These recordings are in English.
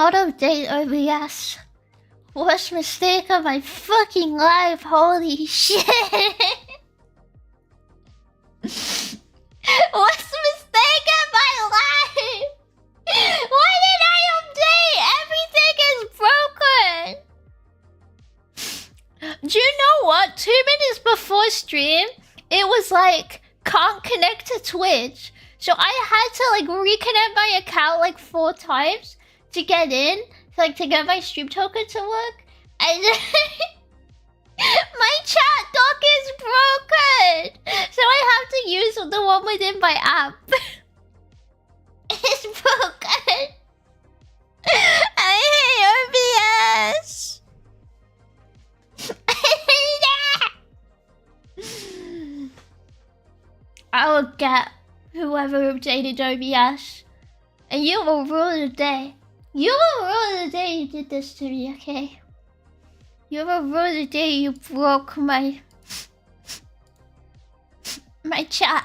not update OBS. Worst mistake of my fucking life, holy shit. Worst mistake of my life. Why did I update? Everything is broken. Do you know what? 2 minutes before stream, it was like, can't connect to Twitch. So I had to like reconnect my account like 4 times to get in, to get my stream token to work. And my chat dock is broken. So I have to use the one within my app. It's broken. I hate OBS. I hate it. I will get whoever updated OBS, and you will rule the day. You will rule the day you did this to me, okay? You will rule the day you broke my chat.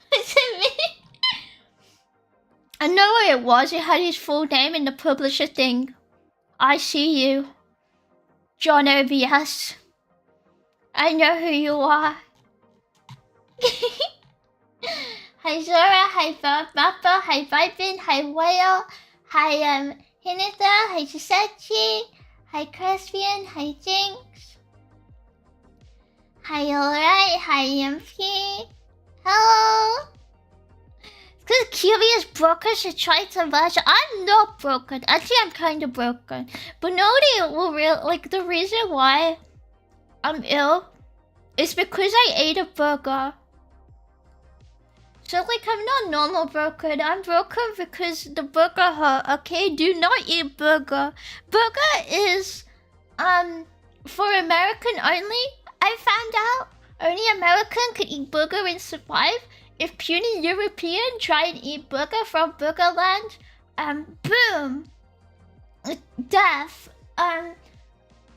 To me. I know what it was. It had his full name in the publisher thing. I see you, John OBS. I know who you are. Hi Zora, hi Mappa, hi Vipin, hi Whale, hi Hinata, hi Chisachi, hi Crespian, hi Jinx, hi Alright, hi MP. Hello. Because QB is broken, she tried to merge. I'm not broken. Actually, I'm kind of broken. But nobody will like the reason why I'm ill is because I ate a burger. So like I'm not normal broken. I'm broken because the burger hurt. Okay, do not eat burger. Burger is for American only. I found out only American could eat burger and survive. If puny European try and eat burger from Burgerland, boom, death. I don't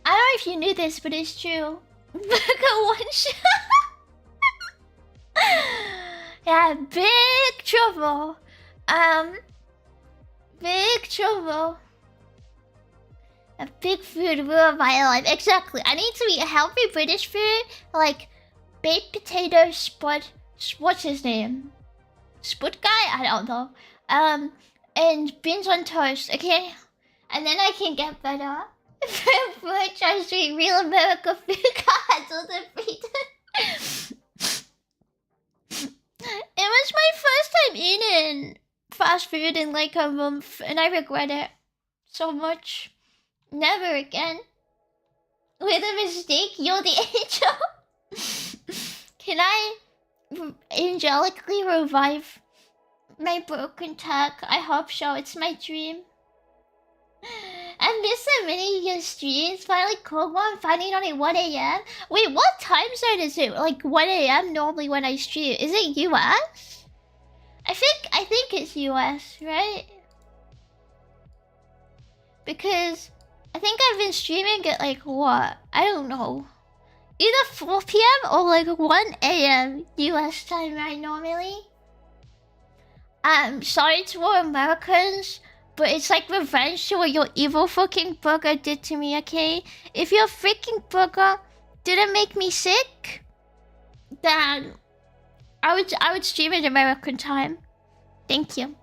know if you knew this, but it's true. Burger one shot. Yeah, big trouble. Big trouble. A big food ruined my life. Exactly. I need to eat a healthy British food, like baked potato spud. What's his name? Spud guy? I don't know. And beans on toast. Okay, and then I can get better. Before I street real America food cards on the freezer. It was my first time eating fast food in like a month, and I regret it so much. Never again. With a mistake, you're the angel. Can I angelically revive my broken tech? I hope so. It's my dream. I missed so many of your streams. Finally called one. Finding on at 1 AM. Wait, what time zone is it? Like 1 AM normally when I stream. Is it US? I think it's US, right? Because I think I've been streaming at like what? I don't know. Either 4 PM or like 1 AM US time, right, normally? I'm sorry to all Americans, but it's like revenge to what your evil fucking burger did to me, okay? If your freaking burger didn't make me sick, then I would stream at American time. Thank you.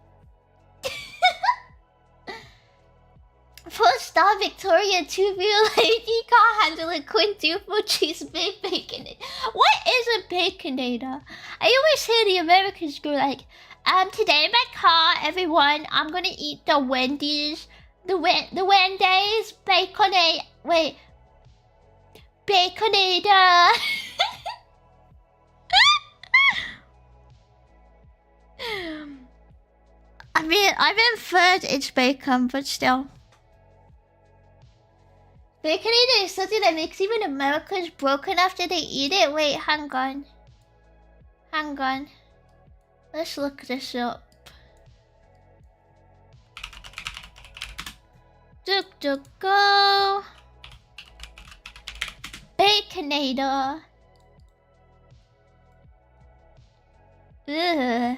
4-star Victoria 2 real lady can't handle a quintuple cheese baked baconator. What is a baconator? I always hear the Americans go like, today in my car, everyone, I'm gonna eat the Wendy's, the Wendy's baconator. Wait, baconator. I mean, I've inferred it's bacon, but still. Baconator is something that makes even Americans broken after they eat it. Wait, hang on. Hang on. Let's look this up. Go. Baconator. Ugh.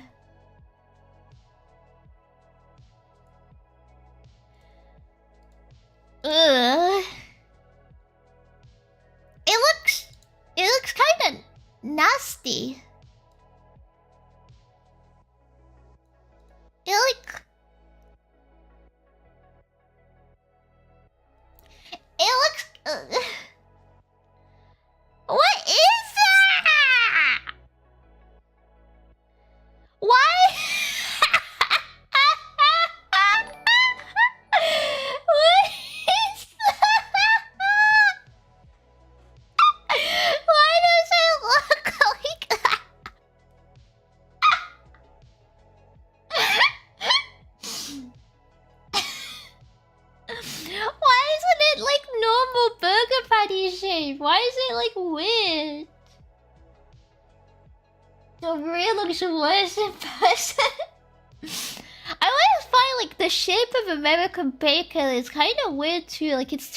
Ugh. It looks kind of nasty. It looks. What is that? Why? What is that? Why does it look like that? Why isn't it like normal burger patty shape? Why is it like weird? The real looks worse in person. I always find like the shape of American bacon is kind of weird too. Like it's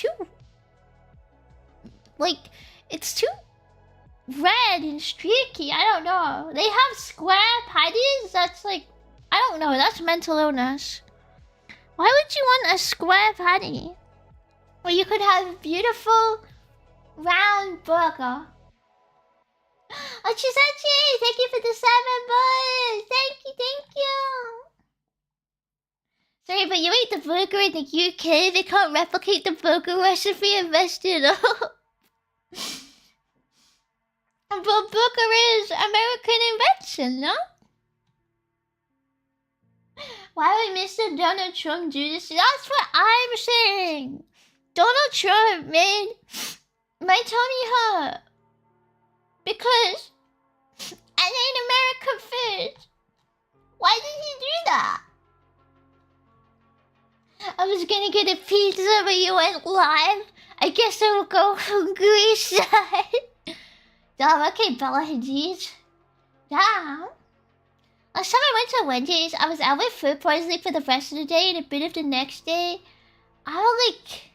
too red and streaky. I don't know. They have square patties. That's like, I don't know. That's mental illness. Why would you want a square patty? Well, you could have a beautiful round burger. Oh, Chisachi, thank you for the 7 bucks. Thank you. Sorry, but you ate the burger in the UK. They can't replicate the burger recipe and messed it up. But burger is American invention, no? Why would Mr. Donald Trump do this? That's what I'm saying. Donald Trump made my tummy hurt because I ate American food. Why did he do that? I was gonna get a pizza, but you went live. I guess I will go hungry side. Damn, okay, Bella Hadid. Damn. Last time I went to Wendy's, I was out with food poisoning for the rest of the day and a bit of the next day. I was like...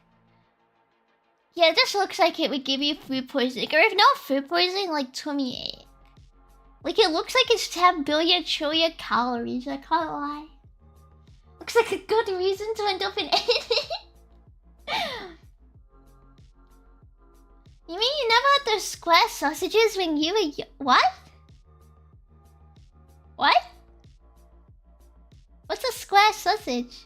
Yeah, this looks like it would give you food poisoning. Or if not food poisoning, like tummy ache. Like it looks like it's 10 billion trillion calories, I can't lie. Looks like a good reason to end up in anything. You mean you never had those square sausages when you were what? What? What's a square sausage?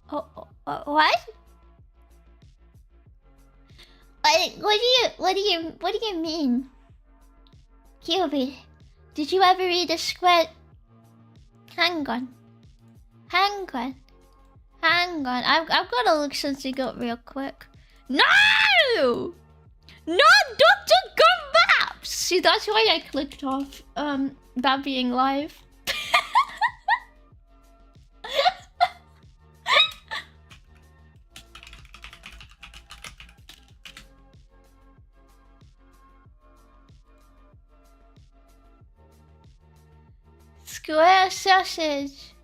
What? What do you mean? Cupid, did you ever eat a square? Hang on. I've got to look something up real quick. No! Not Dr. Gumbaps! See, that's why I clicked off that being live. Square sausage.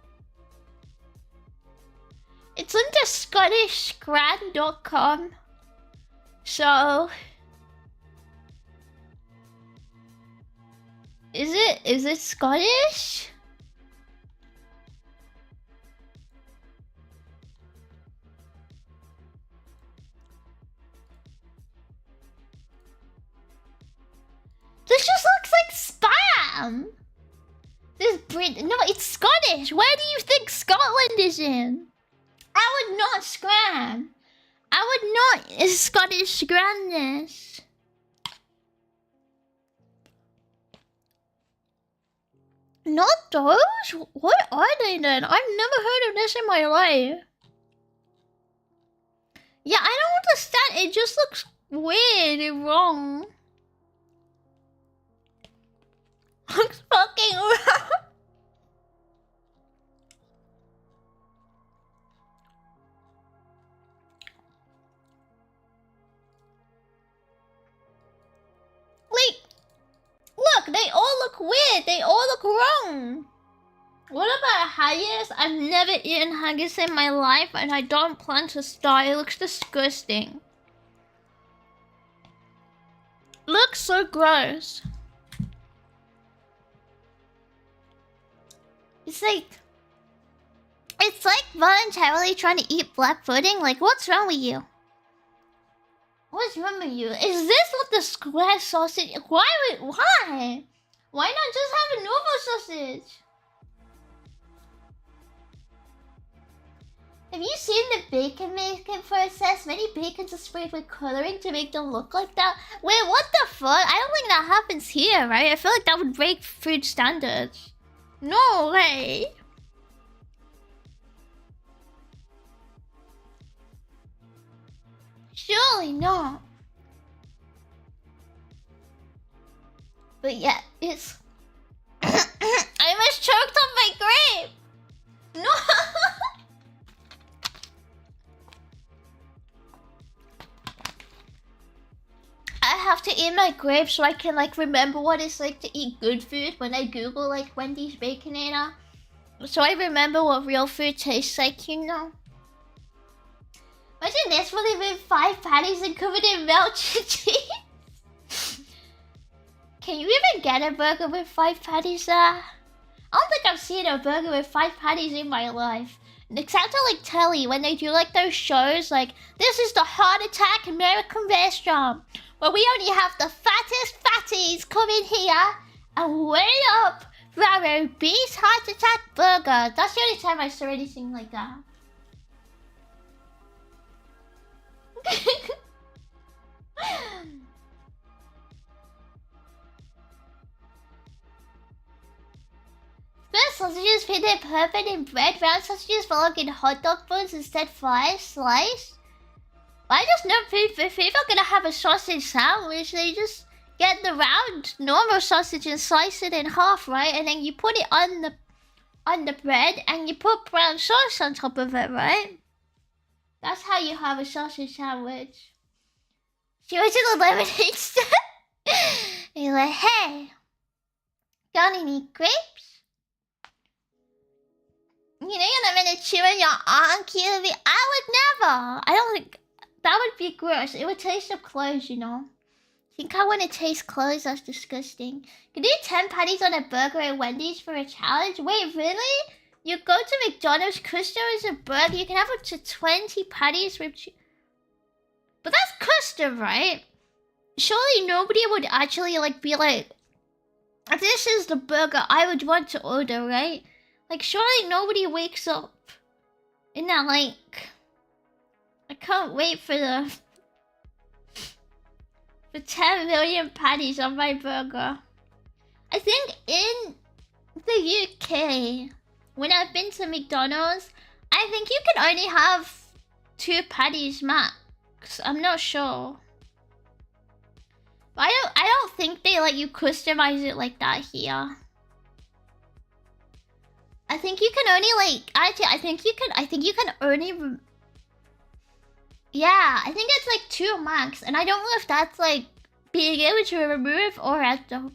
It's under ScottishScran.com. So is it Scottish? This just looks like spam. This no, it's Scottish. Where do you think Scotland is in? I would not scram. I would not Scottish scram this. Not those? What are they then? I've never heard of this in my life. Yeah, I don't understand. It just looks weird and wrong. Looks fucking wrong. Like, look, they all look weird. They all look wrong. What about haggis? I've never eaten haggis in my life and I don't plan to start. It looks disgusting. Looks so gross. It's like voluntarily trying to eat black pudding. Like, what's wrong with you? What's wrong with you? Is this what the square sausage? Why? Why? Why not just have a normal sausage? Have you seen the bacon making process? Many bacons are sprayed with coloring to make them look like that. Wait, what the fuck? I don't think that happens here, right? I feel like that would break food standards. No way. Surely not. But yeah, it's... I almost choked on my grape! No! I have to eat my grape so I can like remember what it's like to eat good food when I Google like Wendy's Baconator. So I remember what real food tastes like, you know? Imagine this really with 5 patties and covered in melted cheese. Can you even get a burger with 5 patties there? I don't think I've seen a burger with 5 patties in my life. Except at like telly when they do like those shows like, this is the Heart Attack American Restaurant, where we only have the fattest fatties come in here and weigh up for our obese Heart Attack burger. That's the only time I saw anything like that. Square sausages fit their perfect in bread. Round sausages belong in hot dog buns instead sliced. I just know if people are gonna have a sausage sandwich, they just get the round normal sausage and slice it in half, right? And then you put it on the bread and you put brown sauce on top of it, right? That's how you have a sausage sandwich. She went to the lemonade stand. You're like, hey, got any grapes? You know you're not gonna chew in your arm, Kiwi. I would never. I don't think that would be gross. It would taste of clothes, you know. Think I want to taste clothes? That's disgusting. Can do 10 patties on a burger at Wendy's for a challenge? Wait, really? You go to McDonald's, customize a burger, you can have up to 20 patties with but that's custom, right? Surely nobody would actually like be like, this is the burger I would want to order, right? Like surely nobody wakes up in that like, I can't wait for the 10 million patties on my burger. I think in the UK, when I've been to McDonald's, I think you can only have 2 patties max. I'm not sure. But I don't think they let you customize it like that here. I think you can only like I think you can only yeah, I think it's like 2 max, and I don't know if that's like being able to remove or at the,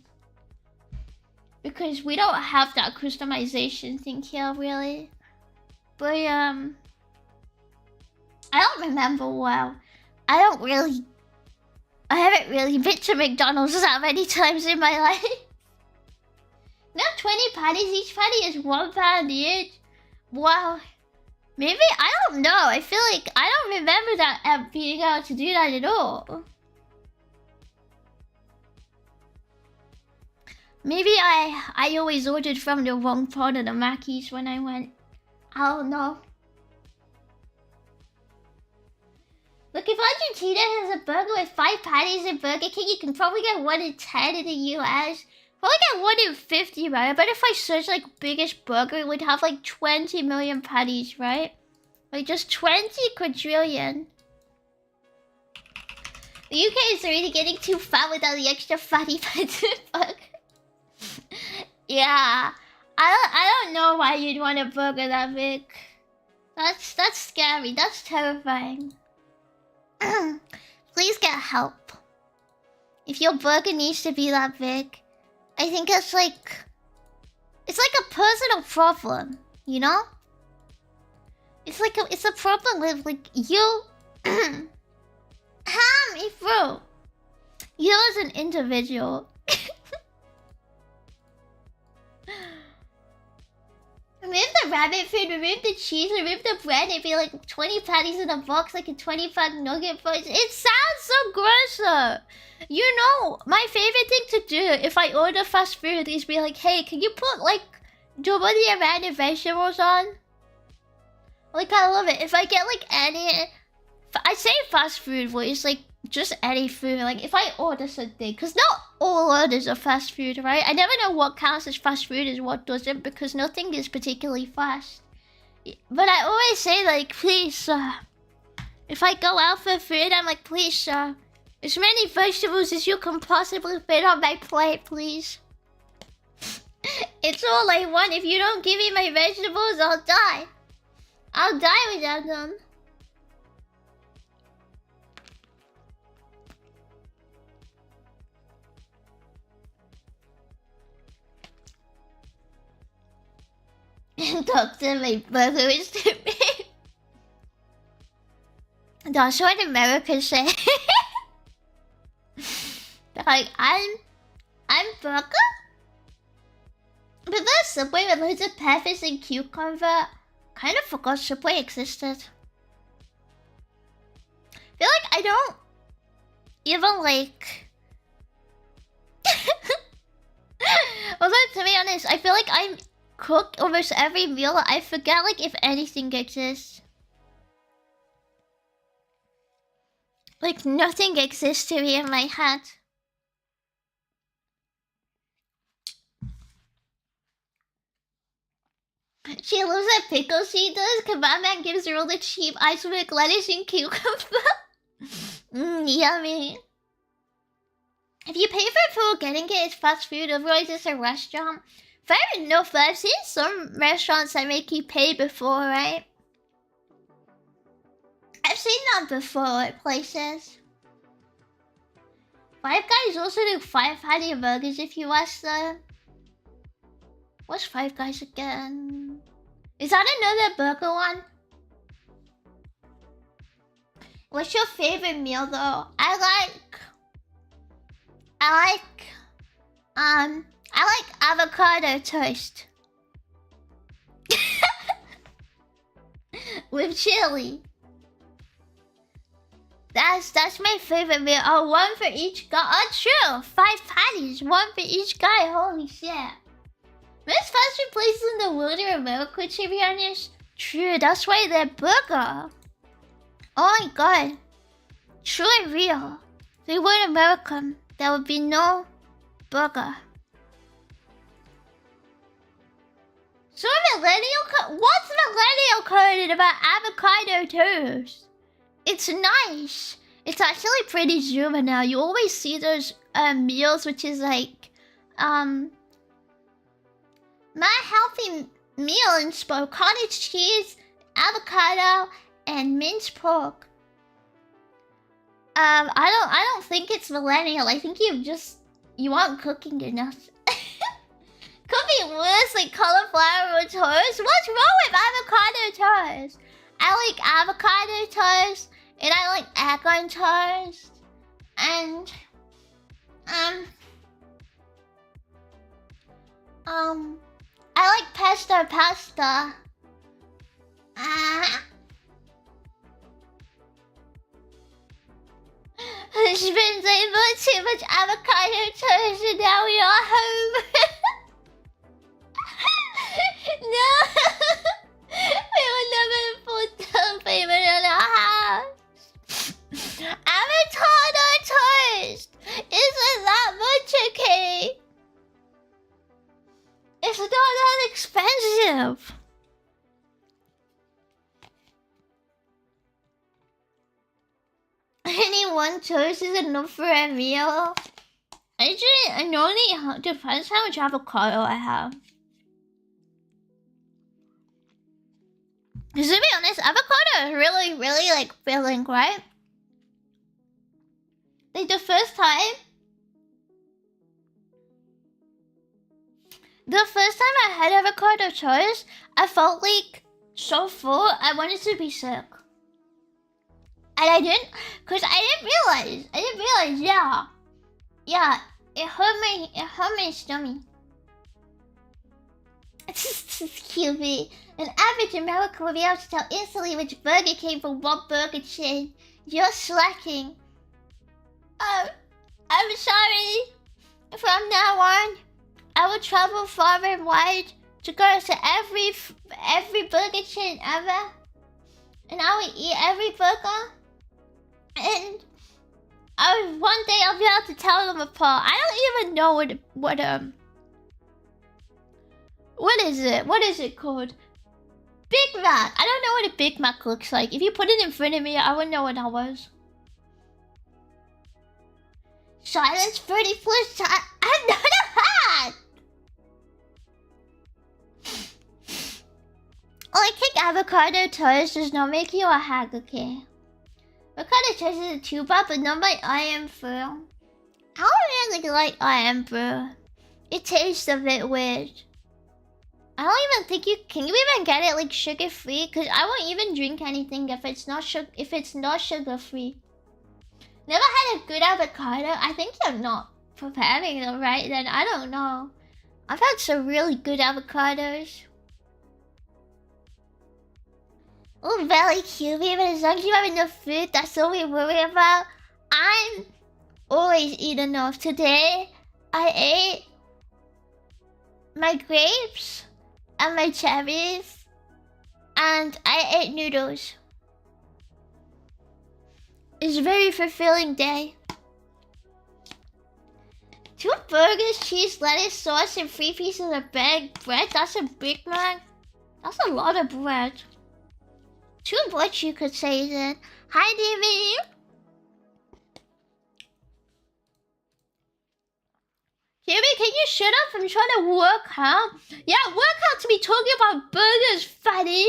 because we don't have that customization thing here really. But I don't remember well. I haven't really been to McDonald's that many times in my life. Now 20 patties, each patty is £1 each. Wow. Maybe, I don't know. I feel like I don't remember that being able to do that at all. Maybe I always ordered from the wrong part of the Mackies when I went. I don't know. Look, if Argentina has a burger with 5 patties in Burger King, you can probably get 1 in 10 in the US. Probably get 1 in 50, right? I bet if I search like biggest burger, it would have like 20 million patties, right? Like just 20 quadrillion. The UK is already getting too fat without the extra fatty fats in burger. Yeah, I don't know why you'd want a burger that big. That's scary. That's terrifying. Please get help. If your burger needs to be that big, I think it's like a personal problem, you know? It's a problem with like you. Me through. You as an individual. Remove the rabbit food, remove the cheese, remove the bread, it'd be like 20 patties in a box, like a 25 nugget box. It sounds so gross though. You know, my favorite thing to do if I order fast food is be like, hey, can you put like double the amount of vegetables on? Like, I love it. If I get like any... I say fast food, but it's like just any food. Like, if I order something, because not all orders are fast food, right? I never know what counts as fast food and what doesn't, because nothing is particularly fast. But I always say, like, please, sir. If I go out for food, I'm like, please, sir. As many vegetables as you can possibly fit on my plate, please. It's all I want. If you don't give me my vegetables, I'll die. I'll die without them. And talk to my burgers to me. That's what Americans say. Like, I'm burger? But there's Subway with loads of peppers and cucumber. Kind of forgot Subway existed. Feel like I don't even like... Although, to be honest, I feel like I cook almost every meal. I forget, like, if anything exists. Like, nothing exists to me in my head. She loves that pickles she does. Kebab man gives her all the cheap iceberg lettuce and cucumber. Yummy. If you pay for food, getting it is fast food, otherwise it's a restaurant. Fair enough, but I've seen some restaurants that make you pay before, right? I've seen that before at places. Five Guys also do 5 patty burgers if you ask them. What's Five Guys again? Is that another burger one? What's your favorite meal though? I like avocado toast. With chili. That's my favorite meal. Oh, one for each guy. Oh, true. 5 patties, one for each guy. Holy shit. Most fast food places in the world are America, to be honest. True, that's why they're burger. Oh my god. True and real. If they weren't American, there would be no burger. So what's millennial coded about avocado toast? It's nice. It's actually pretty juvenile. You always see those meals, which is like my healthy meal in spoke cottage cheese, avocado, and minced pork. I don't think it's millennial. I think you aren't cooking enough. Could be worse, like cauliflower toast. What's wrong with avocado toast? I like avocado toast, and I like egg on toast, and I like pesto pasta. It's been too much avocado toast, and now we are home. No, we will never put the favorite in our house. Avocado toast isn't that much, okay? It's not that expensive. Any one toast is enough for a meal. Actually, it only depends how much avocado I have. Because to be honest, avocado is really like filling, right? Like the first time I had avocado toast, I felt like so full. I wanted to be sick. And I didn't, because I didn't realize, yeah, it hurt my stomach. says QB. An average American will be able to tell instantly which burger came from what burger chain. You're slacking. Oh, I'm sorry. From now on, I will travel far and wide to go to every burger chain ever. And I will eat every burger. And one day I'll be able to tell them apart. I don't even know what is it? What is it called? Big Mac. I don't know what a Big Mac looks like. If you put it in front of me, I wouldn't know what that was. Silence 30+ time. I'm not a hat. I think avocado toast does not make you a hack, okay? Avocado toast is a tuber, but not my IM brew. I don't really like IM brew. It tastes a bit weird. I don't even think can you even get it like sugar free? Cause I won't even drink anything if it's not sugar free. Never had a good avocado. I think you're not preparing them right then. I don't know. I've had some really good avocados. Oh, very cute, but as long as you have enough food, that's all we worry about. I'm always eat enough. Today, I ate my grapes and my cherries, and I ate noodles. It's a very fulfilling day. 2 burgers, cheese, lettuce, sauce, and 3 pieces of bread. That's a Big Mac. That's a lot of bread. Too much, you could say then. Hi, Davey. Jimmy, can you shut up? I'm trying to work out. Yeah, work out to be talking about burgers, fatty.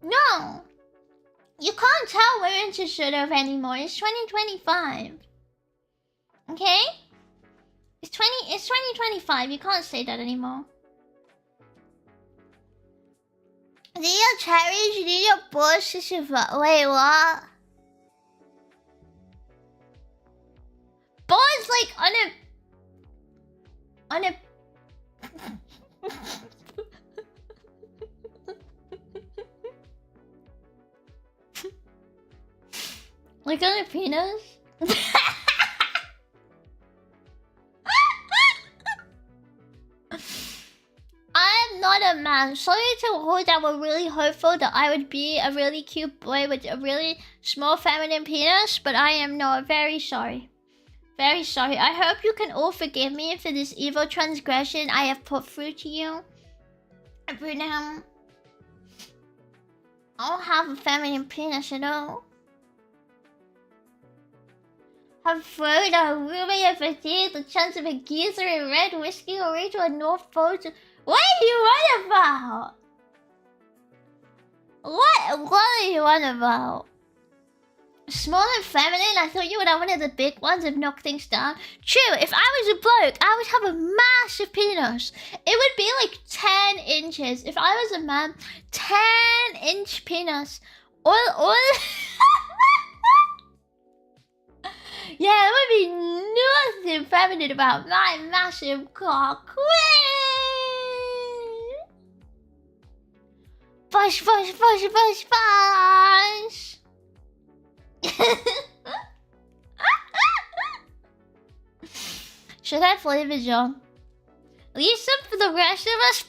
No. You can't tell we're into shut up anymore. It's 2025. Okay? It's 2025. You can't say that anymore. Do your cherries, you need your bush to survive. Wait, what? Boys like on a like on a penis? I'm not a man. Sorry to all that were really hopeful that I would be a really cute boy with a really small feminine penis, but I am not. Very sorry. Very sorry. I hope you can all forgive me for this evil transgression I have put through to you. But now, I don't have a feminine penis at all. Have thrown a ruby of a tea, the chance of a geezer in red whiskey or into a North Pole to... What are you on about? What are you on about? Small and feminine? I thought you would have one of the big ones and knock things down. True, if I was a bloke, I would have a massive penis. It would be like 10 inches. If I was a man, 10-inch penis. All yeah, there would be nothing feminine about my massive cock. Push, push, push, push, push. Should I play MAHJONG? Leave some for the rest of us.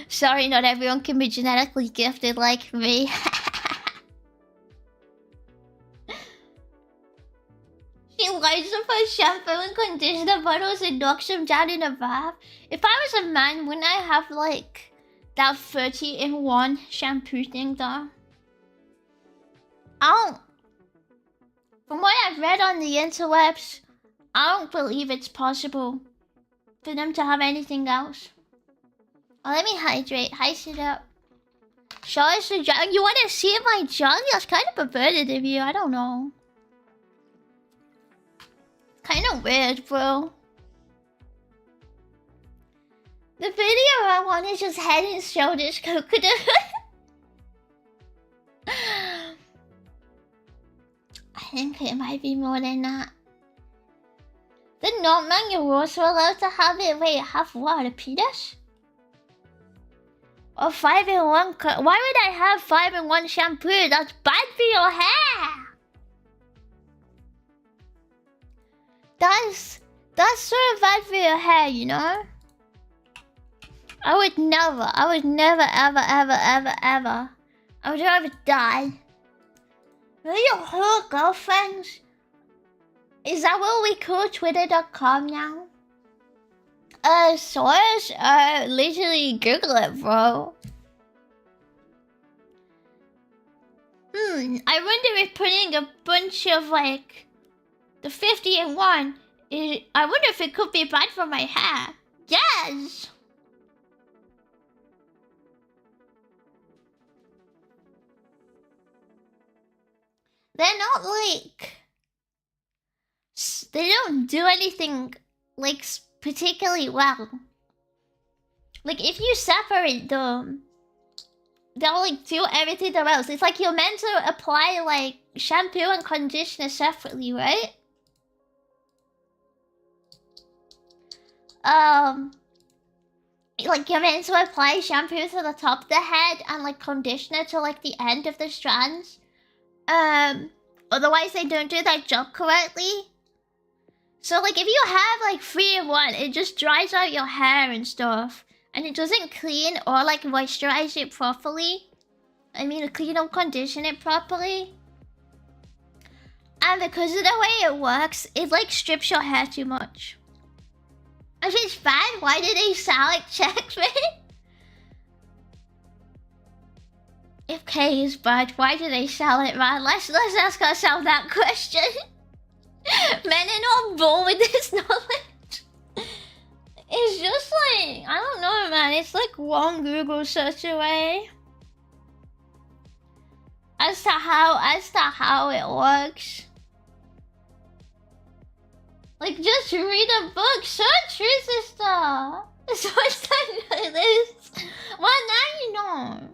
Sorry, not everyone can be genetically gifted like me. She lights up her shampoo and conditioner bottles and knocks them down in a bath. If I was a man, wouldn't I have like that 30-in-1 shampoo thing though? From what I've read on the interwebs, I don't believe it's possible for them to have anything else. Oh, let me hydrate. Ice it up. Show us the jug. You want to see my jug? That's kind of perverted of you. I don't know. Kind of weird, bro. The video I want is just head and shoulders coconut. think it might be more than that. The non-man, you're also allowed to have it. Wait, have what? A penis? Or 5-in-1? Why would I have 5-in-1 shampoo? That's bad for your hair. That's sort of bad for your hair, you know? I would never, ever. I would rather die. Are your whole girlfriends? Is that what we call Twitter.com now? Source? Literally Google it, bro. I wonder if putting a bunch of, like, the 50-in-1, I wonder if it could be bad for my hair. Yes! They're not, like... They don't do anything, like, particularly well. Like, if you separate them, they'll, like, do everything else. It's like you're meant to apply, like, shampoo and conditioner separately, right? Like, you're meant to apply shampoo to the top of the head and, like, conditioner to, like, the end of the strands. Otherwise they don't do that job correctly. So, like, if you have, like, 3-in-1, it just dries out your hair and stuff. And it doesn't clean or, like, moisturize it properly. I mean, clean or condition it properly. And because of the way it works, it, like, strips your hair too much. If it's bad, why do they sell, like, checkmate? If K is bad, why do they sell it, man? Let's ask ourselves that question. Men are not born with this knowledge. It's just like, I don't know, man. It's like one Google search away as to how it works. Like, just read a book. Search your sister. So it's like this. Well, now you know.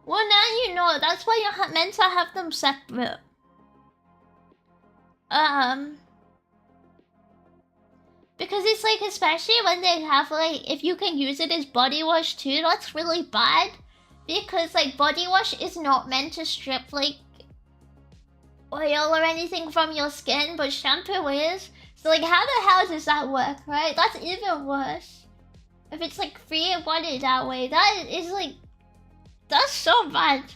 Well, now you know. That's why you're meant to have them separate. Because it's like, especially when they have, like, if you can use it as body wash too, that's really bad. Because, like, body wash is not meant to strip, like, oil or anything from your skin, but shampoo is. So, like, how the hell does that work, right? That's even worse. If it's, like, 3-in-1 that way, that is, like, that's so bad.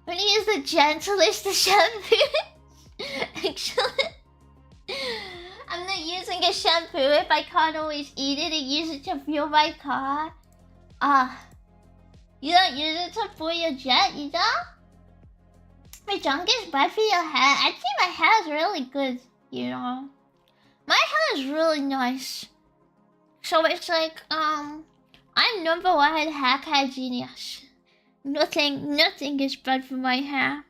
When you use the gentlest of shampoos. Actually, I'm not using a shampoo if I can't always eat it. I use it to fuel my car. You don't use it to fuel your jet, you don't? MAHJONG is bad for your hair. I think my hair is really good, you know. My hair is really nice. So it's like, I'm #1 hair care genius. Nothing is bad for my hair.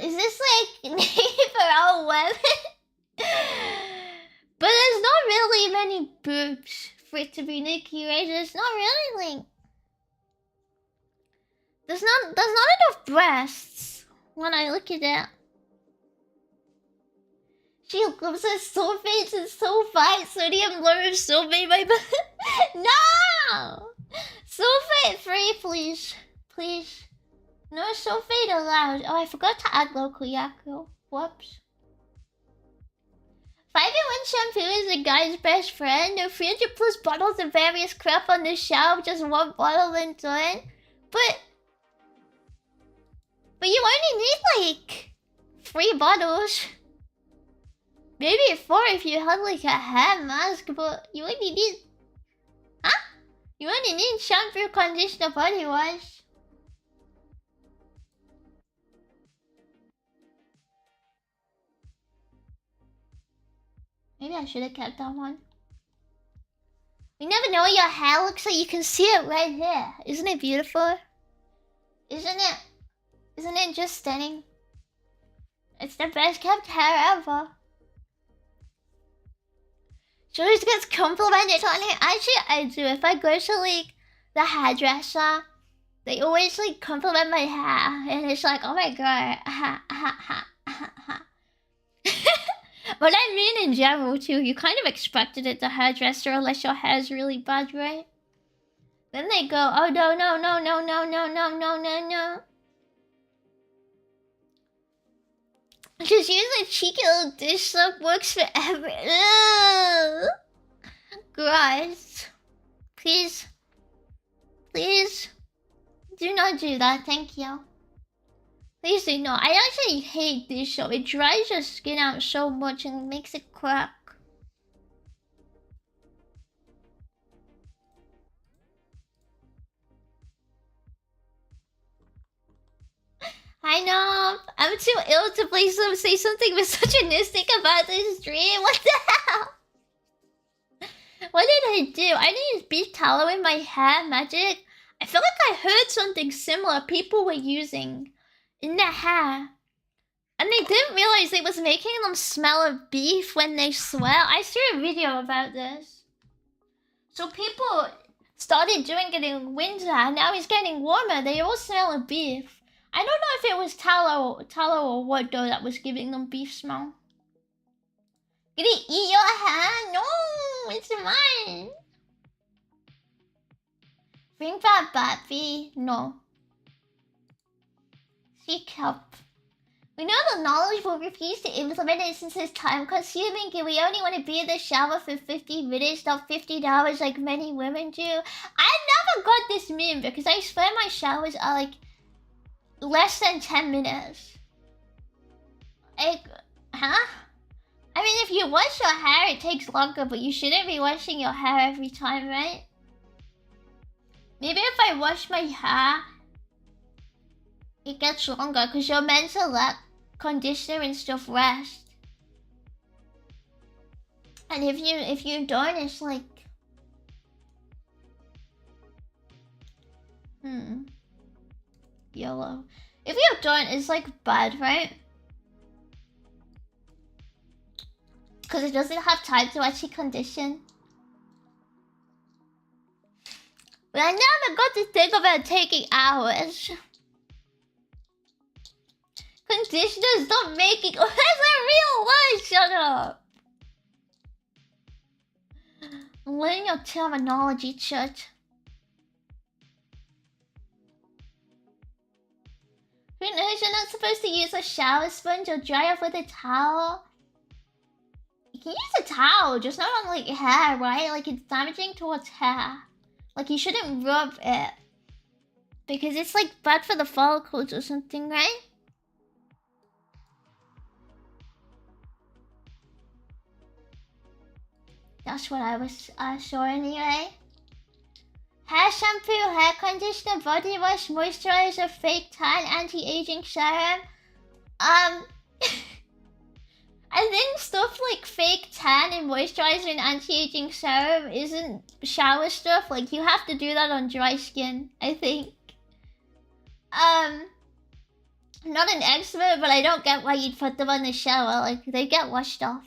Is this like for all women? But there's not really many boobs for it to be Nikki, right? There's not really like there's not enough breasts when I look at it. She loves us sulfates and sulfite, sodium lauryl sulfate, my no! Sulfate free, please. Please. No sulfate allowed. Oh, I forgot to add local Yaku. Whoops. 5-in-1 shampoo is a guy's best friend. There are 300 plus bottles of various crap on the shelf. Just one bottle and done. But you only need like 3 bottles. Maybe 4 if you had like a hair mask, but you only need... Huh? You only need shampoo, conditioner, body wash. Maybe I should have kept that one. You never know what your hair looks like. You can see it right here. Isn't it beautiful? Isn't it just stunning? It's the best kept hair ever. She always gets complimented on it. Actually, I do. If I go to like the hairdresser, they always like compliment my hair, and it's like, oh my god, ha ha ha ha ha. But I mean, in general too, you kind of expected it, the hairdresser, unless your hair's really bad, right? Then they go, oh no no no no no no no no no no. Just use a cheeky little dish soap, works forever. Ugh. Gross. Please. Please. Do not do that, thank you. Please do not. I actually hate dish soap. It dries your skin out so much and makes it crack. I know. I'm too ill to say something misogynistic about this dream. What the hell? What did I do? I didn't use beef tallow in my hair magic. I feel like I heard something similar people were using in their hair. And they didn't realize it was making them smell of beef when they sweat. I saw a video about this. So people started doing it in winter, and now it's getting warmer. They all smell of beef. I don't know if it was tallow or what though that was giving them beef smell. Did he eat your hair? No, it's mine. Bring back Batby. No. Seek help. We know the knowledge will refuse to implement it since it's time consuming. We only want to be in the shower for 50 minutes, not 50 hours like many women do. I never got this meme because I swear my showers are like less than 10 minutes. Like, huh? I mean, if you wash your hair, it takes longer, but you shouldn't be washing your hair every time, right? Maybe if I wash my hair, it gets longer, because you're meant to let conditioner and stuff rest. And if you don't, it's like... Yellow. If you don't, it's like bad, right? Because it doesn't have time to actually condition. But I never got to think about taking hours. Conditioners don't make it. That's a real word. Shut up. I'm learning your terminology, Chut. Who knows you're not supposed to use a shower sponge or dry off with a towel? You can use a towel, just not on like hair, right? Like it's damaging towards hair. Like you shouldn't rub it. Because it's like bad for the follicles or something, right? That's what I was sure anyway. Hair shampoo, hair conditioner, body wash, moisturizer, fake tan, anti-aging serum. I think stuff like fake tan and moisturizer and anti-aging serum isn't shower stuff. Like you have to do that on dry skin, I think. I'm not an expert, but I don't get why you'd put them on the shower. Like they get washed off.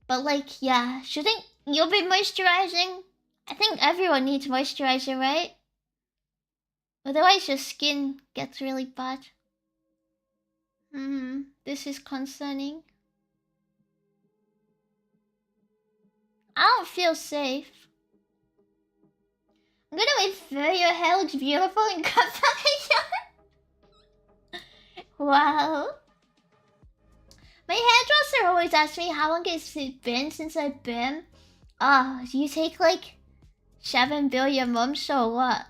But like, yeah, shouldn't you be moisturizing? I think everyone needs moisturizer, right? Otherwise your skin gets really bad. This is concerning. I don't feel safe. I'm gonna infer your hair looks beautiful in comparison. Wow. My hairdresser always asks me how long it's been since I've been. Do you take like 7 billion months or what?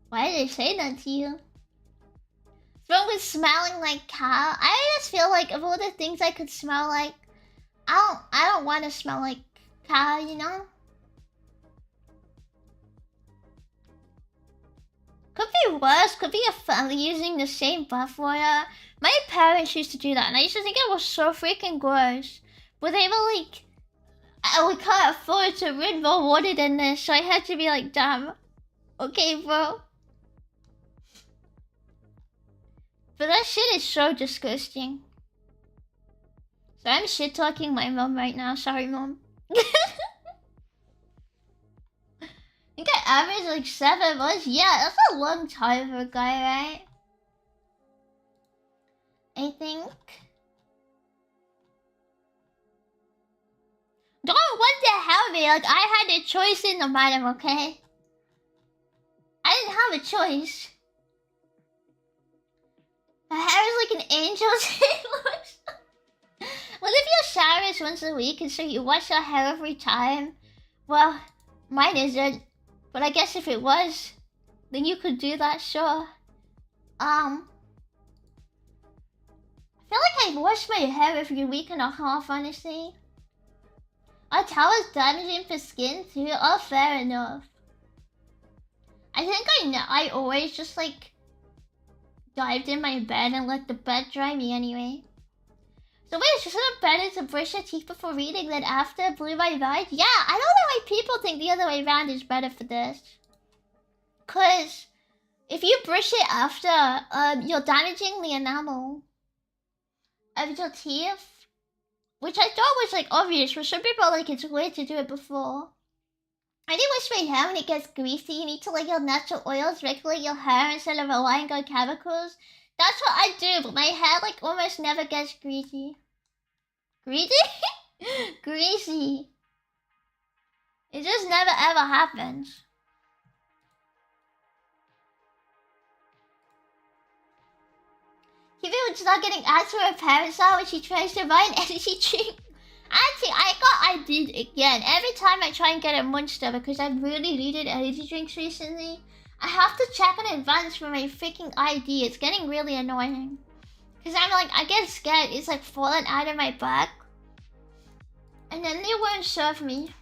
Why did they say that to you? What's wrong with smelling like cow? I just feel like of all the things I could smell like, I don't want to smell like cow, you know? Could be worse. Could be a family using the same bath water. My parents used to do that, and I used to think it was so freaking gross. But they were like, we can't afford to rid more water than this, so I had to be like, damn. Okay, bro. But that shit is so disgusting. So I'm shit talking my mom right now. Sorry, mom. I think I averaged like 7 months. Yeah, that's a long time for a guy, right? I think. Don't want to help me. Like, I had a choice in the matter, okay? I didn't have a choice. My hair is like an angel's. What if your shower is once a week and so you wash your hair every time? Well, mine isn't. But I guess if it was, then you could do that, sure. I feel like I wash my hair every week and a half, honestly. Our towel is damaging for skin too. Oh, fair enough. I think I always just like dived in my bed and let the bed dry me anyway. So wait, isn't it better to brush your teeth before reading than after? Blew my mind? Yeah, I don't know why people think the other way around is better for this. Cause if you brush it after, you're damaging the enamel of your teeth. Which I thought was like obvious, but some people are like it's weird to do it before. I do wash my hair when it gets greasy. You need to let your natural oils regulate your hair instead of relying on chemicals. That's what I do, but my hair like almost never gets greasy. Greasy? Greasy. It just never ever happens. Even when she's not getting asked for her parents out when she tries to buy an energy drink. Actually, I did again. Every time I try and get a Monster because I've really needed energy drinks recently, I have to check in advance for my freaking ID. It's getting really annoying. Because I'm like, I get scared it's like falling out of my bag. And then they won't serve me.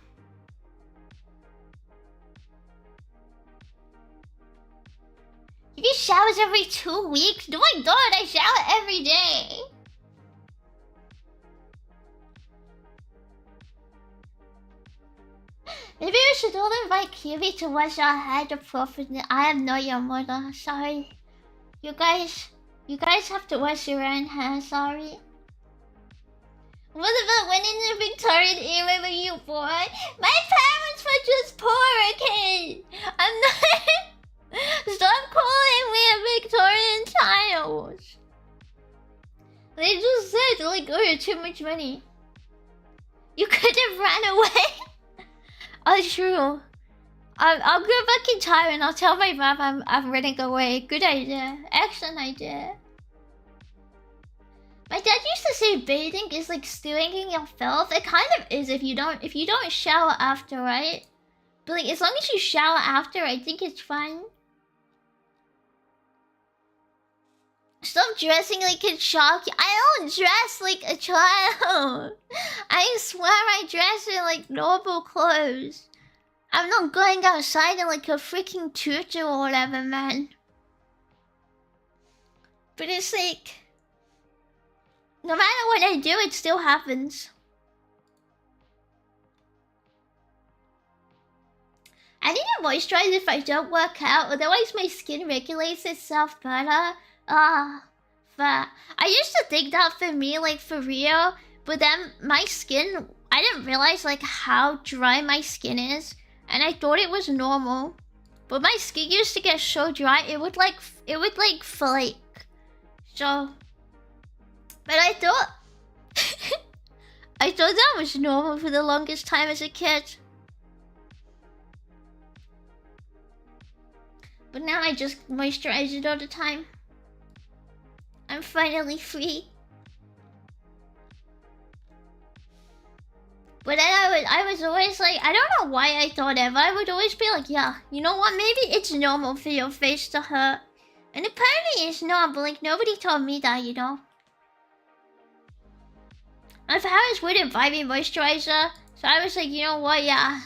You get showers every 2 weeks? No, I don't. I shower every day. Maybe we should all invite Kiwi to wash our hair to profit. I am not your mother. Sorry. You guys have to wash your own hair. Sorry. What about winning the Victorian era were you born? My parents were just poor, okay? I'm not. Stop calling me a Victorian child. They just said like, oh, you're too much money. You could have ran away. Oh, true. I'll go back in time and I'll tell my mom I'm running away. Good idea. Excellent idea. My dad used to say bathing is like stewing in your filth. It kind of is if you don't shower after, right? But like as long as you shower after, I think it's fine. Stop dressing like a child. I don't dress like a child. I swear I dress in like normal clothes. I'm not going outside in like a freaking tutu or whatever, man. But it's like, no matter what I do, it still happens. I need to moisturize if I don't work out, otherwise my skin regulates itself better. But I used to think that for me, like for real, but then my skin, I didn't realize like how dry my skin is, and I thought it was normal. But my skin used to get so dry, it would like flake. So, but I thought I thought that was normal for the longest time as a kid. But now I just moisturize it all the time. I'm finally free. But then I was always like, I don't know why I thought it, but I would always be like, yeah, you know what, maybe it's normal for your face to hurt. And apparently it's not, but like nobody told me that, you know. My parents wouldn't buy me moisturizer, so I was like, you know what, yeah.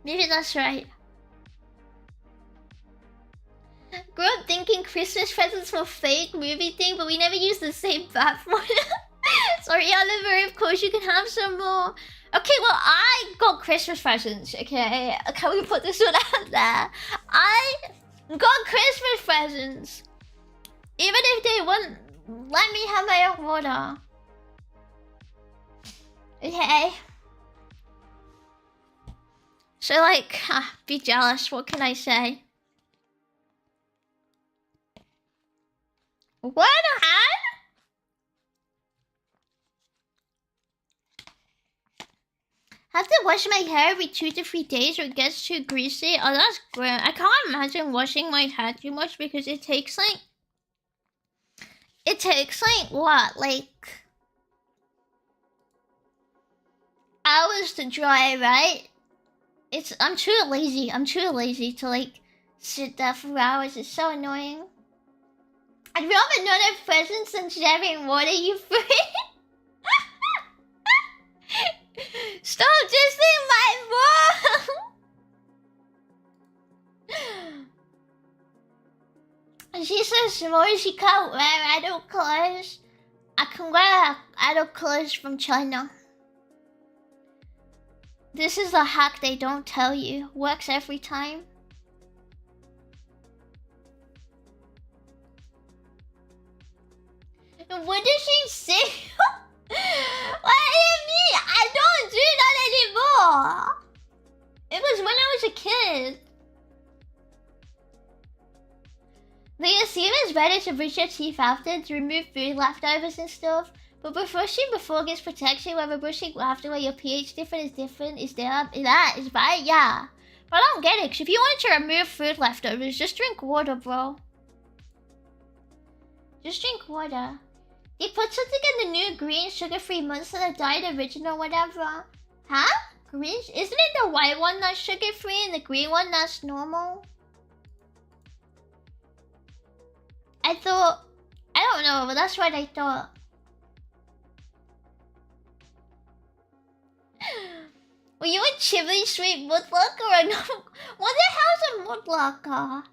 Maybe that's right. Grew up thinking Christmas presents were fake movie thing, but we never used the same bathwater. Sorry, Oliver, of course you can have some more. Okay, well, I got Christmas presents, okay? Can we put this one out there? I got Christmas presents Even if they wouldn't let me have my own water. Okay. So like, be jealous, what can I say? What the hell? Have to wash my hair every 2 to 3 days or it gets too greasy. Oh, that's grim. I can't imagine washing my hair too much because it takes like what? Like hours to dry, right? I'm too lazy. I'm too lazy to like sit there for hours. It's so annoying. I'd rather not have presents than sharing water, you freak. Stop dissing my mom! She's so small she can't wear adult clothes. I can wear adult clothes from China. This is a hack they don't tell you. Works every time. What did she say? What do you mean? I don't do that anymore. It was when I was a kid. They assume it's better to brush your teeth after to remove food leftovers and stuff. But brushing before gives protection, whether brushing after where your pH difference is different. Is that is right? Yeah. But I don't get it, because if you wanted to remove food leftovers, just drink water, bro. Just drink water. They put something in the new green sugar-free Monster Diet Original whatever. Huh? Green? Isn't it the white one that's sugar-free and the green one that's normal? I thought... I don't know, but that's what I thought. Were you a chimney sweet woodlocker or no? What the hell's a woodlocker?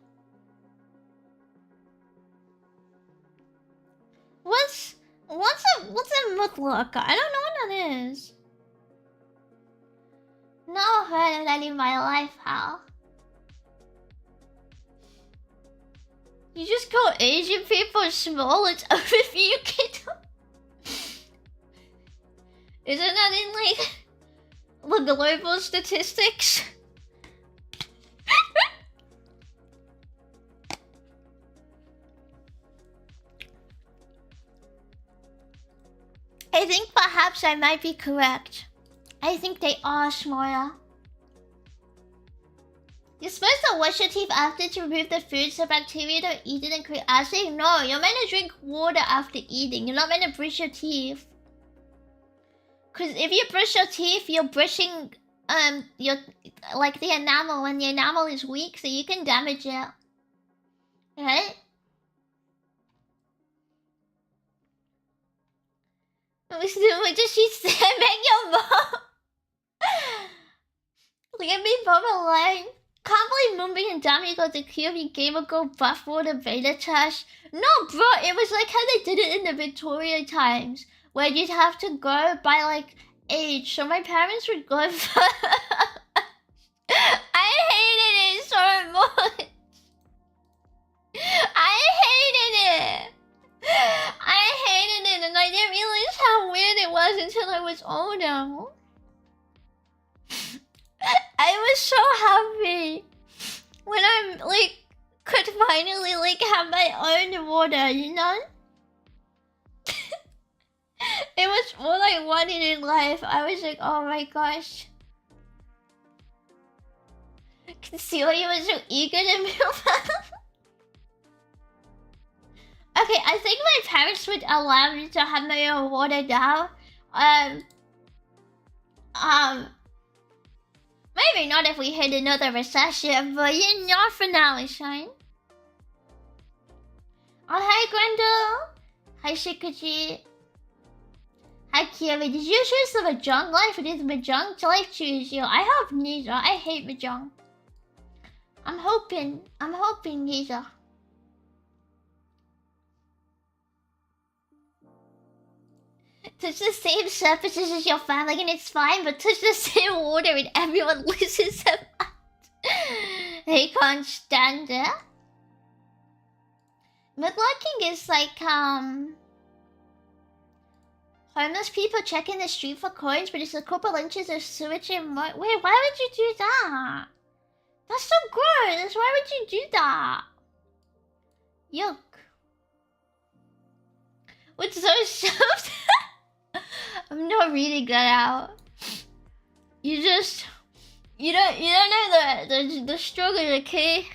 What's a woodlocker? I don't know what that is. Never heard of that in my life, Hal. You just call Asian people small, it's overview, kid. Isn't that in like the global statistics? I think perhaps I might be correct. I think they are smaller. You're supposed to wash your teeth after to remove the food so bacteria don't eat it and create acid. No, you're meant to drink water after eating. You're not meant to brush your teeth. Because if you brush your teeth, you're brushing your like the enamel, and the enamel is weak, so you can damage it. Right? What does she say? Make your mom. Look at me, Bubba Line. Can't believe Moonbeam and Dami got the QB Gamer Go buff water beta test. No, bro, it was like how they did it in the Victoria times, where you'd have to go by like age. So my parents would go for... I hated it so much. I hated it. I hated it, and I didn't realize how weird it was until I was older. I was so happy when I like could finally like have my own water, you know? It was all I wanted in life. I was like, oh my gosh. Celia was so eager to move. Okay, I think my parents would allow me to have my own water now. Maybe not if we hit another recession, but you know, for now it's fine. Oh, hi, Grendel. Hi, Shikaji. Hi, Kiri. Did you choose the Mahjong life or did the Mahjong life choose you? I hope neither. I hate Mahjong. I'm hoping neither. Touch the same surfaces as your family and it's fine, but touch the same water and everyone loses their mind. They can't stand it. Mudlarking is like, homeless people checking the street for coins, but it's a couple inches of sewage and mud. Wait, why would you do that? That's so gross. Why would you do that? Yuck. What's so soft? I'm not reading that out. You don't know the struggle, okay?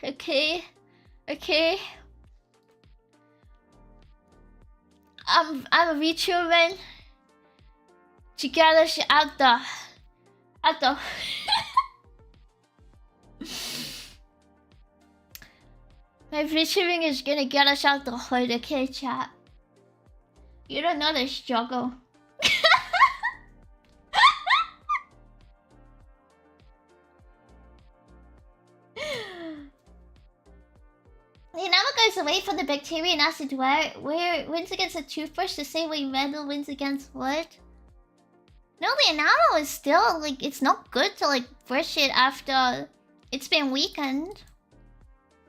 I'm a VTuber to get us out the my VTubing is gonna get us out the hood, okay, chat? You don't know the struggle. The enamel goes away from the bacteria and acid where wins against a toothbrush the same way metal wins against wood. No, the enamel is still, like, it's not good to, like, brush it after it's been weakened.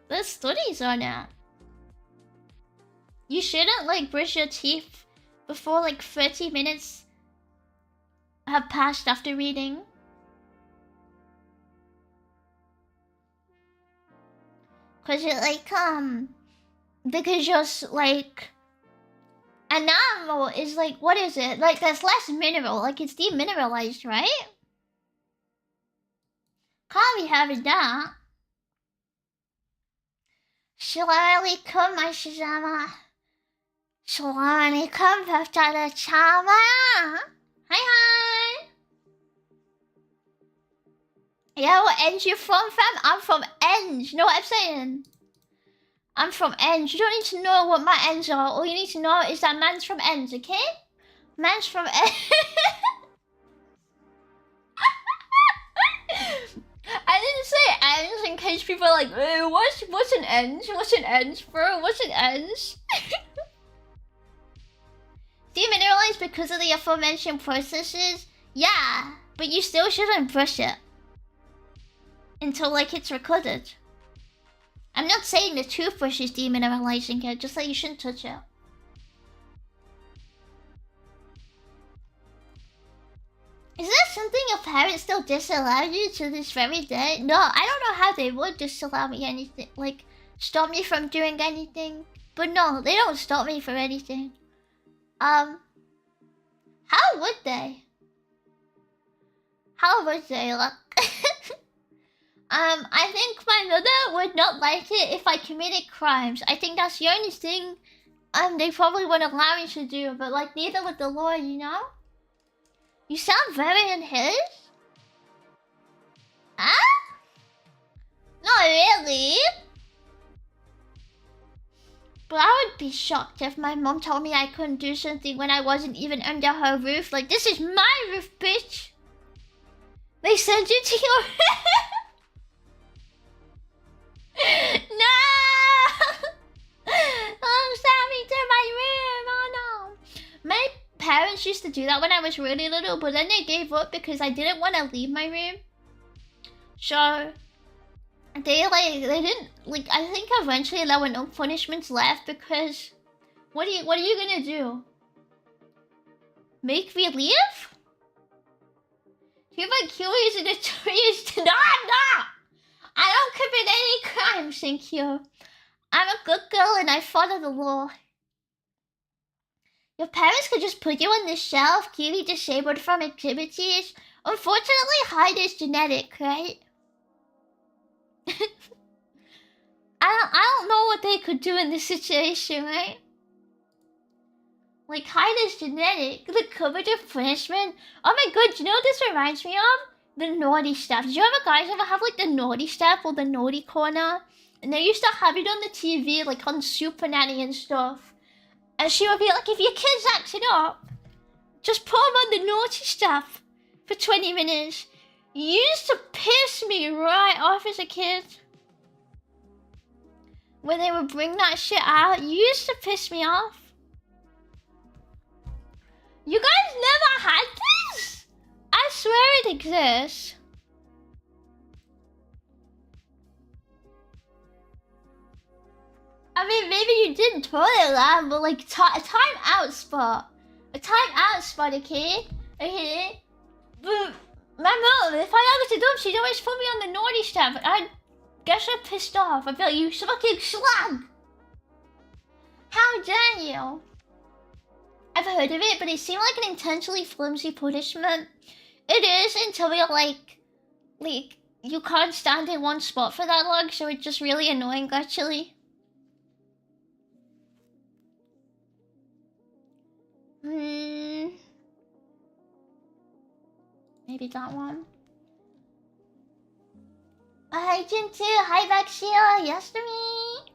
There's studies on it. You shouldn't, like, brush your teeth before, like, 30 minutes have passed after reading. Cause it, like, because just, like, enamel is, like, what is it? Like, there's less mineral, like, it's demineralized, right? Can't be having that. Shalom alaikum, my shazama. Shalom alaikum, Paftada Chama. Hi. Yeah, what end you from, fam? I'm from Ends. You know what I'm saying? I'm from Ends. You don't need to know what my ends are. All you need to know is that man's from Ends, okay? Man's from Ends. I didn't say Ends in case people are like, what's an Ends? What's an Ends, bro? What's an Ends? Demineralized because of the aforementioned processes? Yeah, but you still shouldn't brush it until, like, it's recorded. I'm not saying the toothbrush is demineralizing it, just that you shouldn't touch it. Is that something your parents still disallow you to this very day? No, I don't know how they would disallow me anything, like, stop me from doing anything. But no, they don't stop me from anything. How would they? How would they, look? I think my mother would not like it if I committed crimes. I think that's the only thing they probably wouldn't allow me to do, but, like, neither would the law, you know? You sound very unhinged? Huh? Not really. But I would be shocked if my mom told me I couldn't do something when I wasn't even under her roof. Like, this is my roof, bitch! They sent you to your... No! Oh, Sammy, to my room! Oh no! My parents used to do that when I was really little, but then they gave up because I didn't want to leave my room. So they didn't, like, I think eventually there were no punishments left because what are you gonna do? Make me leave? You're like curious and notorious. No, I'm not! I don't commit any crimes, thank you. I'm a good girl and I follow the law. Your parents could just put you on the shelf, keep you disabled from activities. Unfortunately, height is genetic, right? I don't know what they could do in this situation, right? Like, height is genetic. The coverage of punishment. Oh my god, you know what this reminds me of? The naughty stuff. Did you guys ever have, like, the naughty stuff or the naughty corner? And they used to have it on the TV, like, on Super Nanny and stuff. And she would be like, if your kid's acting up, just put them on the naughty stuff for 20 minutes. You used to piss me right off as a kid. When they would bring that shit out, you used to piss me off. You guys never had this? I swear it exists. I mean, maybe you didn't toilet lab, but like time out spot. A time out spot, okay? Okay? But my mom, if I ever to do, she'd always put me on the naughty stuff. I guess I'm pissed off. I feel like you fucking slug. How dare you? I've heard of it, but it seemed like an intentionally flimsy punishment. It is until you're like you can't stand in one spot for that long, so it's just really annoying actually. Maybe that one. Hi Jin 2, hi back Sheila, yes to me.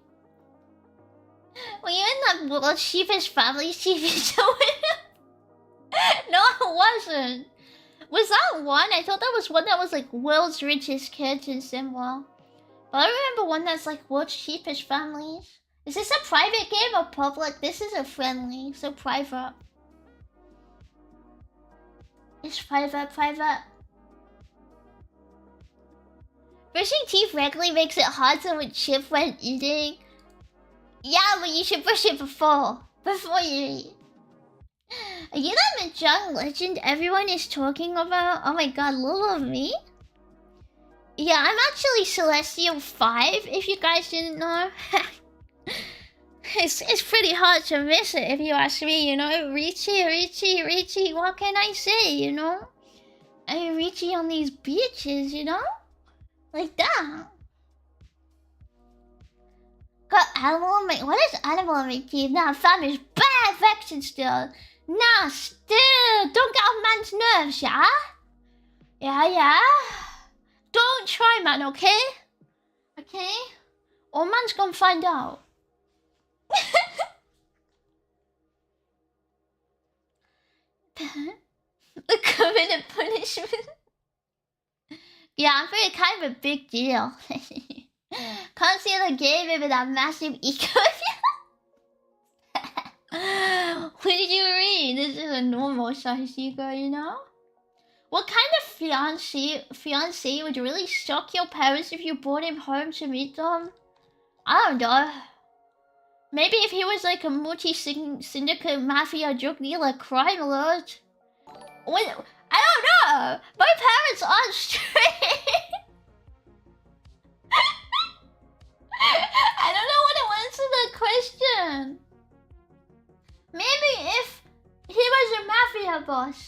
Were you in that World Sheepish Family TV show? No, I wasn't. Was that one? I thought that was one that was like World's Richest Kids in Simwell. But I remember one that's like World's Sheepish Families. Is this a private game or public? This is a friendly, so private. It's private. Brushing teeth regularly makes it hard to chip when eating. Yeah, but you should brush it before you eat. Are you that MAHJONG legend everyone is talking about? Oh my god, little of me? Yeah, I'm actually Celestial 5, if you guys didn't know. It's pretty hard to miss it if you ask me, you know? Richie, what can I say, you know? I'm Richie on these beaches, you know? Like that. Got animal on my... What is animal on my teeth? Nah, fam is bad affection still. Nah, still. Don't get on man's nerves, yeah? Yeah? Don't try, man, okay? Okay? Or man's gonna find out. The covenant punishment. Yeah, I'm pretty kind of a big deal. Can't see the game with that massive ego. What did you read? This is a normal size ego, you know? What kind of fiance would really shock your parents if you brought him home to meet them? I don't know. Maybe if he was like a multi-syndicate mafia drug dealer crime lord. What? I don't know. My parents aren't straight. I don't know what to answer that question. Maybe if he was a mafia boss.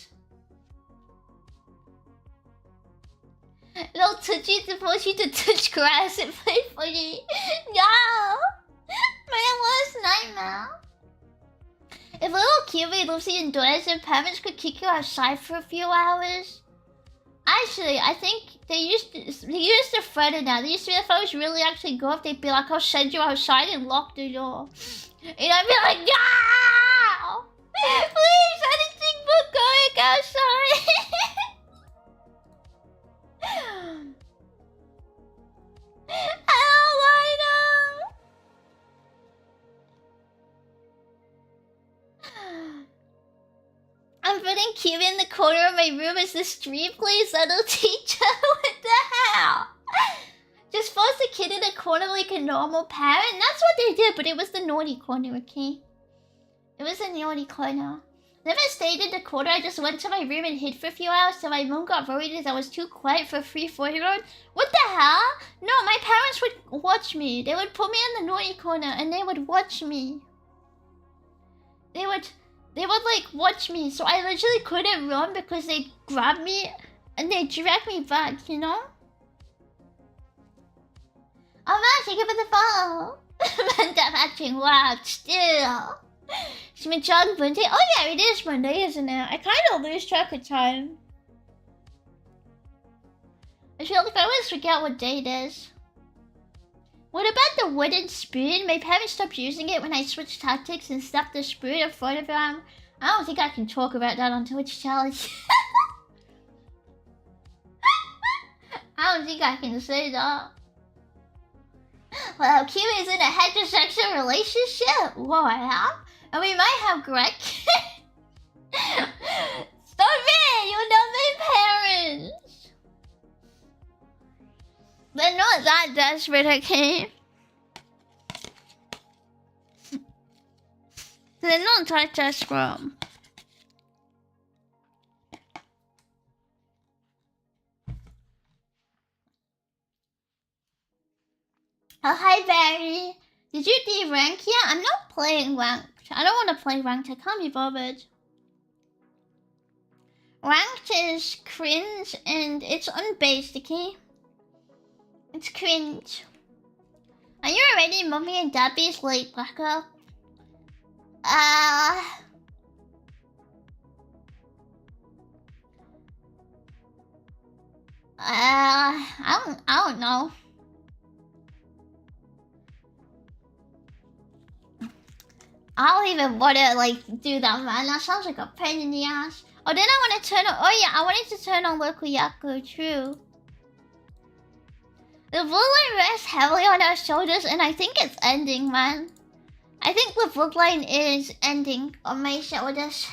Little Touchy to force you to touch grass and play footy. No! My worst nightmare. If little Kiwi lives indoors and parents could kick you outside for a few hours. Actually, I think they used to threaten that. They used to be, if I was really actually go up, they'd be like, I'll send you outside and lock the door. And I'd be like, no! Please, anything but going outside. I don't like them. I'm putting Kiwi in the corner of my room as the stream plays. That'll teach her. What the hell? Just force the kid in a corner like a normal parent. That's what they did, but it was the naughty corner, okay? It was a naughty corner. Never stayed in the corner. I just went to my room and hid for a few hours so my mom got worried as I was too quiet for a 3-4-year-old. What the hell? No, my parents would watch me. They would put me in the naughty corner and they would watch me. They would like watch me, so I literally couldn't run because they'd grab me and they'd drag me back, you know? Oh man, thank you for the follow. Manda matching, wow, still. It's MAHJONG Monday. Oh yeah, it is Monday, isn't it? I kind of lose track of time. I feel like I always forget what day it is. What about the wooden spoon? My parents stopped using it when I switched tactics and stuffed the spoon in front of them. I don't think I can talk about that on Twitch Challenge. I don't think I can say that. Well, Kiwi's in a heterosexual relationship? What? And we might have Greg. Stop it! You're not my parents! They're not that desperate, okay? They don't touch us from. Oh, hi, Barry. Did you de-rank yet? I'm not playing ranked. I don't want to play ranked. I can't be bothered. Ranked is cringe and it's unbased, okay? It's cringe. Are you already Mummy and Dabby's late, Blacko? I don't know. I don't even want to like do that, man. That sounds like a pain in the ass. Oh, then I want to turn on. Oh yeah, I wanted to turn on Local Yaku. True. The bloodline rests heavily on our shoulders, and I think it's ending, man. I think the bloodline is ending on my shoulders.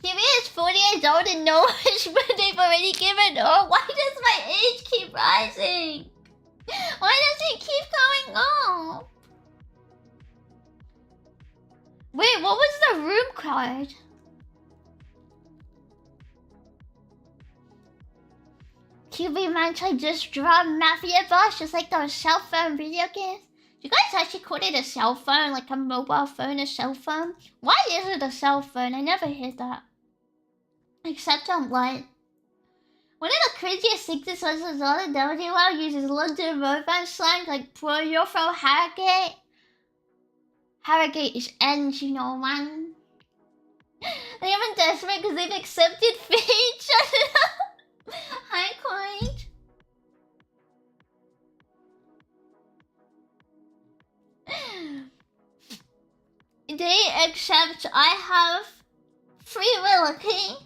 Kimi is 40 years old and no wish, but they've already given. Oh, why does my age keep rising? Why does it keep going up? Wait, what was the room card? QB Mantra just dropped Mafia Boss, just like those cell phone video games. You guys actually call it a cell phone, like a mobile phone, a cell phone? Why is it a cell phone? I never heard that. Except online. One of the craziest things was all the WDWL uses London mobile slang like bro, you're from Harrogate. Harrogate is ends, you know, man. They haven't desperate because they've accepted fate. Shut it up. Hi, Coin. They accept I have free will, okay?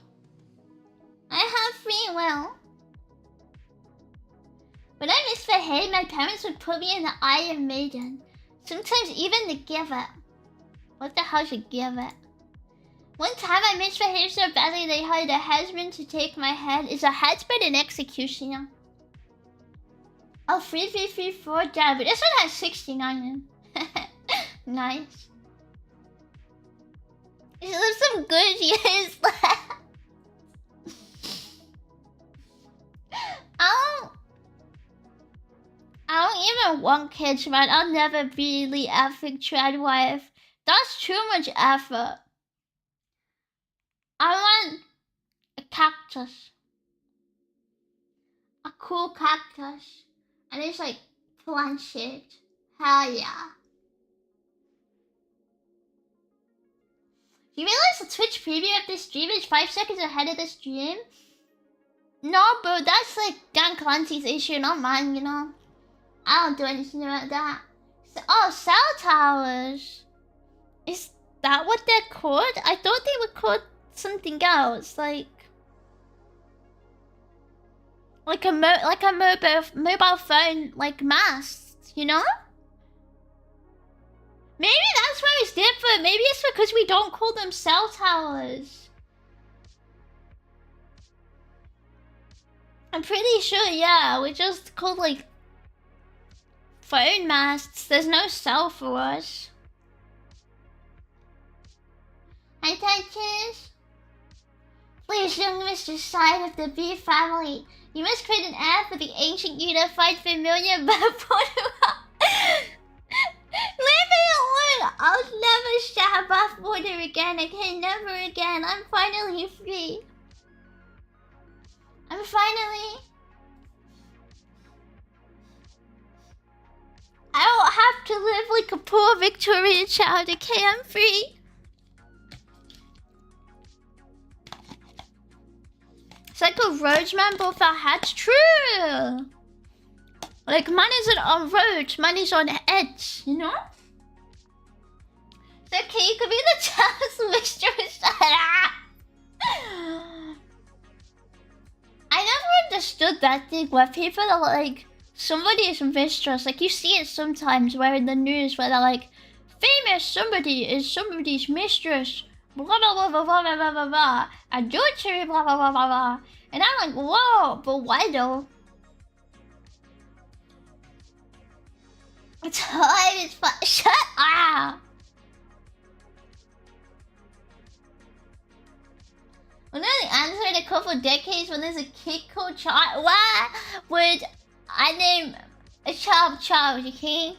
I have free will. When I misbehaved, my parents would put me in the Iron Maiden. Sometimes even the Giver. What the hell's a Giver? One time I misbehaved so badly they hired a headsman to take my head. Is a headsman an executioner? Oh, 3334 down, but this one has 69 in. Nice. You live some good years left. I don't even want kids, man. I'll never be the effing trad wife. That's too much effort. I want a cactus. A cool cactus. And it's like plant shaped. Hell yeah. You realize the Twitch preview of this stream is 5 seconds ahead of the stream? No, bro, that's like Dan Clancy's issue, not mine, you know? I don't do anything about that. So, oh, cell towers. Is that what they're called? I thought they were called something else, like a mobile phone, like mast, you know? Maybe that's why it's different. Maybe it's because we don't call them cell towers. I'm pretty sure, yeah, we just called like phone masts. There's no cell for us. Hi, touches. Please, young Mr. Side of the B family. You must create an ad for the ancient unified familiar before. Leave me alone! I'll never shab off border again, okay? Never again. I'm finally free. I'm finally... I don't have to live like a poor Victorian child, okay? I'm free. Cycle roads, man, both our hats. True! Like, mine isn't on roads, mine is on edge, you know? It's okay, you could be the child's mistress. I never understood that thing where people are like, somebody is mistress. Like, you see it sometimes where in the news where they're like, famous somebody is somebody's mistress. Blah, blah, blah, blah, blah, blah, blah, blah. Adultery, blah, blah, blah, blah, blah. And I'm like, whoa, but why though? It's hard, it's fun. Shut up! When I answered a couple decades when there's a kid called Charles, why would I name a child Charles, okay?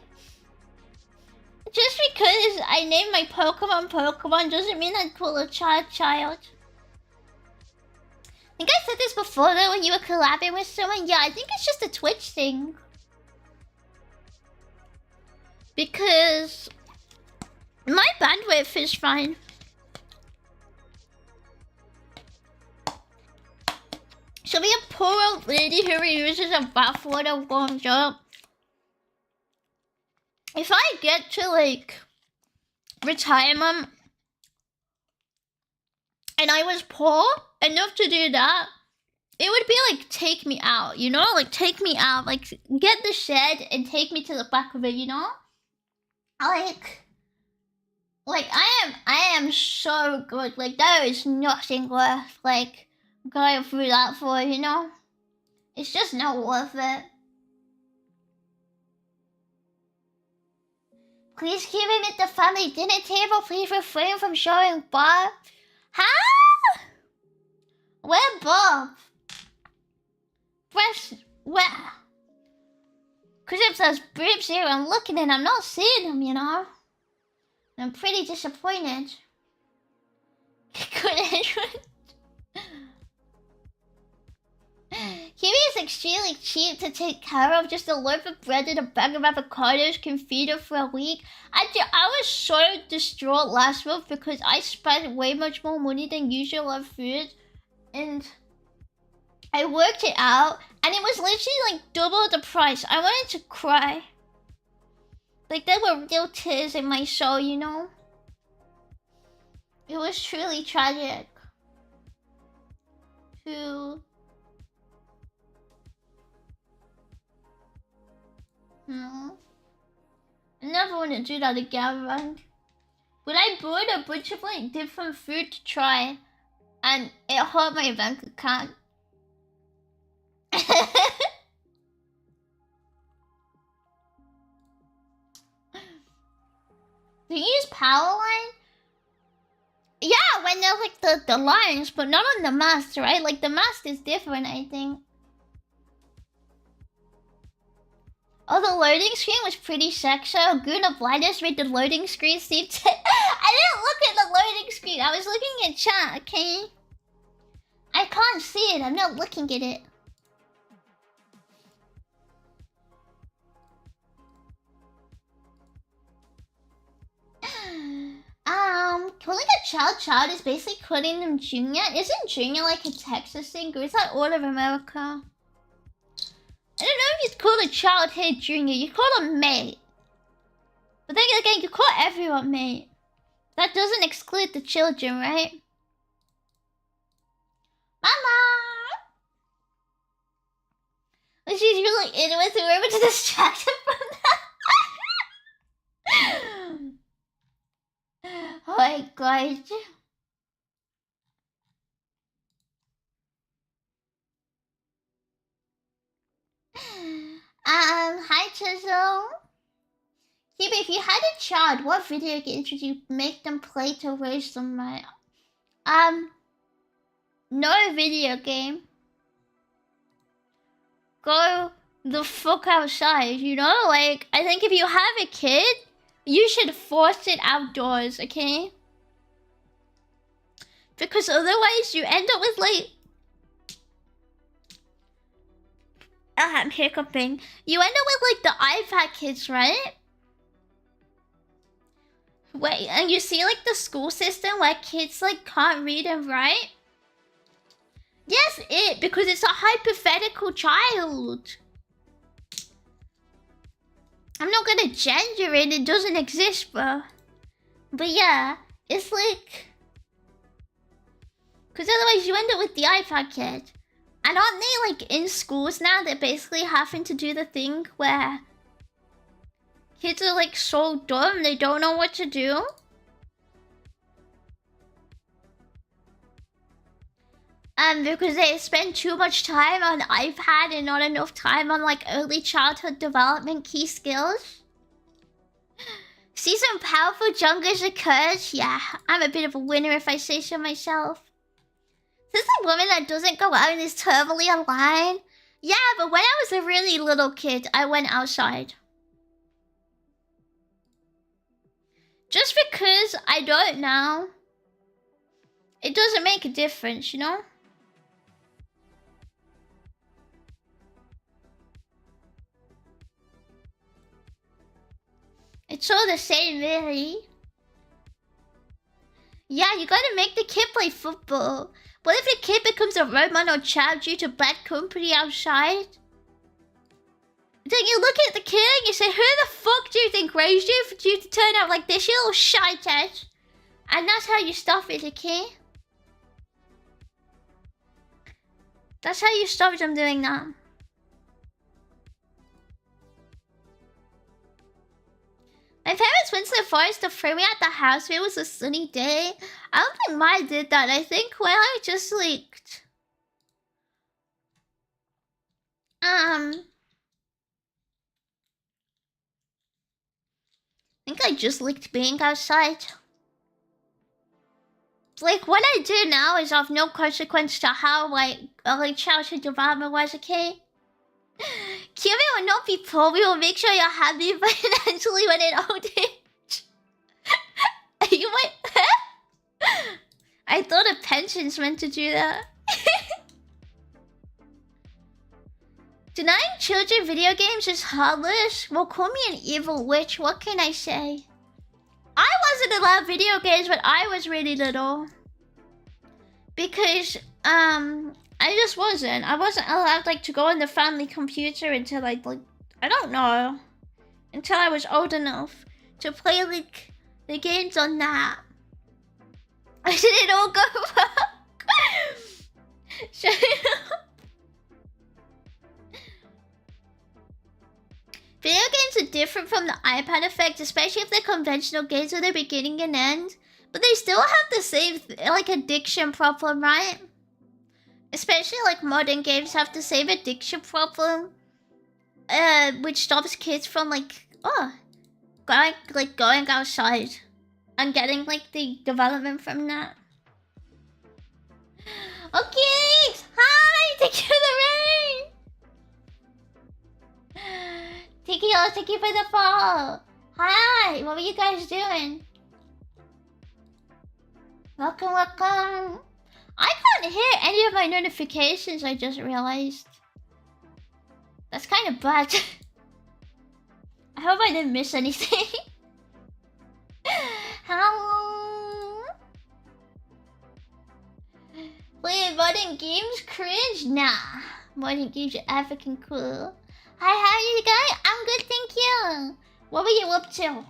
Just because I named my Pokemon doesn't mean I'd call a child. I think I said this before though when you were collabing with someone. Yeah, I think it's just a Twitch thing. Because my bandwidth is fine. She'll be a poor old lady who reuses a bathwater warmed up. If I get to like retirement and I was poor enough to do that, it would be like take me out, you know? Like take me out, like get the shed and take me to the back of it, you know? Like I am so good. Like there is nothing worth like going through that for, you know? It's just not worth it. Please keep him at the family dinner table. Please refrain from showing Bob. Huh? Where Bob? Where? Cause if there's boobs here, I'm looking and I'm not seeing them, you know? I'm pretty disappointed. Kiwi is extremely cheap to take care of. Just a loaf of bread and a bag of avocados can feed her for a week. I was so distraught last month because I spent way much more money than usual on food. And I worked it out and it was literally like double the price. I wanted to cry. Like there were real tears in my soul, you know? It was truly tragic. I never want to do that again, right? But I bought a bunch of like different food to try and it hurt my bank account. Do you use power line? Yeah, when they're like the lines, but not on the mast, right? Like the mast is different, I think. Oh, the loading screen was pretty sexy. Guna Blinders made the loading screen seem to... I didn't look at the loading screen. I was looking at chat, okay? I can't see it. I'm not looking at it. Calling a child is basically calling them junior. Isn't junior like a Texas thing, or is that all of America? I don't know if you'd call a child here junior. You call them mate. But then again, you call everyone mate. That doesn't exclude the children, right? Mama! She's really in with whoever to distract him from that. Oh my god. Hi Chisel. Kiba, if you had a child, what video games would you make them play to raise them right? No video game. Go the fuck outside, you know? Like, I think if you have a kid, you should force it outdoors, okay? Because otherwise you end up with like... I'm hiccuping. You end up with like the iPad kids, right? Wait, and you see like the school system where kids like can't read and write? Yes, because it's a hypothetical child. I'm not gonna gender it doesn't exist, bro. But yeah, it's like... Because otherwise you end up with the iPad kid. And aren't they like in schools now? They're basically having to do the thing where kids are like so dumb they don't know what to do. Because they spend too much time on iPad and not enough time on like early childhood development key skills. See some powerful jungers occurs? Yeah, I'm a bit of a winner if I say so myself. This is a woman that doesn't go out and is totally aligned. Yeah, but when I was a really little kid, I went outside. Just because I don't now, it doesn't make a difference, you know? It's all the same, really. Yeah, you gotta make the kid play football. What if the kid becomes a role model child due to bad company outside? Then you look at the kid and you say, who the fuck do you think raised you for you to turn out like this, you little shithead? And that's how you stop it, okay? That's how you stop them doing that. My parents went so far as to throw me at the house when it was a sunny day. I don't think mine did that. I think when I just leaked. I think I just licked being outside. Like, what I do now is of no consequence to how, like childhood development was, okay? Curie will not be poor. We will make sure you're happy financially when in old age. You might... I thought a pension's meant to do that. Denying children video games is heartless. Well, call me an evil witch. What can I say? I wasn't allowed video games when I was really little. Because, I just wasn't. I wasn't allowed, like, to go on the family computer until, like, I don't know. Until I was old enough to play, like, the games on that. I didn't all go back. Shut up. Video games are different from the iPad effect, especially if they're conventional games with a beginning and end. But they still have the same, like, addiction problem, right? Especially, like, modern games have the same addiction problem. Which stops kids from, like, going outside. And getting, like, the development from that. Okay! Hi! Thank you for the rain! Thank you for the fall! Hi! What were you guys doing? Welcome, welcome! I can't hear any of my notifications, I just realized. That's kind of bad. I hope I didn't miss anything. Hello? Playing modern games cringe? Nah. Modern games are African cool. Hi, how are you guys? I'm good, thank you. What were you up to?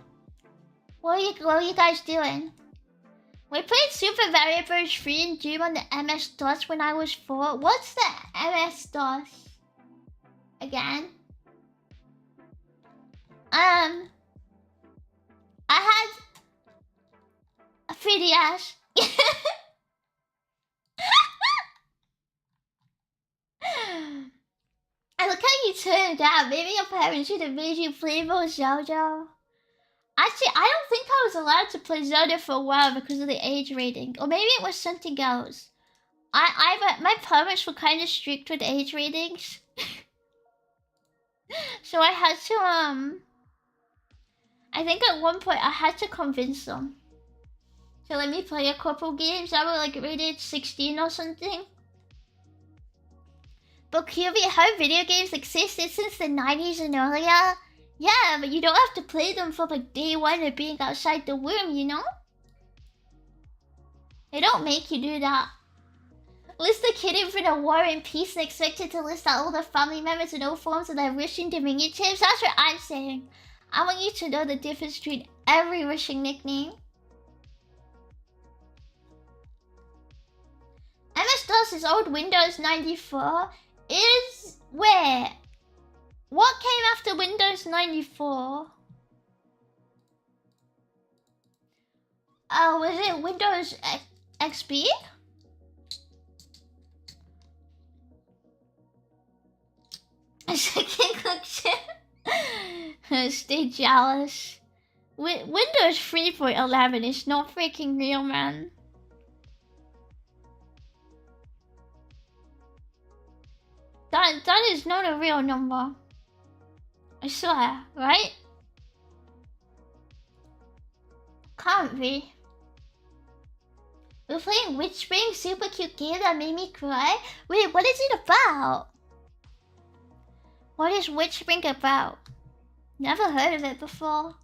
What were you guys doing? We played Super Mario Bros. 3 and Doom on the MS-DOS when I was 4. What's the MS-DOS? Again? I had a 3DS. I look how you turned out. Maybe your parents should have made you play more Zelda. Actually, I don't think I was allowed to play Zelda for a while because of the age rating. Or maybe it was something else. My parents were kind of strict with age ratings. So I had to, I think at one point I had to convince them to let me play a couple games that were like rated 16 or something. But Kyrie, how video games existed since the 90s and earlier? Yeah, but you don't have to play them from like day one of being outside the womb, you know? They don't make you do that. List the kid in for the War and Peace and expected to list out all the family members in all forms of their wishing diminutives. That's what I'm saying. I want you to know the difference between every wishing nickname. MS-DOS is old Windows 94. Is where? What came after Windows 94? Oh, was it Windows XP? Second collection. Stay jealous. Windows 3.11 is not freaking real, man. That is not a real number. I swear, right? Can't be. We're playing Witch Spring, super cute game that made me cry. Wait, what is it about? What is Witch Spring about? Never heard of it before.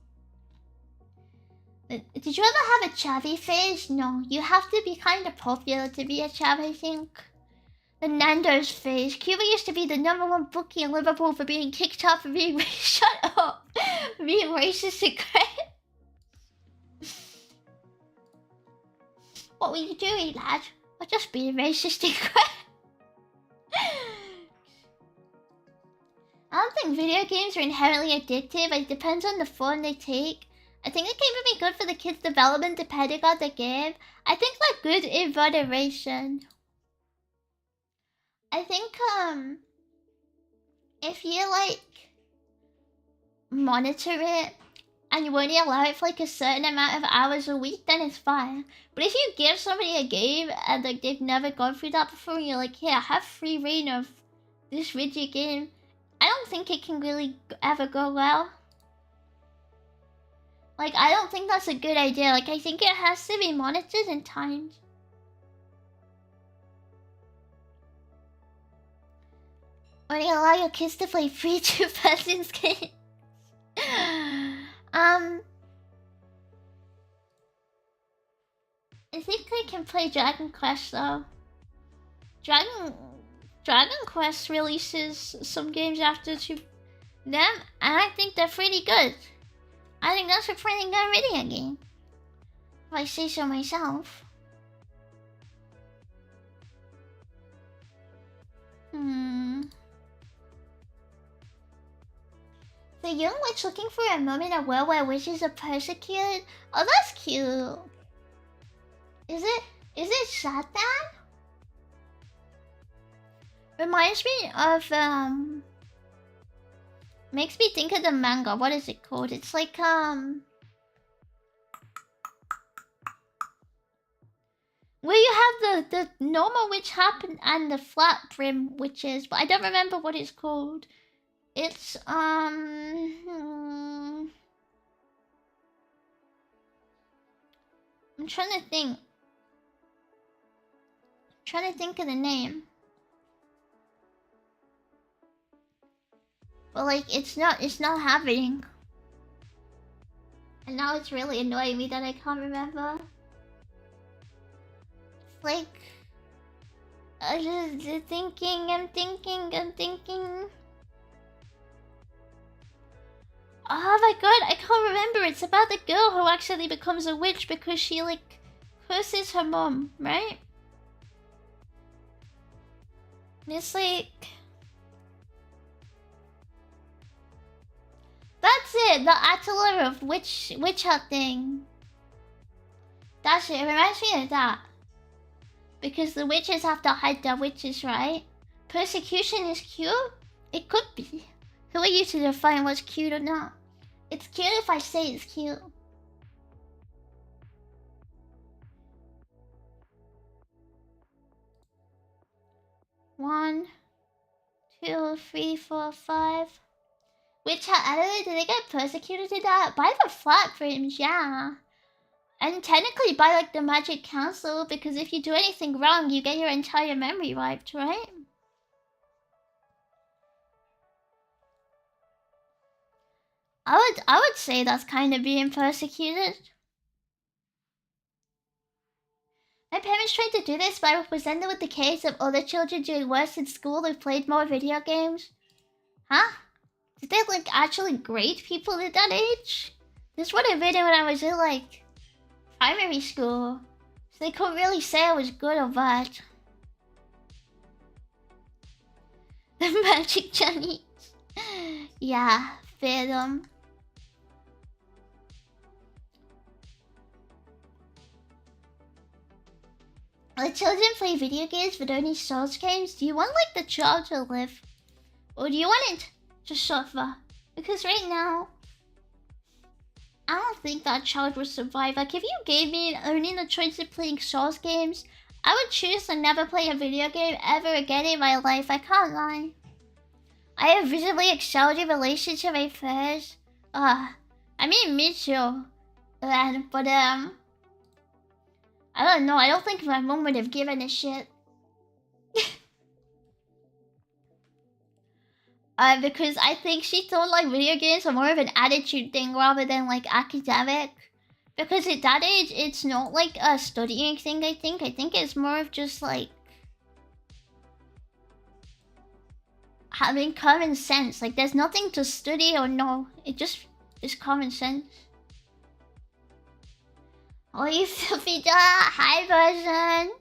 Did you ever have a chubby phase? No, you have to be kind of popular to be a chub, I think. The Nando's phase. Cuba used to be the #1 bookie in Liverpool for being kicked out for being shut up, for being racist and great. What were you doing, lad? I'll just be racist and great. I don't think video games are inherently addictive. It depends on the form they take. I think it can be good for the kids' development depending on the game. I think like good in moderation. I think if you like monitor it and you only allow it for like a certain amount of hours a week, then it's fine. But if you give somebody a game and like they've never gone through that before, and you're like, here, have free reign of this video game, I don't think it can really ever go well. Like, I don't think that's a good idea. Like, I think it has to be monitored and timed. Or you allow your kids to play free two-person games. I think they can play Dragon Quest though. Dragon Quest releases some games after them, and I think they're pretty good. I think that's a pretty good video game, if I say so myself. The young witch looking for a moment in a world where witches are persecuted. Oh, that's cute. Is it Satan? Reminds me of makes me think of the manga. What is it called? It's like where you have the normal witch happen and the flat brim witches, but I don't remember what it's called. It's I'm trying to think. Trying to think of the name. But like it's not happening. And now it's really annoying me that I can't remember. It's like I'm thinking. Oh my god, I can't remember. It's about the girl who actually becomes a witch because she like curses her mom, right? And it's like that's it, the Atelier of witch hunting. That's it. It reminds me of that. Because the witches have to hide their witches, right? Persecution is cute? It could be. Who are you to define what's cute or not? It's cute if I say it's cute. One, 2, 3, 4, 5. Which, however, did they get persecuted to that? By the flat frames, yeah. And technically by like the Magic Council, because if you do anything wrong, you get your entire memory wiped, right? I would say that's kind of being persecuted. My parents tried to do this, but I was presented with the case of other children doing worse in school who played more video games. Huh? Did they like actually grade people at that age? This would have been when I was in like primary school, so they couldn't really say I was good or bad. The Magic Johnnies. Yeah, Phantom. Let children play video games but only Souls games? Do you want like the child to live? Or do you want it to suffer? Because right now, I don't think that child will survive. Like if you gave me only the choice of playing Souls games, I would choose to never play a video game ever again in my life. I can't lie. I have visibly excelled in relationship affairs. I mean, me too. But I don't know. I don't think my mom would have given a shit. Because I think she thought like video games are more of an attitude thing rather than like academic. Because at that age, it's not like a studying thing. I think it's more of just like having common sense. Like there's nothing to study or know. It just is common sense. Oh, you filthy dog. Hi, version.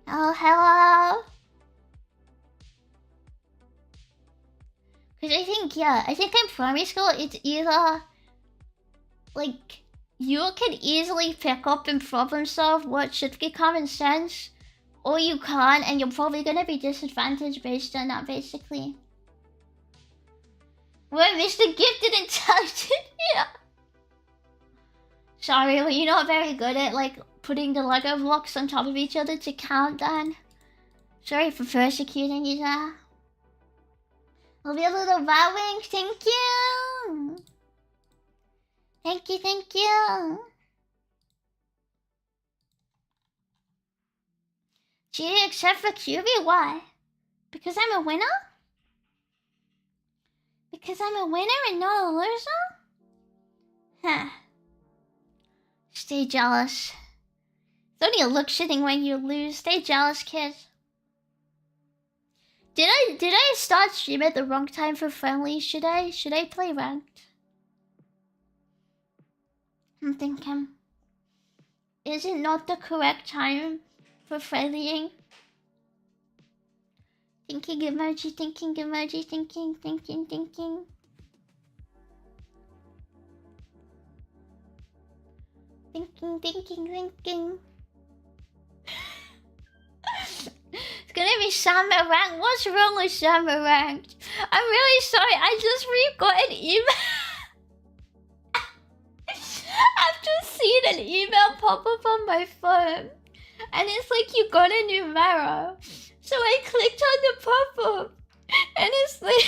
Oh, hello. Because I think in primary school, it's either like you can easily pick up and problem solve what should be common sense, or you can't, and you're probably gonna be disadvantaged based on that, basically. We're Mr. Gifted Intelligent, yeah. Sorry, were you not very good at like putting the Lego blocks on top of each other to count then? Sorry for persecuting you there. I'll be a little bowing, thank you! Thank you, thank you! Cheating except for QB, why? Because I'm a winner? Because I'm a winner and not a loser? Huh. Stay jealous. It's only a look shitting when you lose. Stay jealous, kids. Did I start stream at the wrong time for friendly? Should I play ranked? I'm thinking. Is it not the correct time for friendlying? Thinking emoji, thinking emoji, thinking. Thinking. It's gonna be summer ranked. What's wrong with summer ranked? I'm really sorry. I just got an email. I've just seen an email pop up on my phone, and it's like you got a new mirror. So I clicked on the pop up, and it's like,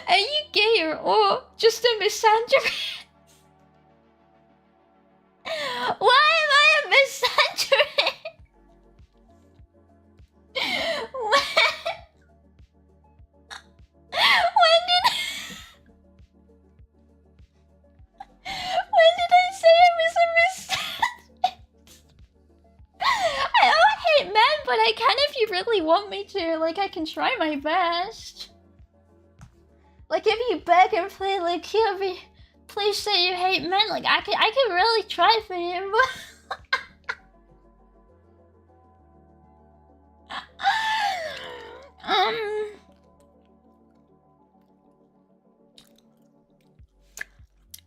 are you gay or just a misandrist? Why am I a misandrist? When did I say I was a misandrist? I don't hate men, but I can if you really want me to. Like, I can try my best. Like, if you beg and play, like, Kirby, please say you hate men. Like, I can really try for you.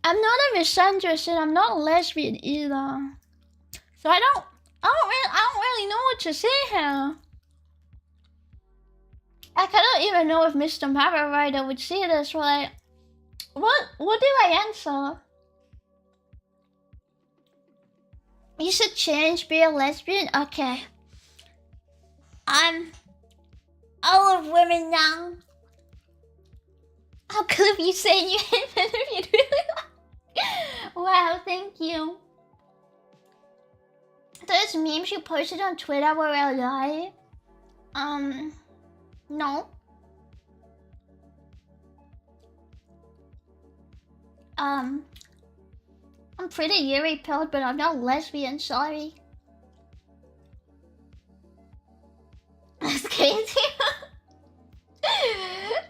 I'm not a misandrist and I'm not a lesbian either. So I don't really know what to say here. I don't even know if Mr. Mara Rider would see this, right? What do I answer? You should change, be a lesbian? Okay. I'm all of women now. How could you say you hate men if you really like? Wow, thank you. Those memes you posted on Twitter were a lie? No. I'm pretty Yuri pilled, but I'm not lesbian, sorry. That's crazy.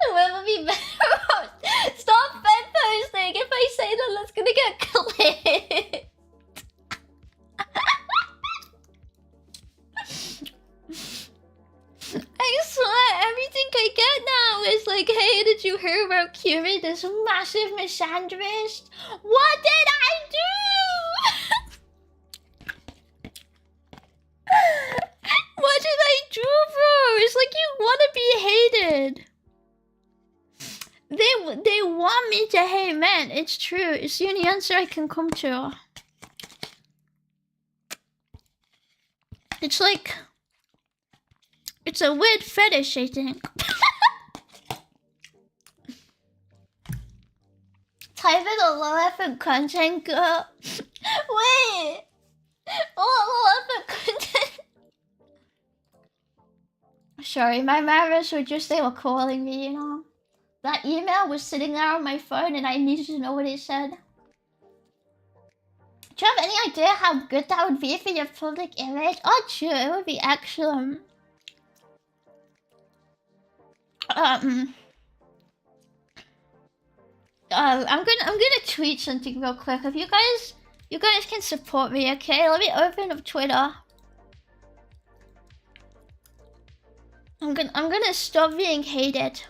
Whoever be better. Stop bed posting. If I say that, that's gonna get clipped. I swear, everything I get now is like, hey, did you hear about Curie, this massive misandrist? What did I do? What did I do, bro? It's like you want to be hated. They want me to hate men. It's true. It's the only answer I can come to. It's like It's a weird fetish, I think. Type in a low effort content girl. Wait! Low effort content. Sorry, my manners were just, they were calling me, you know. That email was sitting there on my phone and I needed to know what it said. Do you have any idea how good that would be for your public image? Oh, sure, it would be excellent. I'm gonna tweet something real quick. If you guys can support me, okay? Let me open up Twitter. I'm gonna stop being hated.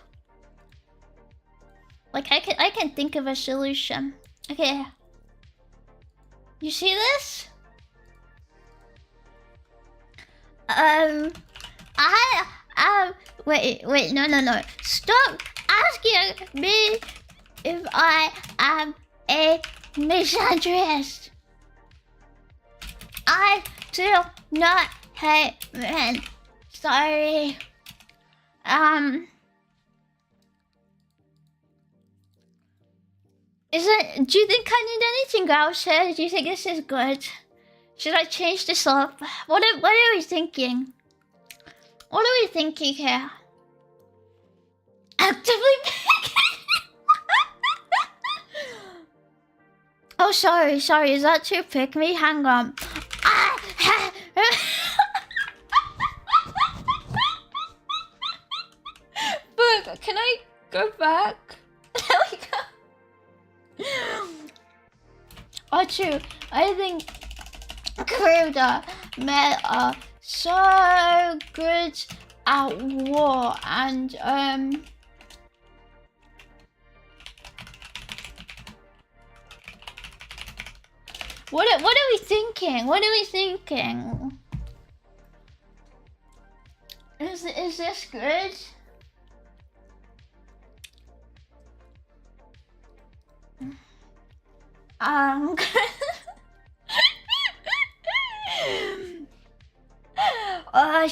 Like I can think of a solution. Okay. You see this? Wait, no. Stop asking me if I am a misandrist. I do not hate men. Sorry. Do you think I need anything else here? Do you think this is good? Should I change this up? What are we thinking? What are we thinking here? Actively Oh, sorry. Is that too pick me? Hang on. But can I go back? There we go. Oh, true. I think Korea men are so good at war and What are we thinking? What are we thinking? Is this good?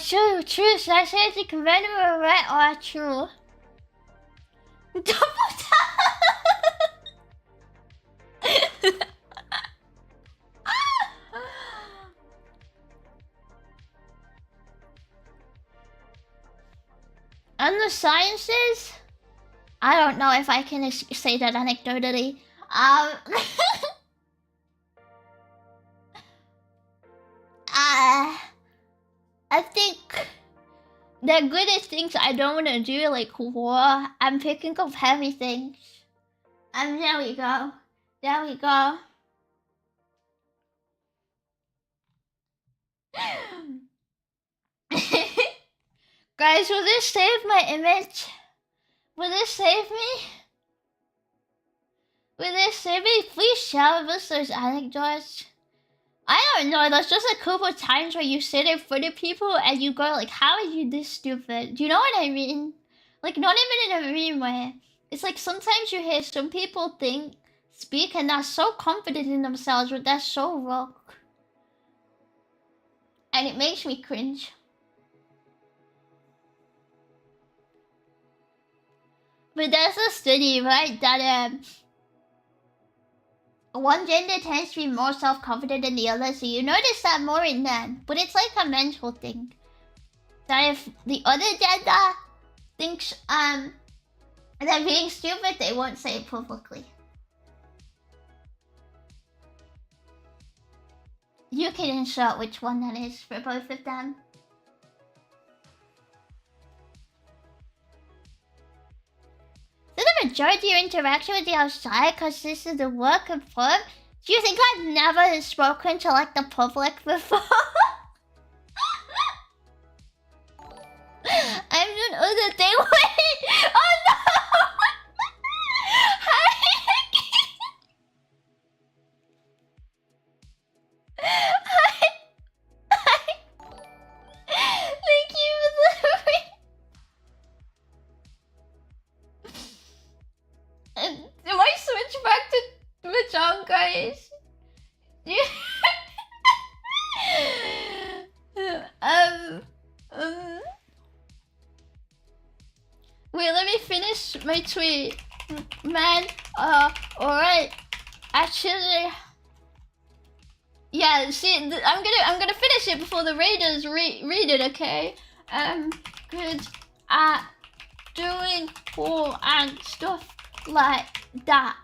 True. Should I say it's a conventional or right or true? Double tap. And the sciences? I don't know if I can say that anecdotally. I think they're good at things I don't want to do, like war. I'm picking up heavy things. And there we go. Guys, will this save my image? Will this save me? Please share with us those anecdotes. I don't know, there's just a couple of times where you sit in front of people and you go like, how are you this stupid? Do you know what I mean? Like, not even in a mean way. It's like sometimes you hear some people speak and they're so confident in themselves, but they're so wrong. And it makes me cringe. But there's a study, right, that one gender tends to be more self-confident than the other, so you notice that more in men. But it's like a mental thing. That if the other gender thinks they're being stupid, they won't say it publicly. You can insert which one that is for both of them. So the majority of your interaction with the outside consists of the work and fun. Do you think I've never spoken to like the public before? I've done other things. Wait! Oh no! Thank you for the do I switch back to MAHJONG, guys? Wait, let me finish my tweet. Man, alright. Actually, yeah, see, I'm gonna finish it before the raiders read it, okay? Good at doing cool and stuff like that.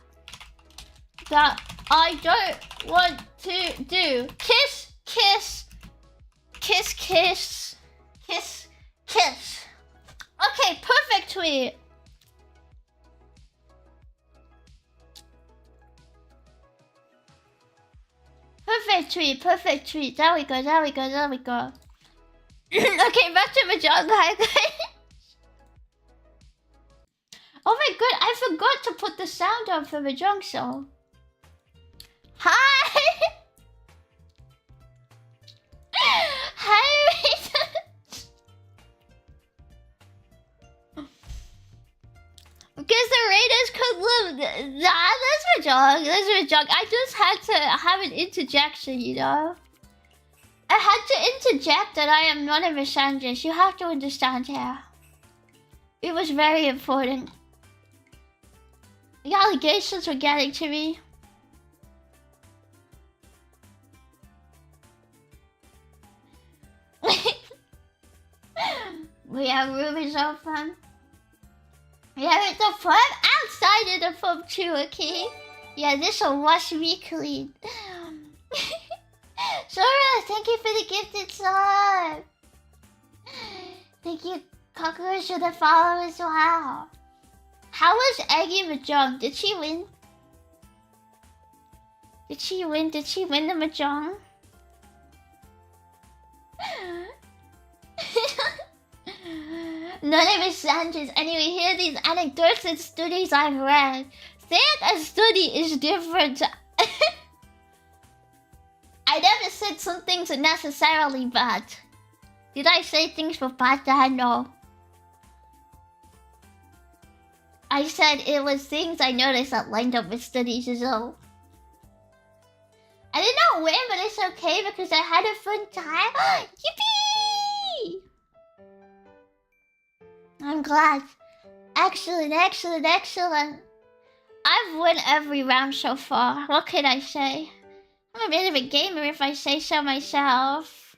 That I don't want to do. Kiss, kiss, kiss, kiss, kiss, kiss. Okay, perfect tweet. Perfect tweet, perfect tweet. There we go, there we go, there we go. Okay, back to MAHJONG. Hi, guys. Oh my god, I forgot to put the sound on for MAHJONG song. Hi! Hi, because the raiders could live. That's MAHJONG. That's MAHJONG. I just had to have an interjection, you know? I had to interject that I am not a misandrist. You have to understand here. It was very important. The allegations were getting to me. We have rumors of them. Yeah, it's a farm outside of the farm too, okay? Yeah, this'll wash me clean. Sora, thank you for the gifted sub. Thank you, Cockroach, for the follow as well. How was Eggy MAHJONG? Did she win? Did she win? Did she win the MAHJONG? None of his Sanchez. Anyway, here are these anecdotes and studies I've read. Saying a study is different. I never said some things are necessarily bad. Did I say things were bad? No. I said it was things I noticed that lined up with studies as well. I did not win, but it's okay because I had a fun time. Yippee! I'm glad. Excellent, excellent, excellent. I've won every round so far. What can I say? I'm a bit of a gamer if I say so myself.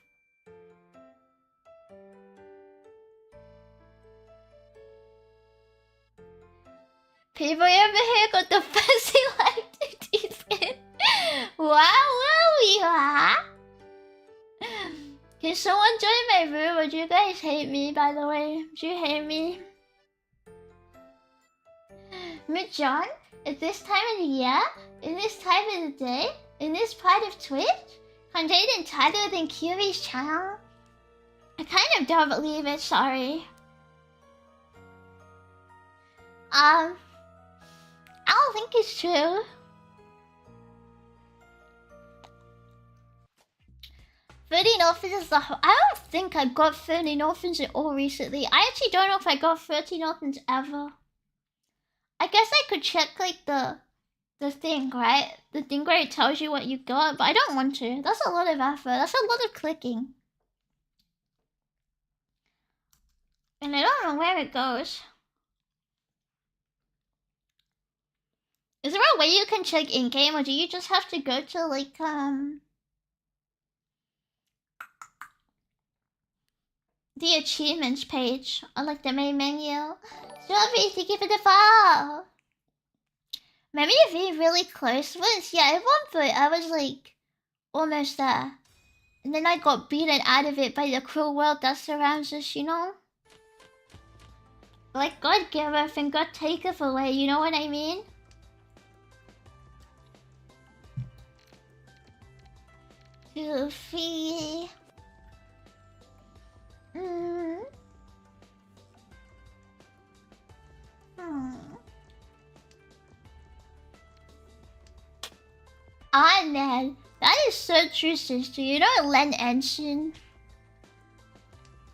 People over here got the fancy light teeth in. Wow, can someone join my room? Would you guys hate me, by the way? Do you hate me? MAHJONG? At this time of the year? In this time of the day? In this part of Twitch? Contained and titled in Kiri's channel? I kind of don't believe it, sorry. I don't think it's true. $13 orphans is the I don't think I got 13 orphans at all recently. I actually don't know if I got 13 orphans ever. I guess I could check like the thing, right? The thing where it tells you what you got, but I don't want to. That's a lot of effort. That's a lot of clicking. And I don't know where it goes. Is there a way you can check in-game, or do you just have to go to like the achievements page on like the main menu? Strawberry, thank you for the follow. Maybe if you're really close once. Yeah, at one point I was like almost there. And then I got beaten out of it by the cruel world that surrounds us, you know? Like God giveth and God taketh away, you know what I mean? Goofy. Ah, man. That is so true, sister. You know Len Ensign?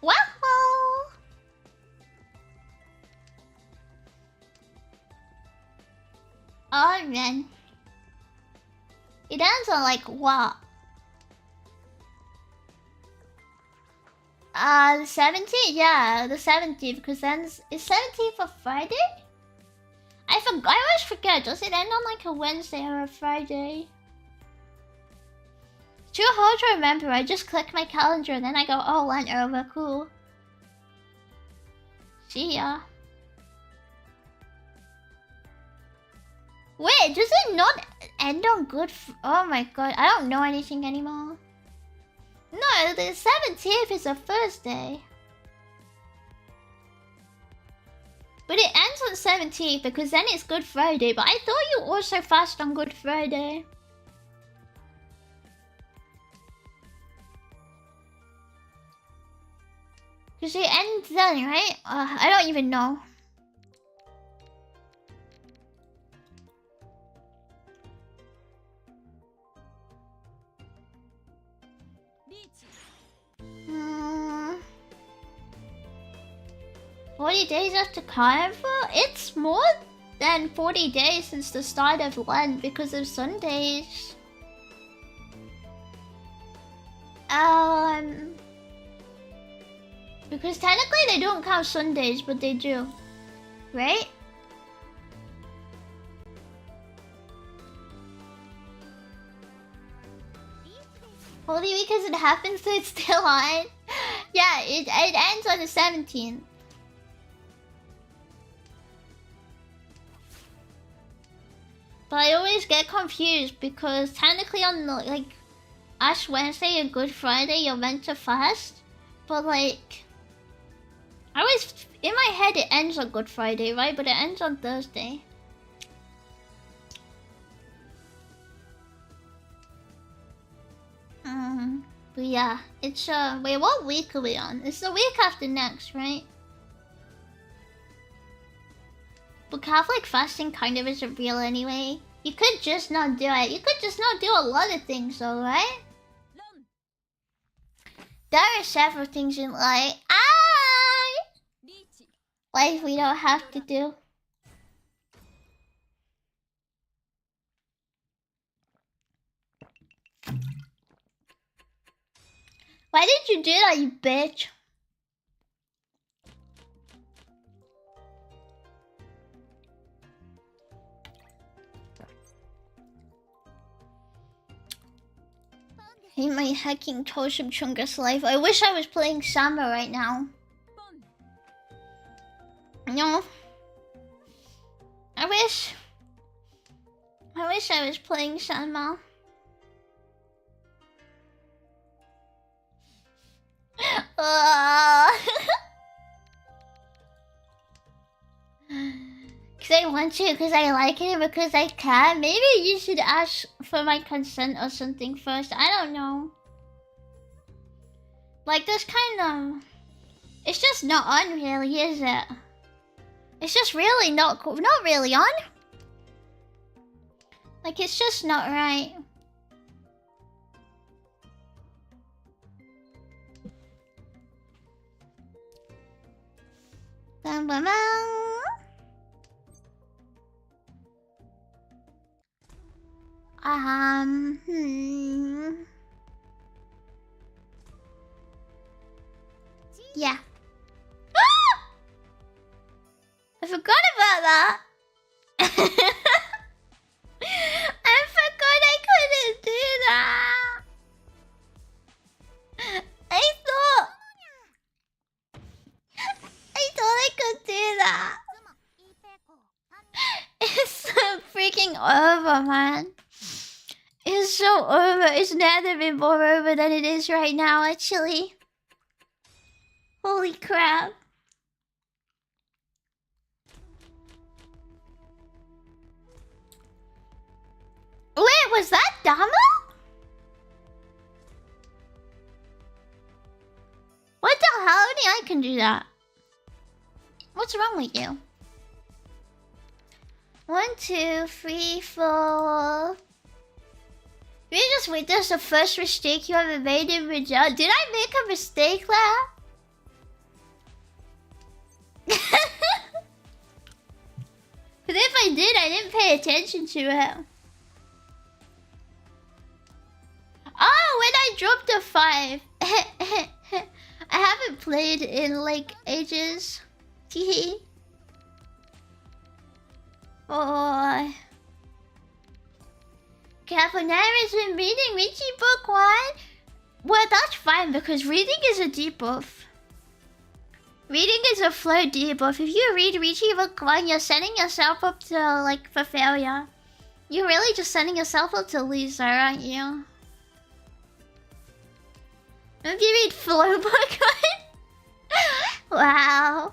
Wow! Oh, man. It ends on like what? The 17th? Yeah, the 17th, because then is 17th a Friday? I always forget. Does it end on like a Wednesday or a Friday? Too hard to remember. I just click my calendar and then I go, oh, went over, cool. See ya. Wait, does it not end on good? Oh my god, I don't know anything anymore. No, the 17th is a Thursday. But it ends on 17th because then it's Good Friday. But I thought you also fast on Good Friday. Because it ends then, right? I don't even know. Hmm. 40 days after Carnival? It's more than 40 days since the start of Lent because of Sundays. Because technically they don't count Sundays, but they do. Right? Holy Week hasn't happened, so it's still on. Yeah, it ends on the 17th. But I always get confused because technically on the, like, Ash Wednesday and Good Friday, you're meant to fast. But like, I always, in my head it ends on Good Friday, right? But it ends on Thursday. But yeah, it's wait, what week are we on? It's the week after next, right? But Catholic fasting kind of isn't real anyway. You could just not do it. You could just not do a lot of things though, right? There are several things in life we don't have to do. Why did you do that, you bitch? I hate my hacking Toshim Chungus life. I wish I was playing Samba right now. No. I wish I was playing Samba. Because I want to, because I like it, because I can. Maybe you should ask for my consent or something first. I don't know. Like, this kind of... It's just not on, really, is it? It's just really not really on. Like, it's just not right. Bam, bam, bam. Yeah. I forgot about that. I forgot I couldn't do that. I thought I could do that. It's so freaking over, man. It's so over. It's never been more over than it is right now, actually. Holy crap. Wait, was that Damo? What the hell? Only I can do that. What's wrong with you? 1, 2, 3, 4. You just witnessed the first mistake you ever made in Major. Did I make a mistake there? Because if I did, I didn't pay attention to it. Oh, when I dropped a 5. I haven't played in like ages. Teehee. Oh. Caponera's been reading Richie Book 1? Well, that's fine because reading is a debuff. Reading is a flow debuff. If you read Richie Book 1, you're setting yourself up to, like, for failure. You're really just setting yourself up to lose, though, aren't you? If you read Flow Book 1? Wow.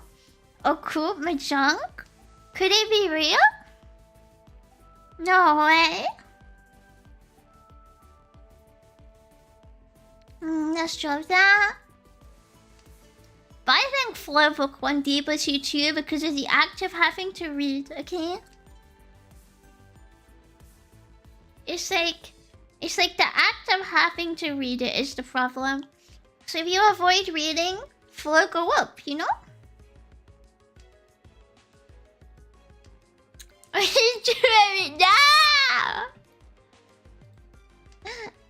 Occult MAHJONG? Could it be real? No way. Let's drop that. But I think Flow Book 1 debuffs you too because of the act of having to read, okay? It's like the act of having to read it is the problem. So if you avoid reading, flow go up, you know? I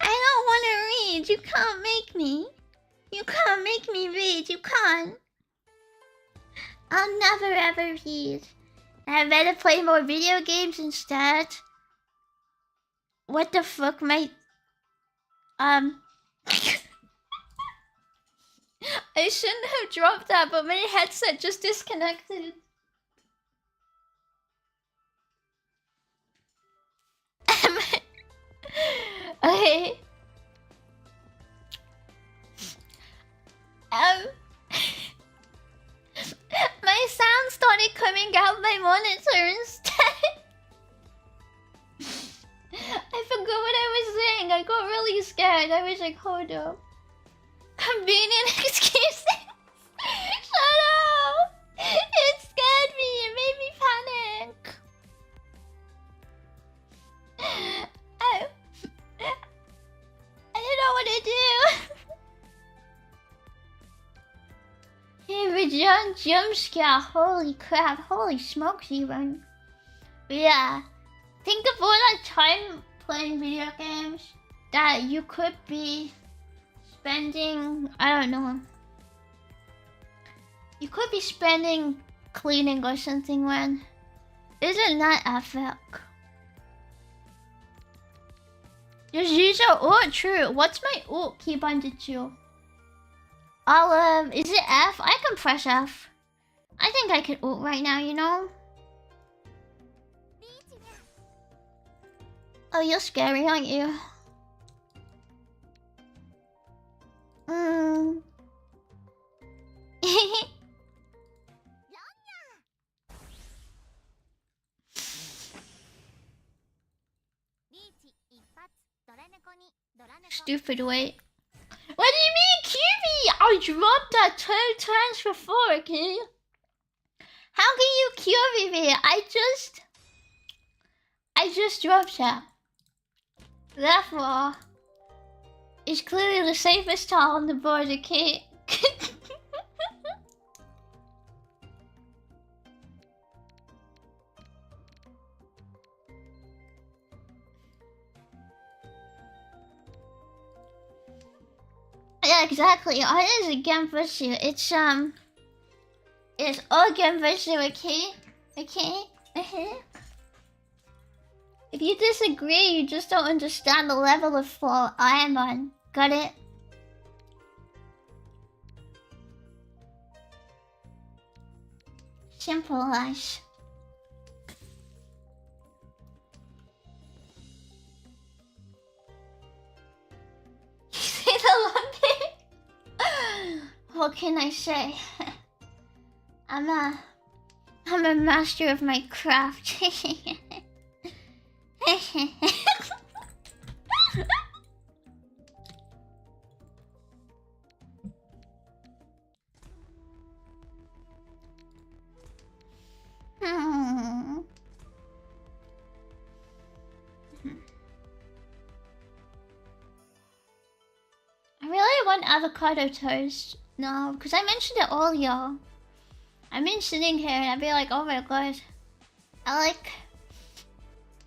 don't want to read. You can't make me. You can't make me read. You can't. I'll never ever read. I better play more video games instead. What the fuck, my... I shouldn't have dropped that, but my headset just disconnected. Okay. My sound started coming out my monitor instead. I forgot what I was saying. I got really scared. I was like, hold up. I'm being inexcused. Shut up! It scared me. It made me panic. I don't know what to do. Hey, Rajan jump scare. Holy crap. Holy smokes, even. But yeah. Think of all that time playing video games that you could be spending, I don't know. You could be spending cleaning or something when. Isn't that epic? Just use your ult, true. What's my ult key binded to? I'll, is it F? I can press F. I think I can ult right now, you know? Oh, you're scary, aren't you? Stupid weight. What do you mean, QB? I dropped that 2 times before, okay? How can you QB me? I just dropped that. Therefore, it's clearly the safest tile on the board, okay? Yeah, exactly. It is a game versus you. It's all game versus you, okay? Okay? If you disagree, you just don't understand the level of flow I am on. Got it? Simple as. You see the lumpy? What can I say? I'm a master of my craft. I really want avocado toast. No, because I mentioned it earlier. I've been sitting here and I'd be like, oh my god.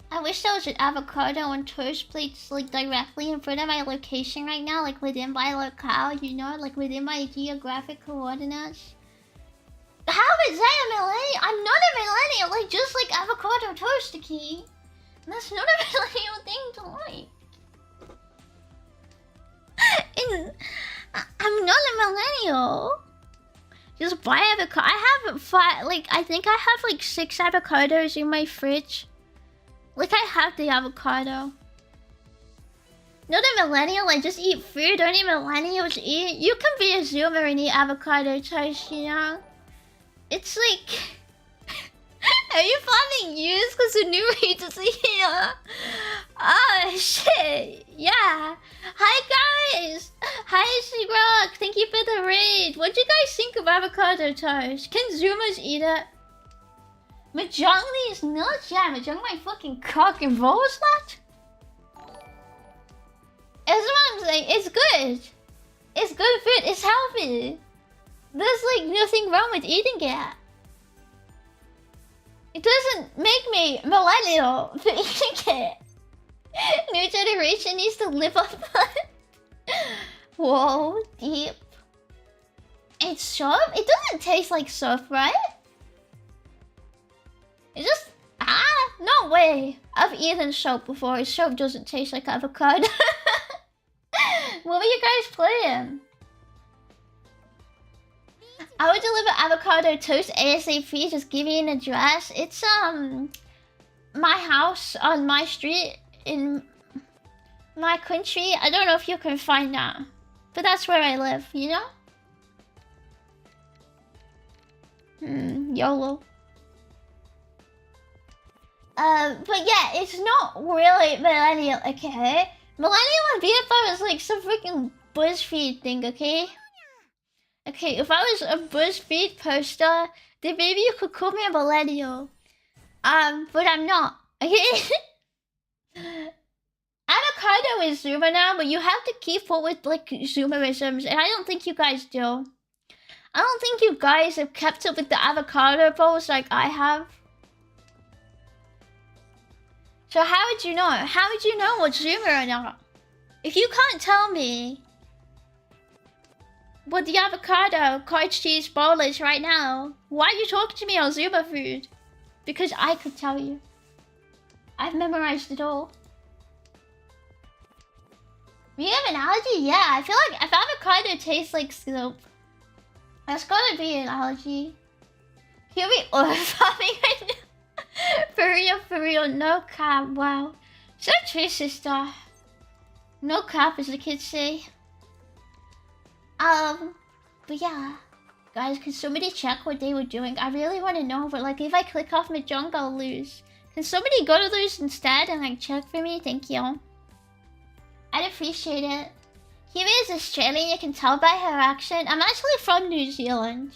I wish there was an avocado on toast plates like directly in front of my location right now, like within my locale, you know, like within my geographic coordinates. How is that a millennial? I'm not a millennial, like just like avocado toast, key. That's not a millennial thing to like. I'm not a millennial. Just buy avocado. I have I think I have like 6 avocados in my fridge. Like I have the avocado. Not a millennial, I just eat food only millennials eat. You can be a zoomer and eat avocado toast, you know? It's like... Are you finding news because the new agency here? Oh shit, yeah. Hi guys! Hi Shigrok, thank you for the raid. What do you guys think of avocado toast? Can zoomers eat it? MAHJONG these nuts? Yeah, MAHJONG my fucking cock and balls, that? That's what I'm saying, it's good. It's good food, it's healthy. There's like nothing wrong with eating it. It doesn't make me millennial for eating it. New generation needs to live up on. Whoa, deep. It's soap? It doesn't taste like soap, right? It just... no way. I've eaten soap before. Soap doesn't taste like avocado. What were you guys playing? I would deliver avocado toast ASAP. Just give me an address. It's my house on my street in my country. I don't know if you can find that, but that's where I live. You know. YOLO. But yeah, it's not really millennial. Okay, millennial would be if I was like some freaking BuzzFeed thing. Okay. Okay, if I was a BuzzFeed poster, then maybe you could call me a millennial. But I'm not, okay? Avocado is Zoomer now, but you have to keep up with, like, Zoomerisms, and I don't think you guys do. I don't think you guys have kept up with the avocado polls like I have. So how would you know? How would you know what's Zoomer or not? If you can't tell me what the avocado cottage cheese bowl is right now, why are you talking to me on Zoomer food? Because I could tell you. I've memorized it all. You have an allergy? Yeah, I feel like if avocado tastes like soap, that's gotta be an allergy. Here we are farming right now. For real, no cap, wow. So true, sister. No cap, as the kids say. But yeah. Guys, can somebody check what they were doing? I really want to know, but like if I click off MAHJONG, I'll lose. Can somebody go to lose instead and like check for me? Thank you. I'd appreciate it. Kiwi is Australian, you can tell by her accent. I'm actually from New Zealand.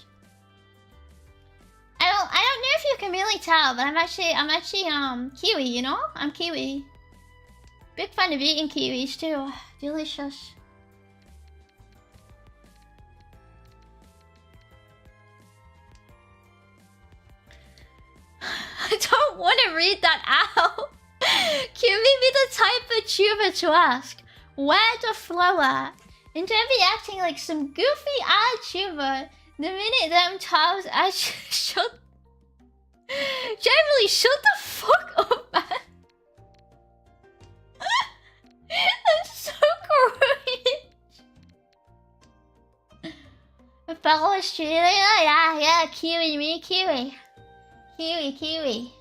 I don't know if you can really tell, but I'm actually Kiwi, you know? I'm Kiwi. Big fan of eating kiwis too. Delicious. I don't want to read that out. Can we be the type of tuber to ask where the flow at? And then be acting like some goofy ass tuber the minute them tiles actually shut. Generally, shut the fuck up, man. That's so cringe. A fellow Australia? Yeah, Kiwi, me, Kiwi. Kiwi.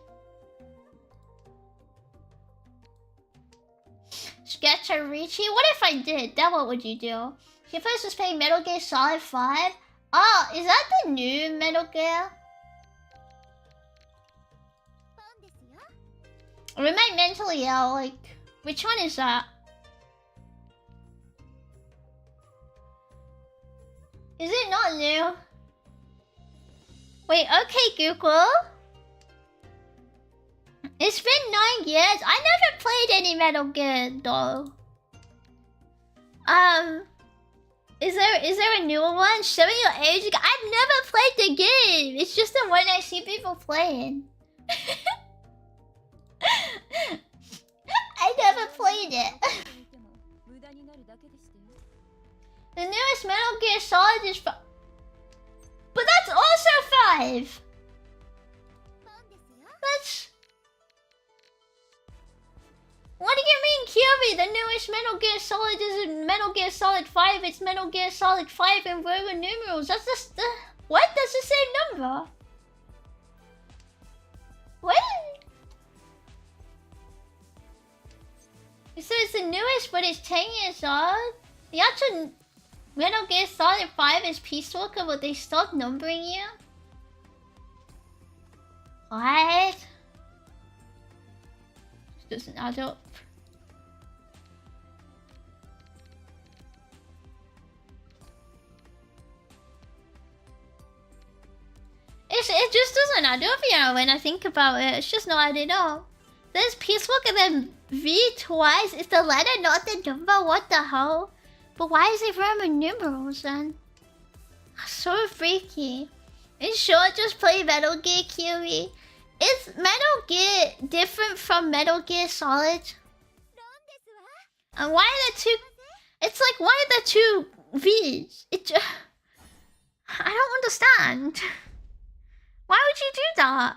Sketcher Richie? What if I did? Then what would you do? If I was playing Metal Gear Solid 5? Oh, is that the new Metal Gear? Or am I mentally ill? Like, which one is that? Is it not new? Wait, okay, Google. It's been 9 years. I never played any Metal Gear though. Is there a newer one? Show me your age. I've never played the game. It's just the one I see people playing. I never played it. The newest Metal Gear Solid is 5. But that's also 5! That's... What do you mean, Kirby? The newest Metal Gear Solid isn't Metal Gear Solid 5, it's Metal Gear Solid 5 in Roman numerals. That's just the... What? That's the same number. What? So it's the newest, but it's 10 years old? The actual Metal Gear Solid 5 is Peace Walker, but they stopped numbering you? What? This doesn't add up. It just doesn't add up, you know, when I think about it. It's just not adding up. There's Peace Walker, then V twice. Is the letter not the number? What the hell? But why is it Roman numerals then? So freaky. In short, just play Metal Gear QE. Is Metal Gear different from Metal Gear Solid? And why are the two... It's like, why are the two V's? I don't understand. Why would you do that?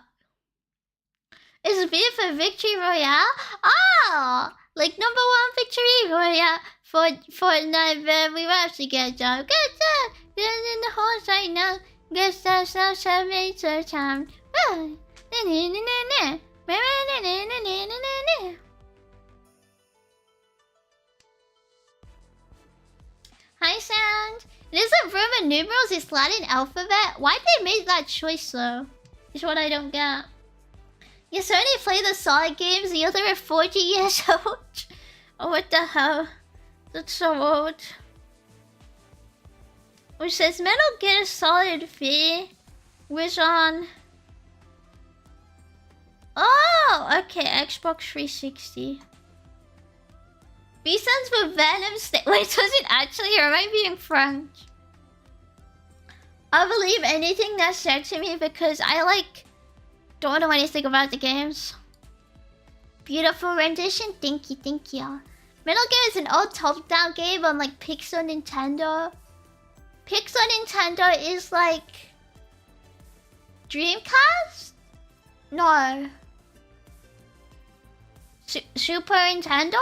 Is V for Victory Royale? Oh! Like #1 Victory Royale for Fortnite, we have to get job. Get that! Get in the horse right now. Get that stuff, 7 time. Hi, sound. It isn't Roman numerals, it's Latin alphabet. Why'd they make that choice though? Is what I don't get. You only play the Solid games, the other are 40 years old. Oh, what the hell? That's so old. Which says Metal Gear Solid V was on... Oh, okay, Xbox 360. B stands for Venom State. Wait, does it actually? Or am I being French? I'll believe anything that's said to me because I don't know anything about the games. Beautiful rendition, thank you, thank you. Metal Gear is an old top-down game on Pixel Nintendo. Pixel Nintendo is Dreamcast? No. Super Nintendo?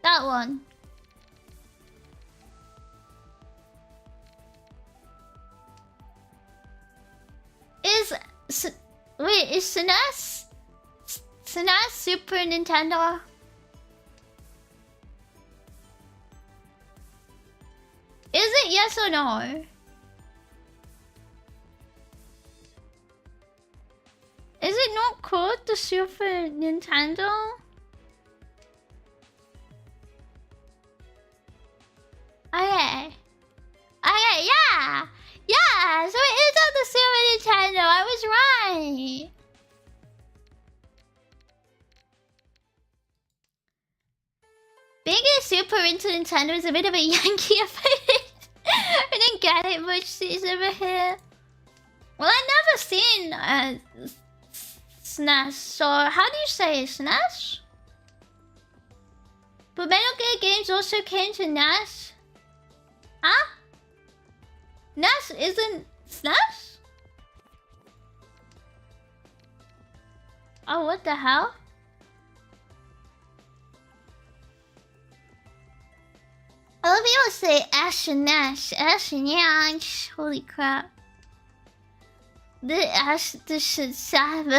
That one. Is SNES? SNES Super Nintendo? Is it yes or no? Is it not called the Super Nintendo? Okay. Okay, yeah! Yeah! So it is on the Super Nintendo, I was right! Being a super into Nintendo is a bit of a Yankee effect. I didn't get it much these over here. Well, I've never seen SNES, so how do you say it? SNES? But Metal Gear games also came to NES? Huh? NES isn't SNES? Oh, what the hell? A lot of people say Ash and Nash. Ash and Nash. Holy crap. The Ash, this should sound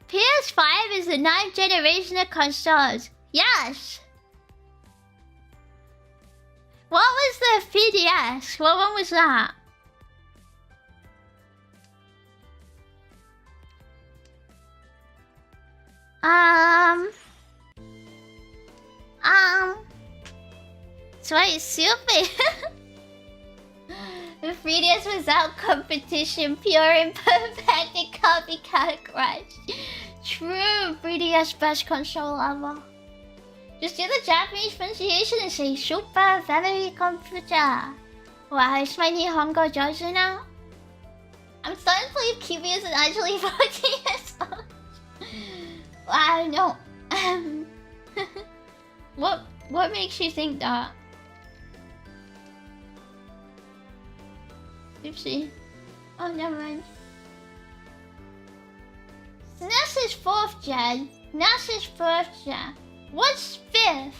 PS5 is the 9th generation of consoles. Yes. What was the 3DS? What one was that? So it's super. The 3DS without competition, pure and perfect copycat crush. True, 3DS best console ever. Just do the Japanese pronunciation and say super family computer. Wow, it's my Nihongo Jojo now. I'm starting to believe Kiwi isn't actually 14 years old. Wow, no. What makes you think that? Oopsie. Oh, never mind. NES is 4th gen. NES is 4th gen. What's 5th?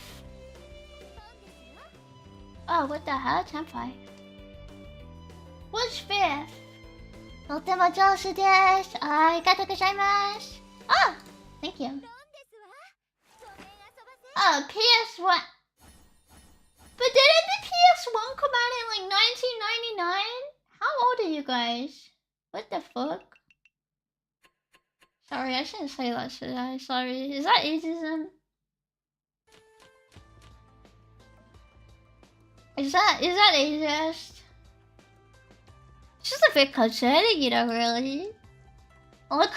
Oh, what the hell? Tenpai. What's 5th? とても上手です。ありがとうございます。Oh! Thank you. Oh, PS1. But didn't the PS1 come out in like 1999? How old are you guys? What the fuck? Sorry, I shouldn't say that, should I? Sorry. Is that ageism? Is that ageist? It's just a bit concerning, you know, really. Look,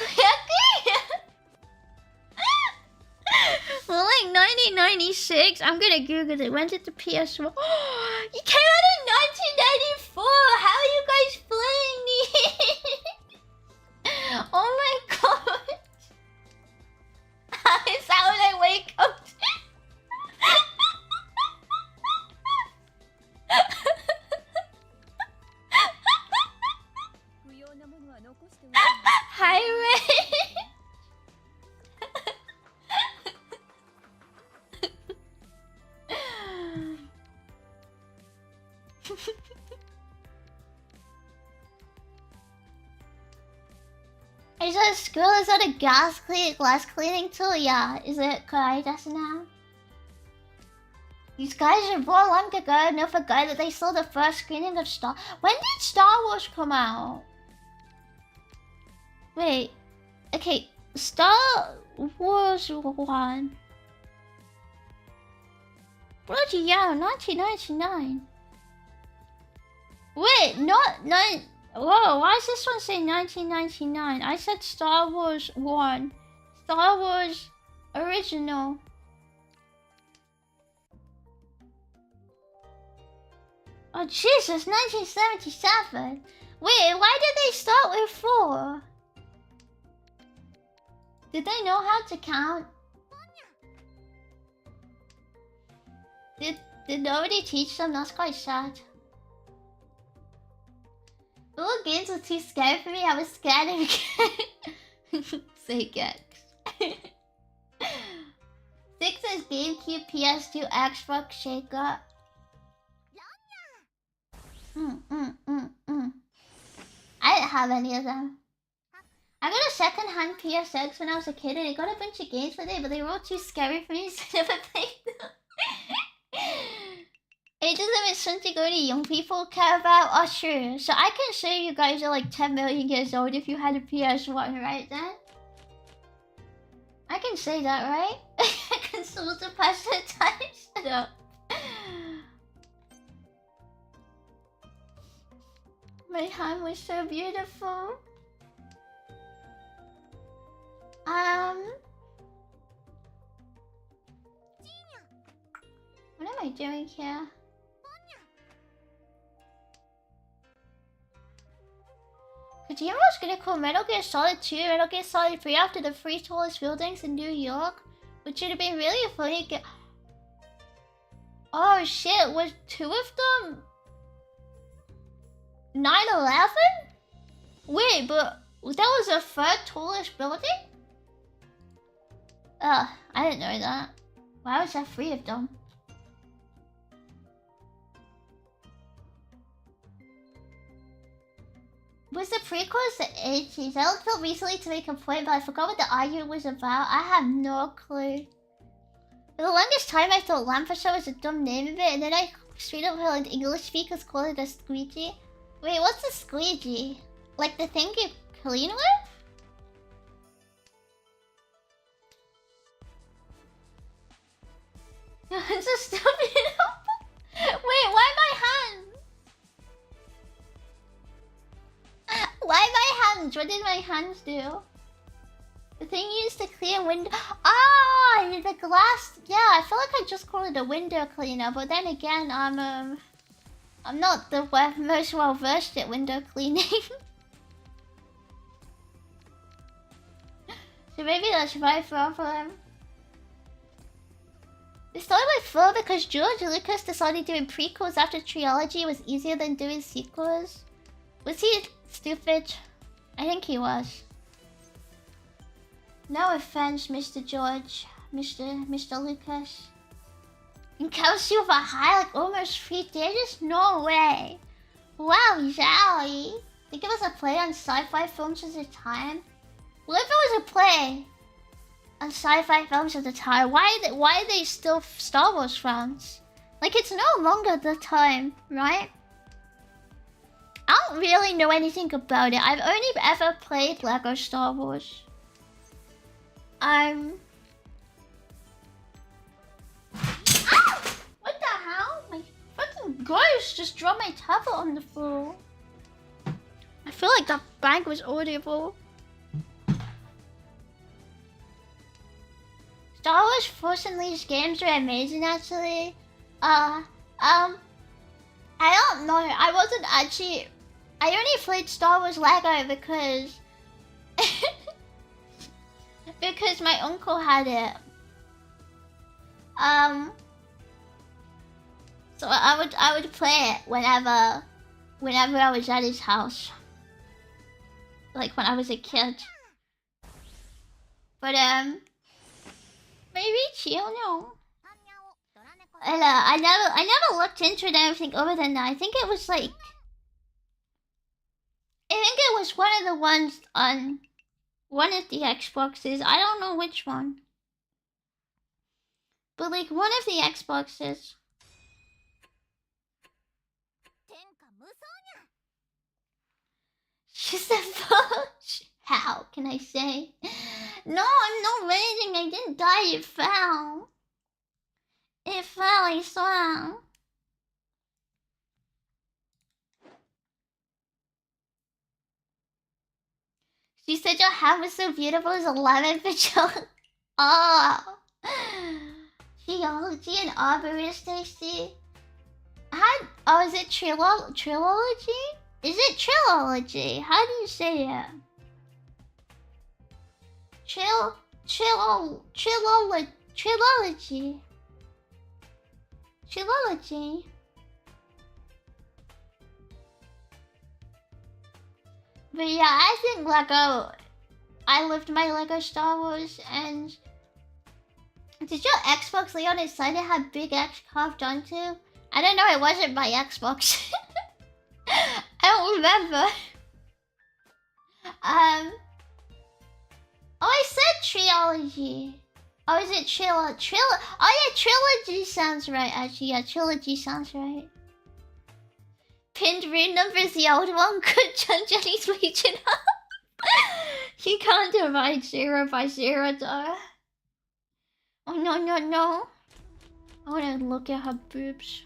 well, like 1996. I'm gonna Google it. When did the PS1? You came out in 1994. How are you guys playing these? Oh my god! Is that when I wake up? Hi, Ray. Is that a scroll? Is that a glass cleaning tool? Yeah. Is it correct now? These guys are born long ago and I forgot that they saw the first screening of Star. When did Star Wars come out? Wait. Okay. Star Wars 1. Bloody yeah, 1999. Wait, not 9. Whoa, why does this one say 1999? I said Star Wars 1. Star Wars original. Oh Jesus, 1977. Wait, why did they start with 4? Did they know how to count? Did nobody teach them? That's quite sad. Little games were too scary for me. I was scared of Say Gex. 6 is GameCube, PS2, Xbox, Shaker. I didn't have any of them. I got a second-hand PSX when I was a kid and I got a bunch of games with it, but they were all too scary for me, so I never played them. Ageism is something only young people care about. Oh, sure. So I can say you guys are like 10 million years old if you had a PS1, right then? I can say that, right? Consoles are past their time. Shut up. My hand was so beautiful. What am I doing here? Kojima was gonna call Metal Gear Solid 2 and Metal Gear Solid 3 after the 3 tallest buildings in New York, which would have been really funny. Oh shit, was 2 of them 9/11? Wait, but that was the 3rd tallest building? Ugh, I didn't know that. Why was there 3 of them? Was the prequels the 80s? I looked up recently to make a point, but I forgot what the argument was about. I have no clue. For the longest time, I thought Lampasha was a dumb name of it, and then I straight up heard English speakers call it a squeegee. Wait, what's a squeegee? Like the thing you clean with? It's a stupid. Wait, why my hand? Why my hands? What did my hands do? The thing used to clean window. Ah, the glass. Yeah, I feel like I just called it a window cleaner, but then again, I'm not the most well versed at window cleaning. So maybe that's my problem. It started with Phil because George Lucas decided doing prequels after trilogy was easier than doing sequels. Was he stupid? I think he was. No offense, Mr. George. Mr. Lucas. And Kelsey with a high like almost 3 digits? No way. Wow, Zowie. Think it was a play on sci-fi films at the time? What if it was a play on sci-fi films at the time? Why are they still Star Wars fans? Like, it's no longer the time, right? I don't really know anything about it. I've only ever played Lego Star Wars. Ow! What the hell? My fucking ghost just dropped my tablet on the floor. I feel like that bang was audible. Star Wars Force Unleashed games are amazing, actually. I don't know. I wasn't actually. I only played Star Wars Lego because because my uncle had it. So I would play it whenever I was at his house. Like when I was a kid. But maybe I don't know. I never looked into it anything other than that. I think it was like one of the ones on one of the Xboxes. I don't know which one. But like one of the Xboxes. She's a fudge. How can I say? No, I'm not raging. I didn't die. It fell. It fell, I swear. She said your hat was so beautiful as 11 for children. Oh. Geology and arborist, I see. Oh, is it trilogy? Is it trilogy? How do you say it? Trilogy. Trilogy. But yeah, I think Lego. I lived my Lego Star Wars, and did your Xbox Leo decide to have big X carved onto? I don't know. It wasn't my Xbox. I don't remember. Oh, I said trilogy. Oh, is it Oh yeah, trilogy sounds right. Actually, yeah, trilogy sounds right. Pinned room number is the old one. Good John Jenny's reaching up. You can't divide 0 by 0, duh. Oh no. I wanna look at her boobs.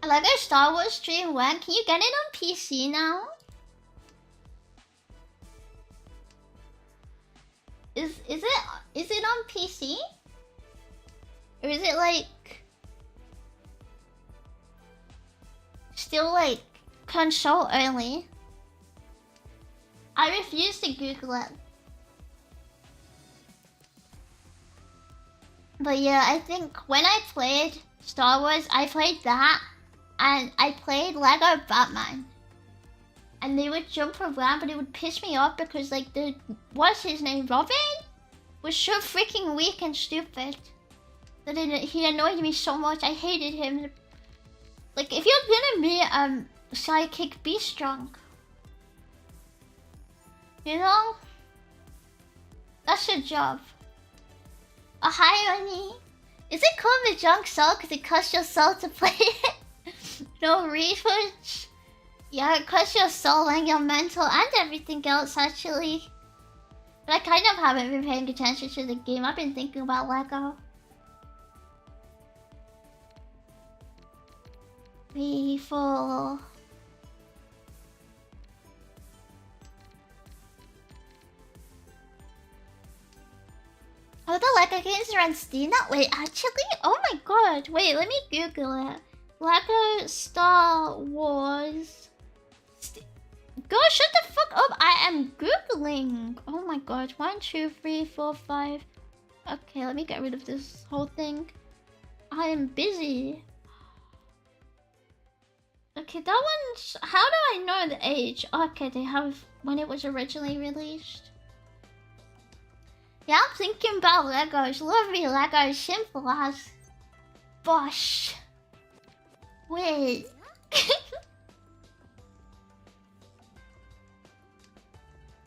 Lego Star Wars stream when? Can you get it on PC now? Is it on PC? Or is it like still like console only? I refuse to Google it. But yeah, I think when I played Star Wars, I played that, and I played Lego Batman. And they would jump around, but it would piss me off because like what's his name, Robin? Was so freaking weak and stupid that he annoyed me so much. I hated him. Like, if you're gonna be sidekick, be strong. You know? That's your job. Oh, hi, Honey. Is it called Mahjong Soul because it costs your soul to play it? No research? Yeah, it costs your soul and your mental and everything else, actually. But I kind of haven't been paying attention to the game. I've been thinking about Lego. Beautiful. Oh, the Lego games are on Steam now? Wait, actually? Oh my god. Wait, let me Google it. Lego Star Wars. Go shut the fuck up. I am Googling. Oh my god. 1, 2, 3, 4, 5. Okay, let me get rid of this whole thing. I am busy. Okay, that one's... How do I know the age? Okay, they have when it was originally released. Yeah, I'm thinking about Legos. Lovely Legos, simple as... Bosh. Wait.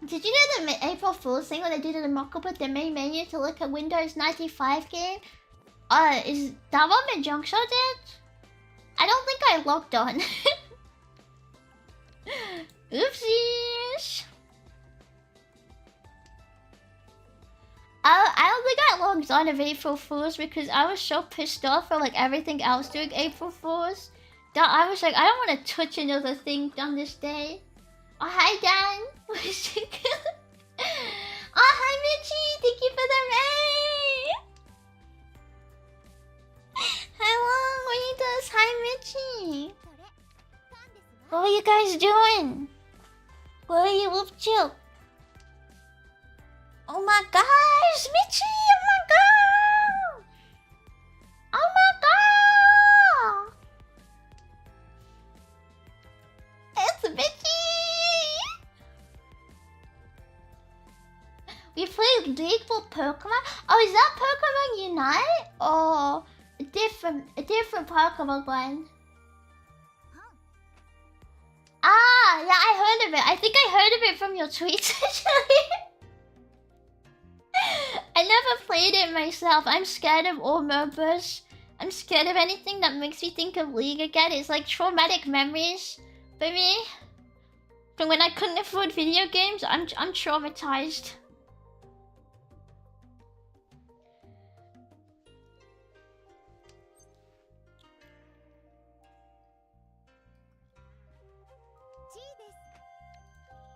Did you know the April Fool's thing when they did a mock-up with the main menu to look at Windows 95 game? Is that what MAHJONG did? I don't think I logged on. Oopsies. I don't think I logged on of April Fools because I was so pissed off for like everything else doing April Fools that I was like, I don't want to touch another thing on this day. Oh, hi Dan. Oh, hi Mitchie. Thank you for the raid. Hello, what are you doing? Hi Mitchie. What are you guys doing? What are you up to? Oh my gosh, Mitchie! Oh my god! Oh my god! It's Mitchie! We played League for Pokemon? Oh, is that Pokemon Unite? Or a different Pokemon one? Ah, yeah, I heard of it. I think I heard of it from your tweets actually. I never played it myself. I'm scared of all MOBAs. I'm scared of anything that makes me think of League again. It's like traumatic memories for me. From when I couldn't afford video games, I'm traumatized.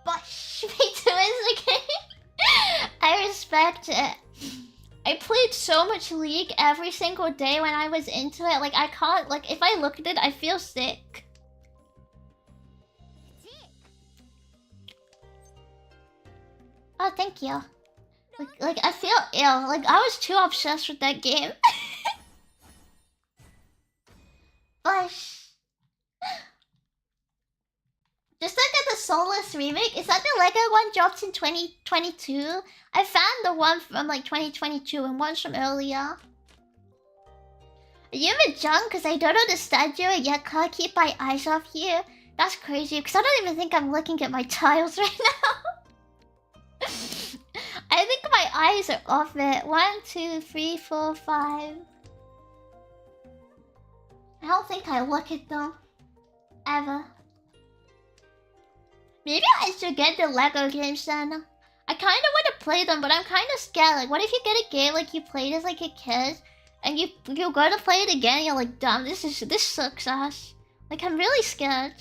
Bosh, me too is the game. I respect it. I played so much League every single day when I was into it. Like, I can't, like, if I look at it, I feel sick. Oh, thank you. Like I feel ill. Like, I was too obsessed with that game. Bosh. Just look at the Soulless remake. Is that the Lego one dropped in 2022? I found the one from like 2022 and one's from earlier. Are you MAHJONG? Because I don't understand you and yet can't keep my eyes off you. That's crazy because I don't even think I'm looking at my tiles right now. I think my eyes are off it. 1, 2, 3, 4, 5. I don't think I look at them. Ever. Maybe I should get the Lego games then. I kind of want to play them, but I'm kind of scared. Like, what if you get a game like you played as like a kid, and you go to play it again, and you're like, damn, this sucks ass. Like, I'm really scared.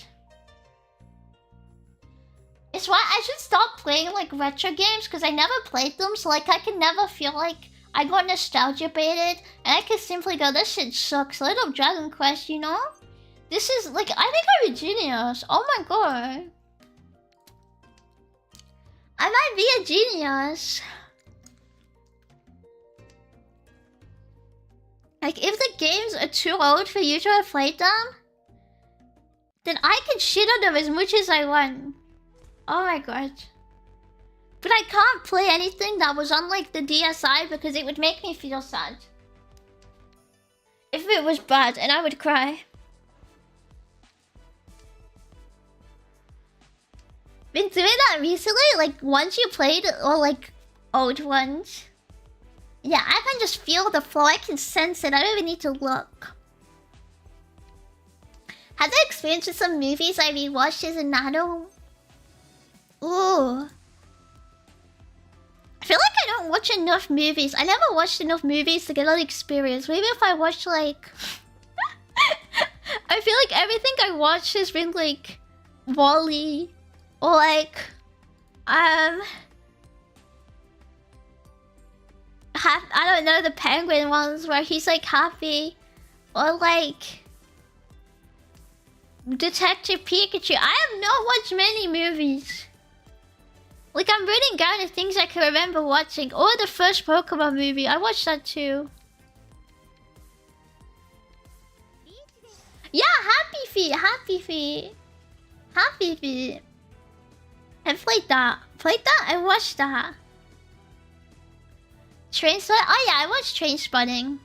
It's why I should stop playing like retro games because I never played them, so like I can never feel like I got nostalgia baited, and I can simply go, this shit sucks. Let up Dragon Quest, you know? This is like, I think I'm a genius. Oh my god. I might be a genius. Like, if the games are too old for you to have played them, then I can shit on them as much as I want. Oh my god. But I can't play anything that was on like the DSi because it would make me feel sad. If it was bad, and I would cry. Been doing that recently, like once you played or like old ones. Yeah, I can just feel the flow. I can sense it. I don't even need to look. Had the experience with some movies I rewatched as an adult. Ooh. I feel like I don't watch enough movies. I never watched enough movies to get all the experience. Maybe if I watch like... I feel like everything I watched has been like... Wall-E. Or like... I don't know, the penguin ones where he's like happy, or like Detective Pikachu. I have not watched many movies. Like, I'm writing down the things I can remember watching. Or the first Pokemon movie, I watched that too. Yeah, Happy Feet, Happy Feet, Happy Feet. I played that. Played that? I watched that. Trainspotting? Oh yeah, I watched Trainspotting.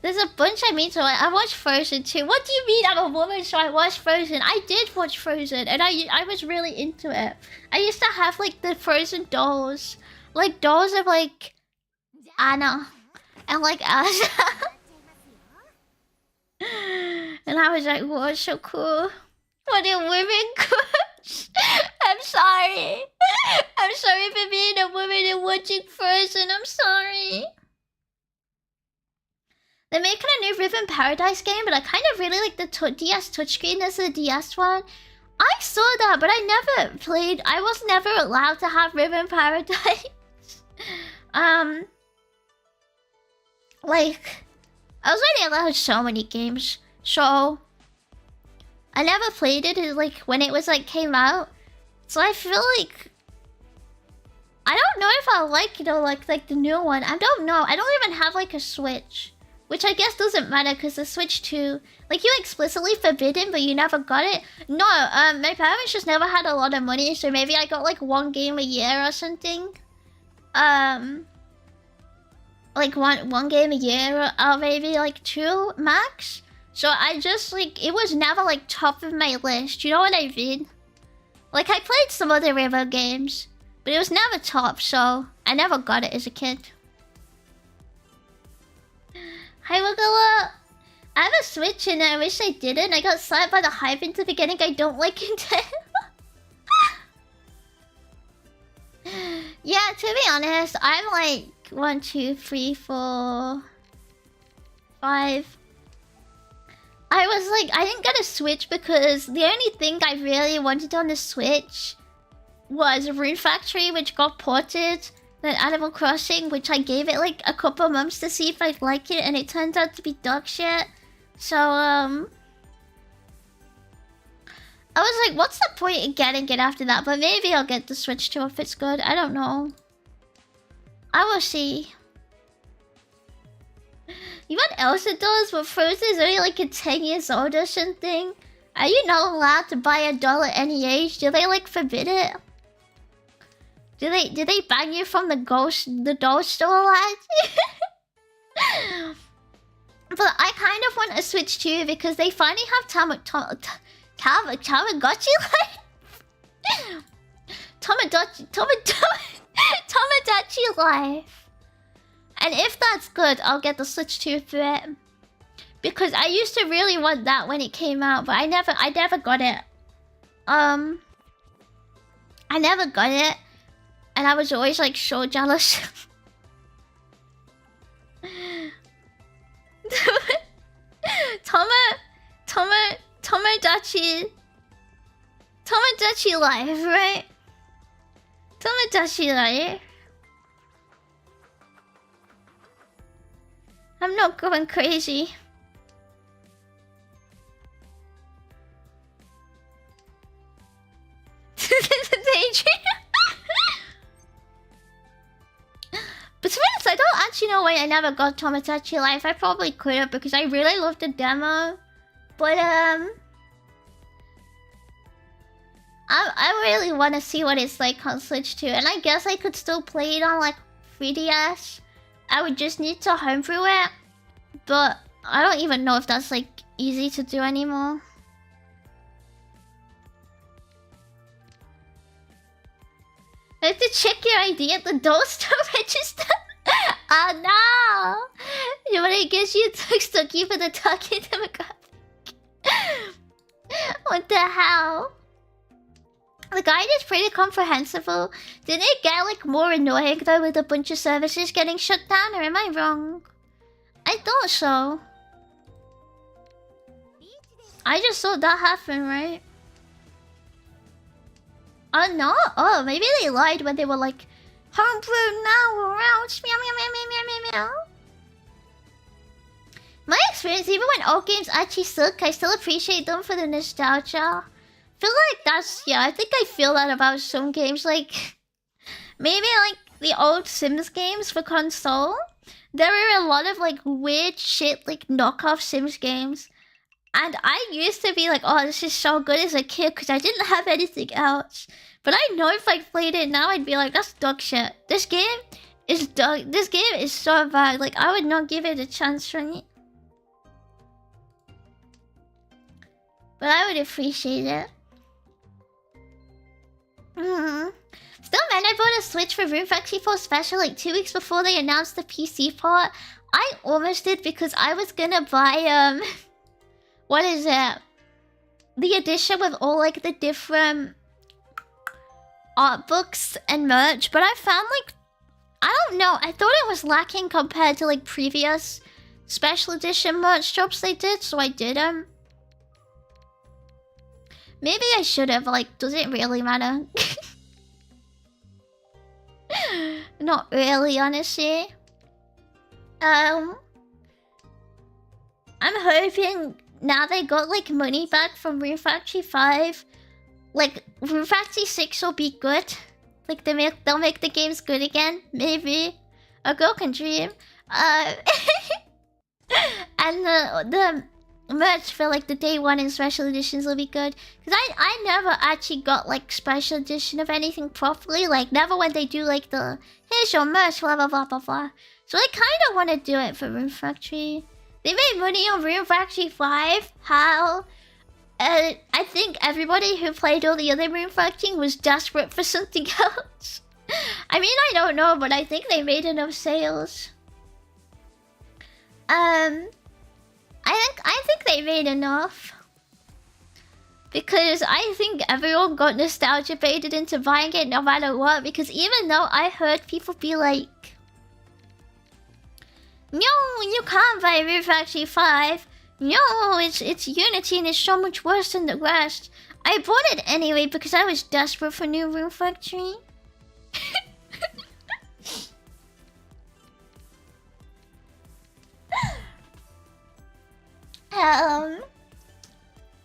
There's a bunch I mean to watch. I watched Frozen too. What do you mean I'm a woman so I watched Frozen? I did watch Frozen and I was really into it. I used to have like the Frozen dolls. Like dolls of like Anna and like Elsa. And I was like, whoa, it's so cool. What a women crush. I'm sorry. I'm sorry for being a woman and watching Frozen. I'm sorry. They're making a new Ribbon Paradise game, but I kind of really like the DS touchscreen. There's a DS one. I saw that, but I never played. I was never allowed to have Ribbon Paradise. Like, I was already allowed so many games, so I never played it like when it was like came out. So I feel like I don't know if I'll like it or like the new one. I don't know. I don't even have like a Switch. Which I guess doesn't matter because the Switch 2, like you explicitly forbidden, but you never got it. No, my parents just never had a lot of money, so maybe I got like one game a year or something. Like one game a year, or maybe like two max. So I just like it was never like top of my list. You know what I mean? Like I played some other River games, but it was never top, so I never got it as a kid. Hi, Wagala. I have a Switch and I wish I didn't. I got slapped by the hype in the beginning. I don't like it. Yeah, to be honest, I'm like 1, 2, 3, 4, 5. I was like, I didn't get a Switch because the only thing I really wanted on the Switch was Rune Factory, which got ported. Then Animal Crossing, which I gave it like a couple months to see if I'd like it, and it turned out to be dog shit. So, I was like, what's the point in getting it after that? But maybe I'll get the Switch too if it's good. I don't know. I will see. You know what else it does? But Frozen is only like 10 years old or something. Are you not allowed to buy a doll at any age? Do they like forbid it? Do they ban you from the doll store lad? But I kind of want a Switch too because they finally have Tamagotchi life. Tamagotchi life. And if that's good, I'll get the Switch 2 for it. Because I used to really want that when it came out, but I never got it. I never got it. And I was always like so jealous. Tamagotchi life, right? Tamagotchi life. I'm not going crazy. But to be honest, I don't actually know why I never got Tamagotchi Life. I probably could have because I really loved the demo. But I really want to see what it's like on Switch 2. And I guess I could still play it on like 3DS. I would just need to homebrew it. But I don't even know if that's like easy to do anymore. I have to check your ID at the door store register. Oh no! You wanna guess you took Stucky for the talking demographic? What the hell? The guide is pretty comprehensible. Didn't it get like more annoying though with a bunch of services getting shut down, or am I wrong? I thought so. I just saw that happen, right? Oh no? Oh, maybe they lied when they were like Homebrew now around. Meow meow meow meow meow meow meow. My experience, even when old games actually suck, I still appreciate them for the nostalgia. I feel like that's, yeah, I think I feel that about some games, like, maybe like the old Sims games for console. There were a lot of like weird shit, like knockoff Sims games. And I used to be like, oh, this is so good as a kid because I didn't have anything else. But I know if I played it now, I'd be like, that's dog shit. This game is dog. This game is so bad. Like, I would not give it a chance, right? But I would appreciate it. Still, man, I bought a Switch for Room Factory 4 Special like 2 weeks before they announced the PC port. I almost did because I was gonna buy, what is it? The edition with all like the different art books and merch, but I found like, I don't know, I thought it was lacking compared to like previous special edition merch drops they did, so I didn't. Maybe I should have, like, does it really matter? Not really, honestly. I'm hoping now they got like money back from Room Factory 5. Like, Room Factory 6 will be good. Like, they'll make the games good again. Maybe. A girl can dream. And the merch for like the day one and special editions will be good. Because I never actually got like special edition of anything properly. Like, never when they do like the, here's your merch, blah blah blah blah blah. So I kind of want to do it for Room Factory. They made money on Room Factory 5. How? I think everybody who played all the other Room Factory was desperate for something else. I mean, I don't know, but I think they made enough sales. I think they made enough. Because I think everyone got nostalgia baited into buying it no matter what. Because even though I heard people be like, no, you can't buy Room Factory 5. No, it's Unity and it's so much worse than the rest. I bought it anyway because I was desperate for new Room Factory.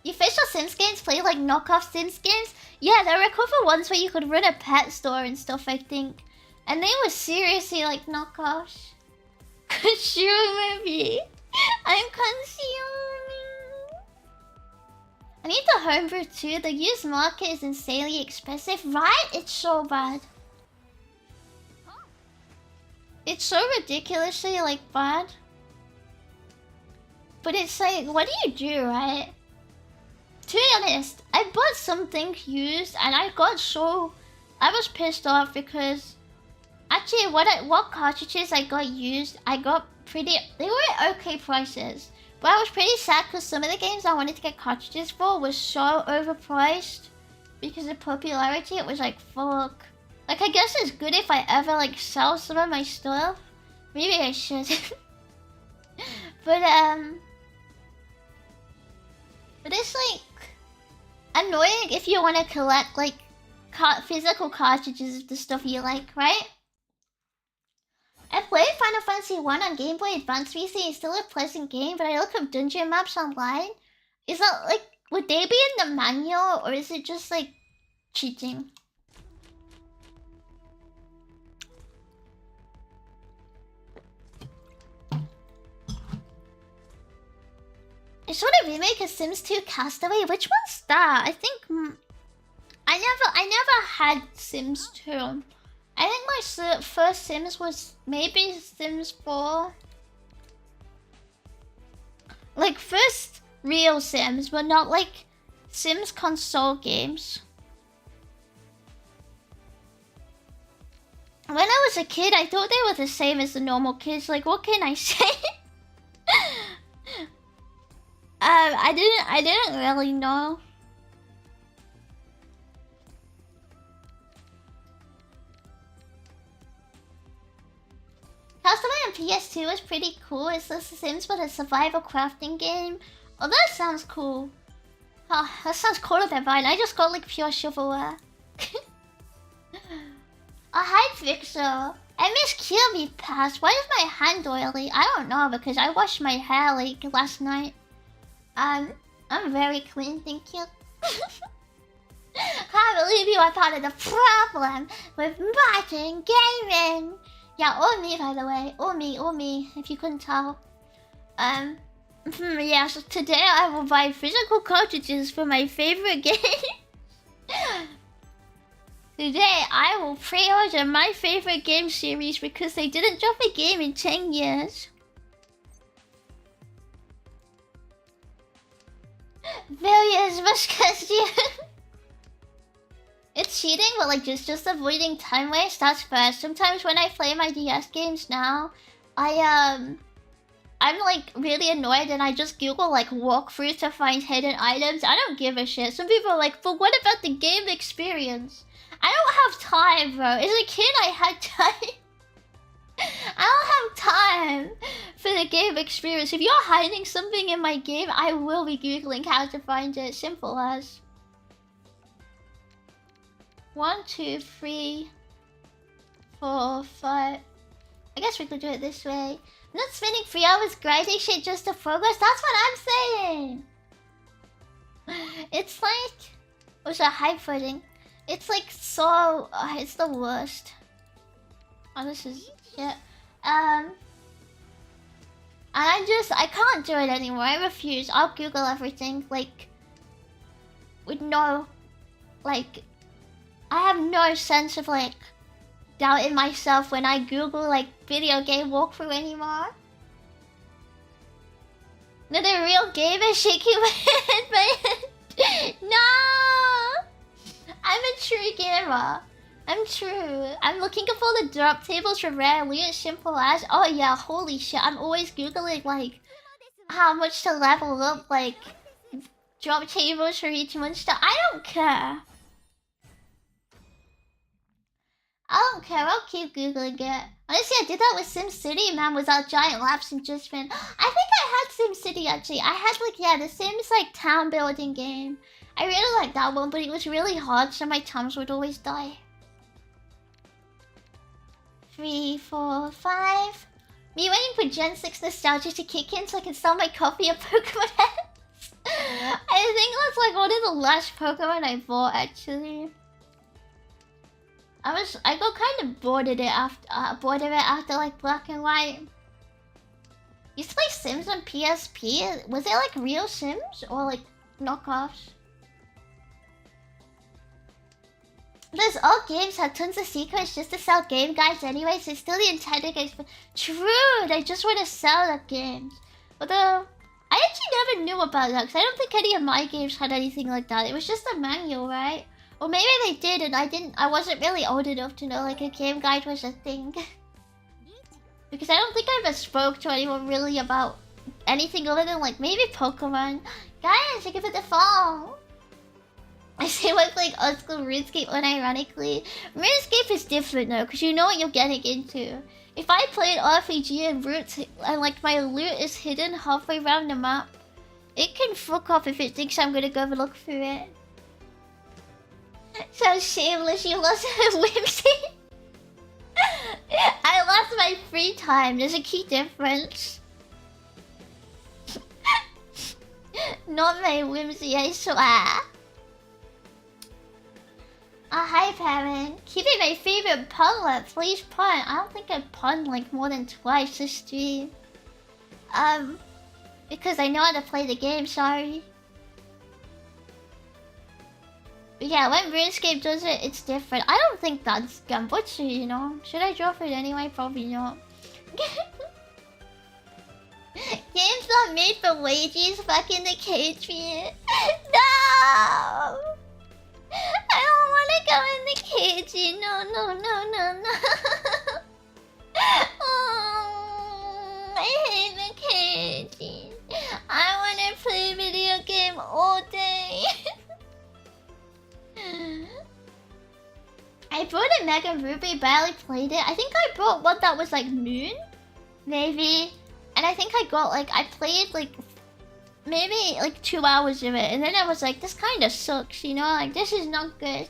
The official Sims games play like knockoff Sims games? Yeah, there were a couple ones where you could run a pet store and stuff, I think. And they were seriously like knockoffs. Consume me. I'm consuming. I need the homebrew too. The used market is insanely expensive, right? It's so bad. It's so ridiculously like bad. But it's like, what do you do, right? To be honest, I bought something used and I was pissed off because actually what cartridges I got used, they were okay prices. But I was pretty sad because some of the games I wanted to get cartridges for was so overpriced because of popularity. It was like, fuck. Like, I guess it's good if I ever like sell some of my stuff. Maybe I should. But it's like annoying if you want to collect like physical cartridges of the stuff you like, right? I played Final Fantasy 1 on Game Boy Advance recently. It's still a pleasant game, but I look up dungeon maps online. Is that like, would they be in the manual or is it just like cheating? I saw the remake of Sims 2 Castaway. Which one's that? I think I never had Sims 2. I think my first Sims was maybe Sims 4. Like first real Sims, but not like Sims console games. When I was a kid, I thought they were the same as the normal kids. Like, what can I say? I didn't really know. Castaway on PS2 was pretty cool. It's The Sims but a survival crafting game. Oh, that sounds cool. Oh, that sounds cooler than mine. I just got like pure shovelware. hi, Vixo. I miss Kirby Pass. Why is my hand oily? I don't know, because I washed my hair like last night. I'm very clean, thank you. Can't believe you are part of the problem with MAHJONG gaming. Yeah, or me, by the way. Or me, if you couldn't tell. Yeah, so today I will buy physical cartridges for my favorite game. Today I will pre-order my favorite game series because they didn't drop a game in 10 years. Various costume. It's cheating, but like just avoiding time waste. That's first. Sometimes when I play my DS games now, I'm like really annoyed and I just Google like walkthroughs to find hidden items. I don't give a shit. Some people are like, but what about the game experience? I don't have time, bro. As a kid, I had time. I don't have time for the game experience. If you're hiding something in my game, I will be Googling how to find it. Simple as. 1, 2, 3, 4, 5. I guess we could do it this way. I'm not spending 3 hours grinding shit just to progress. That's what I'm saying. It's like... What's a high footing? It's like so... it's the worst. Oh, this is shit. And I can't do it anymore. I refuse. I'll Google everything, like... with no... like... I have no sense of, like... doubt in myself when I Google, like, video game walkthrough anymore. No, the real game is shaking my head, No! I'm a true gamer. I'm true. I'm looking for the drop tables for rare loot as simple as... Oh yeah, holy shit. I'm always Googling, like, how much to level up, like, drop tables for each monster. I don't care. I don't care, I'll keep Googling it. Honestly, I did that with SimCity, man, without giant laps and just been... I think I had SimCity, actually. I had, like, yeah, the Sims, like, town building game. I really liked that one, but it was really hard, so my thumbs would always die. 3, 4, 5... Me waiting for Gen 6 nostalgia to kick in so I can sell my copy of Pokemon heads. I think that's, like, one of the last Pokemon I bought, actually. I got kind of bored of it after like Black and White. Used to play Sims on PSP. Was it like real Sims or like knockoffs? Those old games had tons of secrets just to sell game guides anyway, so it's still the intended games. True, they just want to sell the games. Although I actually never knew about that because I don't think any of my games had anything like that. It was just a manual, right? Or maybe they did and I wasn't really old enough to know like a game guide was a thing. Because I don't think I ever spoke to anyone really about anything other than like maybe Pokemon. Guys, I give it the phone. I say I playing old school RuneScape unironically. RuneScape is different though, because you know what you're getting into. If I played RPG and roots and like my loot is hidden halfway around the map, it can fuck off if it thinks I'm gonna go look through it. So shameless, you lost whimsy. I lost my free time. There's a key difference. Not my whimsy, I swear. Hi, parent. Keeping my favorite punlet. Please pun. I don't think I pun like more than twice this stream. Because I know how to play the game. Sorry. But yeah, when RuneScape does it, it's different. I don't think that's Gambutsu, you know? Should I drop it anyway? Probably not. Game's not made for wages, fucking the cage me. No! I don't wanna go in the cage. No. Oh, I hate the cage. I wanna play video game all day. I bought a Mega Ruby, barely played it. I think I bought one that was like Moon, maybe. And I think I got like, I played like maybe like 2 hours of it. And then I was like, this kind of sucks, you know? Like, this is not good.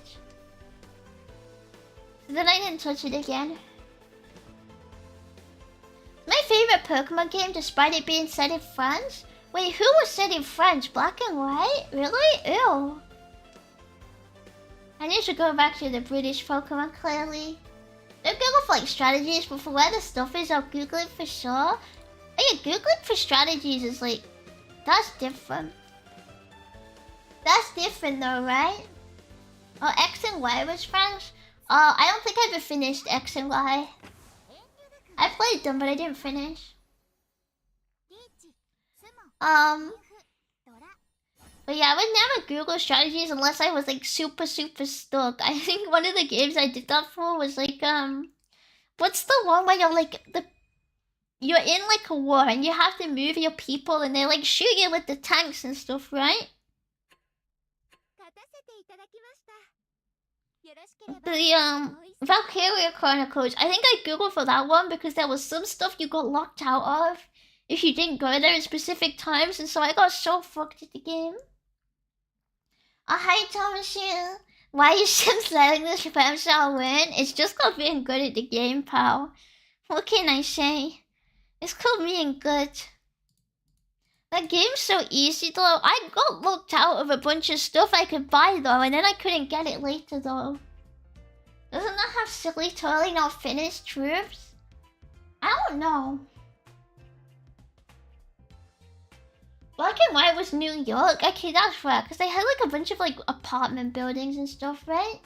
Then I didn't touch it again. My favorite Pokemon game, despite it being set in France. Wait, who was set in French? Black and White? Really? Ew. I need to go back to the British Pokemon, clearly. They're good with like strategies, but for where the stuff is, I'll Google it for sure. Oh yeah, Googling for strategies is like... That's different. That's different though, right? Oh, X and Y was French? I don't think I ever finished X and Y. I played them, but I didn't finish. But yeah, I would never Google strategies unless I was like super stuck. I think one of the games I did that for was like what's the one where you're like you're in like a war and you have to move your people and they like shoot you with the tanks and stuff, right? The Valkyria Chronicles. I think I googled for that one because there was some stuff you got locked out of if you didn't go there at specific times, and so I got so fucked at the game. Oh, hi Thomasu. Why are you still letting this spam shall win? It's just called being good at the game, pal. What can I say? It's called being good. That game's so easy though. I got locked out of a bunch of stuff I could buy though, and then I couldn't get it later though. Doesn't that have silly totally not finished troops? I don't know. Black and White was New York? Okay, that's right, because they had like a bunch of like apartment buildings and stuff, right?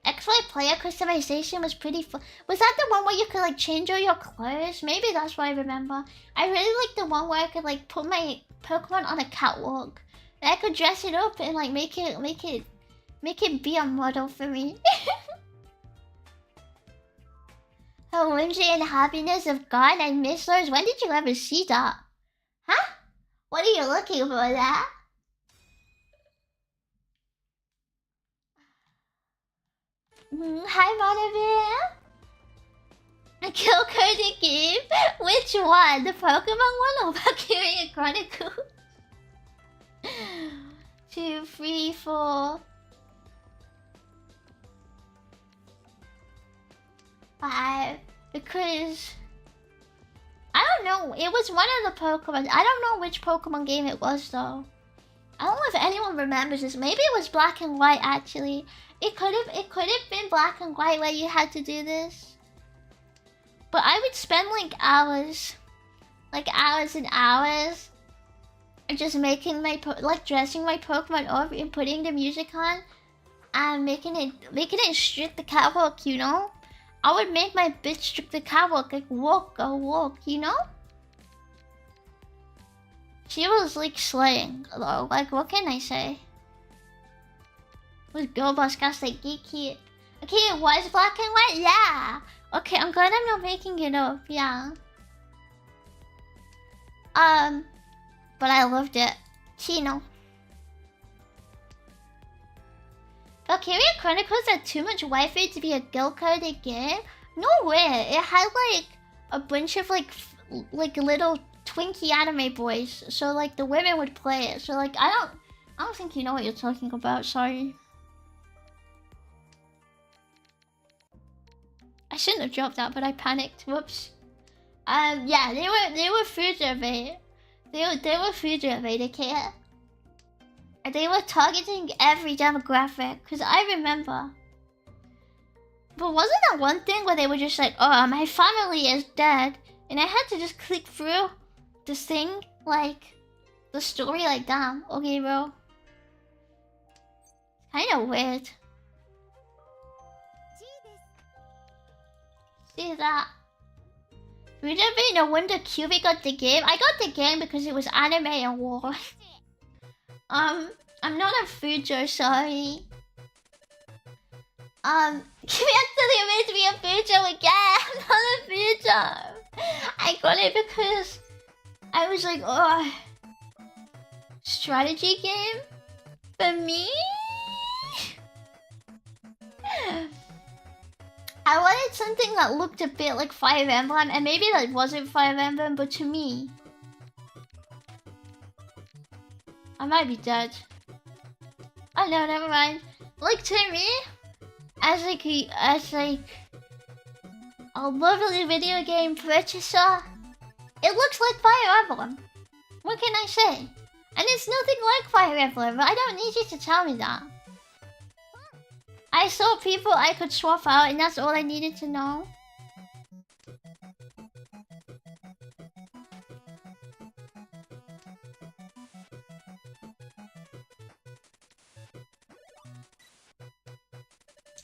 XY player customization was pretty fun. Was that the one where you could like change all your clothes? Maybe that's what I remember. I really like the one where I could like put my Pokemon on a catwalk. And I could dress it up and like make it be a model for me. Oh, whimsy and happiness of God and Miss Lars. When did you ever see that? Huh? What are you looking for that? Hi, Monobear. A kill code game? Which one? The Pokemon one or Valkyria Chronicles? 2, 3, 4, 5. Because I don't know. It was one of the Pokemon. I don't know which Pokemon game it was though. I don't know if anyone remembers this. Maybe it was Black and White actually. It could have been Black and White where you had to do this. But I would spend like hours and hours just making my dressing my Pokemon up and putting the music on and making it strip the catwalk, you know? I would make my bitch strip the catwalk, like walk, you know? She was like slaying though, like what can I say? With Girl Boss Cast like geeky. Okay, it was Black and White, yeah! Okay, I'm glad I'm not making it up, yeah. But I loved it. Chino. Valkyria Chronicles had too much waifu to be a girl-coded game? No way. It had like a bunch of like little Twinkie anime boys. So like the women would play it. So like I don't think you know what you're talking about, sorry. I shouldn't have dropped that, but I panicked. Whoops. Yeah, they were Fujiwara. They were Fujiwara, okay? And they were targeting every demographic, because I remember. But wasn't that one thing where they were just like, oh, my family is dead, and I had to just click through this thing, like, the story like that. Okay, bro. Kinda weird. See that? Fujiwara, no wonder QB got the game. I got the game because it was anime and war. I'm not a Fujo, sorry. Kimi actually made me a Fujo again. I'm not a Fujo. I got it because I was like, oh, strategy game for me. I wanted something that looked a bit like Fire Emblem, and maybe that wasn't Fire Emblem, but to me, I might be dead. Oh no, never mind. Like to me, as like a lovely video game purchaser, it looks like Fire Emblem. What can I say? And it's nothing like Fire Emblem. I don't need you to tell me that. I saw people I could swap out, and that's all I needed to know.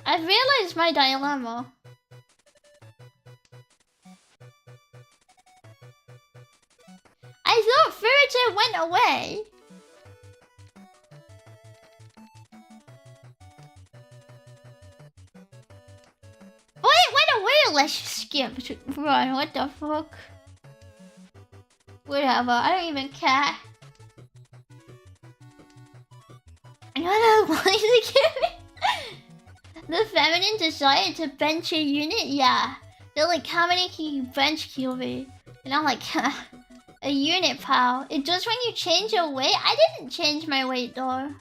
I've realized my dilemma. I thought Furniture went away. But it went away unless you skipped. Run, what the fuck? Whatever, I don't even care. I don't know why they give me the feminine desire to bench a unit? Yeah. They're like, how many can you bench, QB? And I'm like, a unit, pal. It does when you change your weight? I didn't change my weight, though.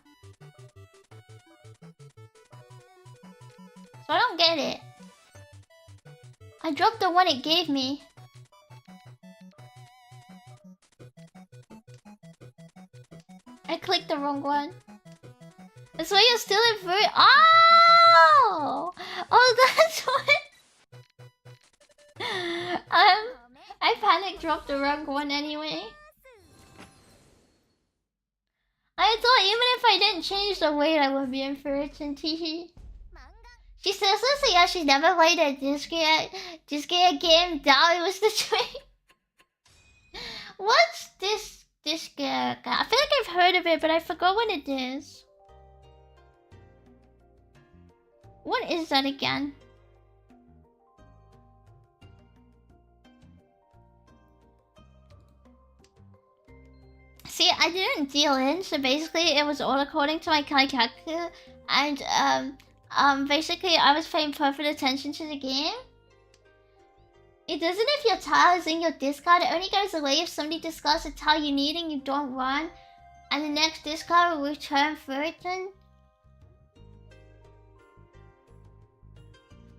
So I don't get it. I dropped the one it gave me. I clicked the wrong one. That's why you're still in fruit. Oh! Oh, that's what. I panic dropped the wrong one anyway. I thought even if I didn't change the weight, I would be in fruits and Tihi. She says this, yeah, she's never played a Disgaea game. That was the trade. What's this Disgaea? I feel like I've heard of it, but I forgot what it is. What is that again? See, I didn't deal in, so basically it was all according to my Kaikaku, and basically I was paying perfect attention to the game. It doesn't if your tile is in your discard. It only goes away if somebody discards a tile you need and you don't run, and the next discard will return Furton.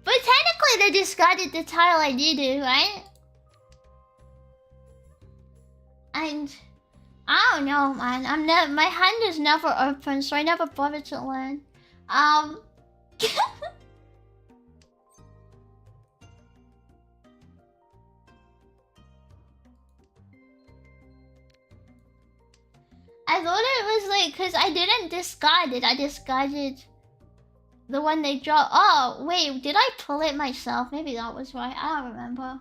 But technically they discarded the tile I needed, right? And I don't know, man. My hand is never open, so I never bothered to learn. I thought it was like, cause I didn't discard it. I discarded the one they dropped. Oh wait, did I pull it myself? Maybe that was why. I don't remember.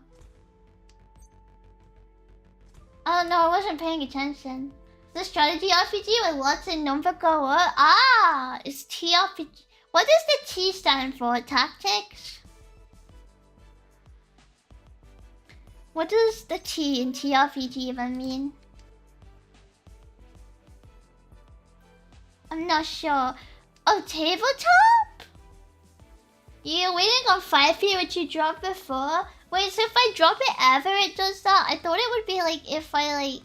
Oh no, I wasn't paying attention. The strategy RPG with lots of number go up. Ah, it's TRPG. What does the T stand for? Tactics? What does the T in TRPG even mean? I'm not sure. Oh, tabletop? You're waiting on 5 feet which you dropped before? Wait, so if I drop it ever, it does that? I thought it would be like if I like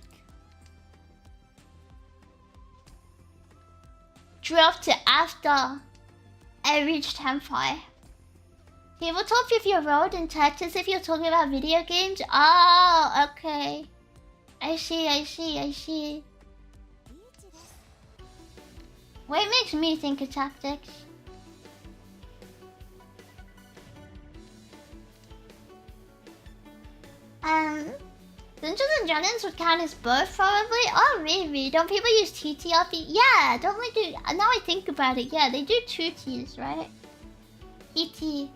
dropped it after I reached 10 5. Tabletop if you're rolled and Texas if you're talking about video games. Oh, okay. I see. What makes me think of tactics? Dungeons and Dragons would count as both, probably? Oh, maybe. Don't people use TTRPG? Yeah, don't they do... Now I think about it, yeah, they do 2 T's, right? TT,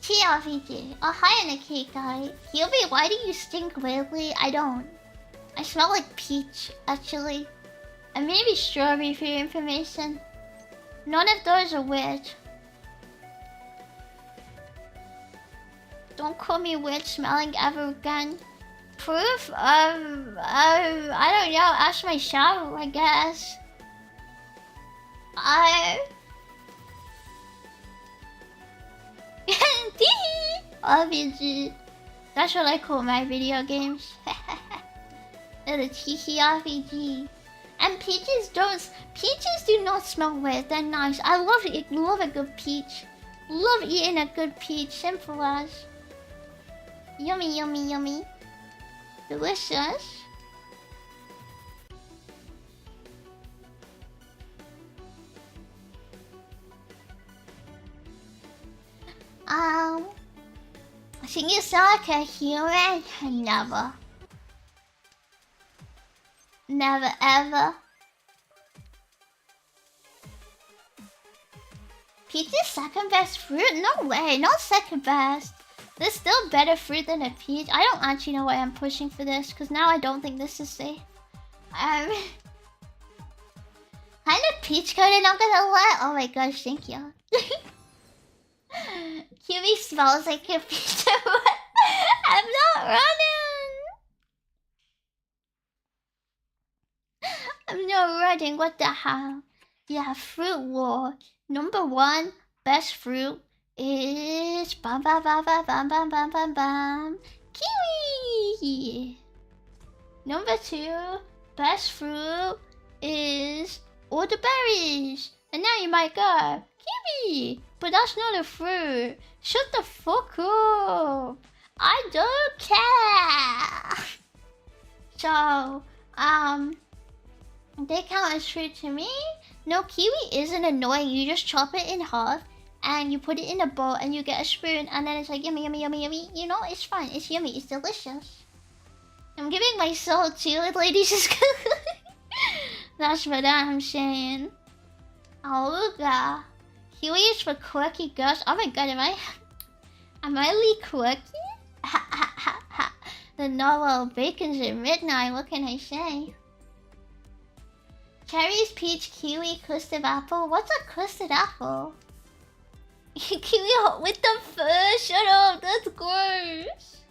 TRPG. Oh, hi, Nikki, guy. Hubie, why do you stink weirdly? I don't. I smell like peach, actually. And maybe strawberry for your information. None of those are weird. Don't call me weird smelling ever again. Proof? I don't know. Ask my shower, I guess. RPG. That's what I call my video games. They're the TTRPG. And peaches do not smell weird. They're nice. I love a good peach. Love eating a good peach. Simple as. Yummy, yummy, yummy. Delicious. Think you sound like a human? Never. Never ever. Peach is second best fruit? No way, not second best. There's still better fruit than a peach. I don't actually know why I'm pushing for this, because now I don't think this is safe. Kind of peach coated, not gonna lie. Oh my gosh, thank you. Kiwi smells like a peach. I'm not running. I'm not running. What the hell? Yeah, fruit war. Number 1 best fruit is bam bam bam bam bam bam bam bam bam kiwi. Number 2 best fruit is all the berries. And now you might go kiwi, but that's not a fruit. Shut the fuck up. I don't care. So they count as fruit to me. No, kiwi isn't annoying. You just chop it in half and you put it in a bowl and you get a spoon and then it's like yummy, yummy, yummy, yummy. You know, it's fine. It's yummy. It's delicious. I'm giving my soul to it, ladies. That's what I'm saying. Auga. Kiwi is for quirky girls. Oh my god, am I really quirky? Ha ha ha ha. The novel Bacon's at Midnight. What can I say? Cherries, peach, kiwi, custard apple. What's a custard apple? Kiwi with the fur. Shut up. That's gross.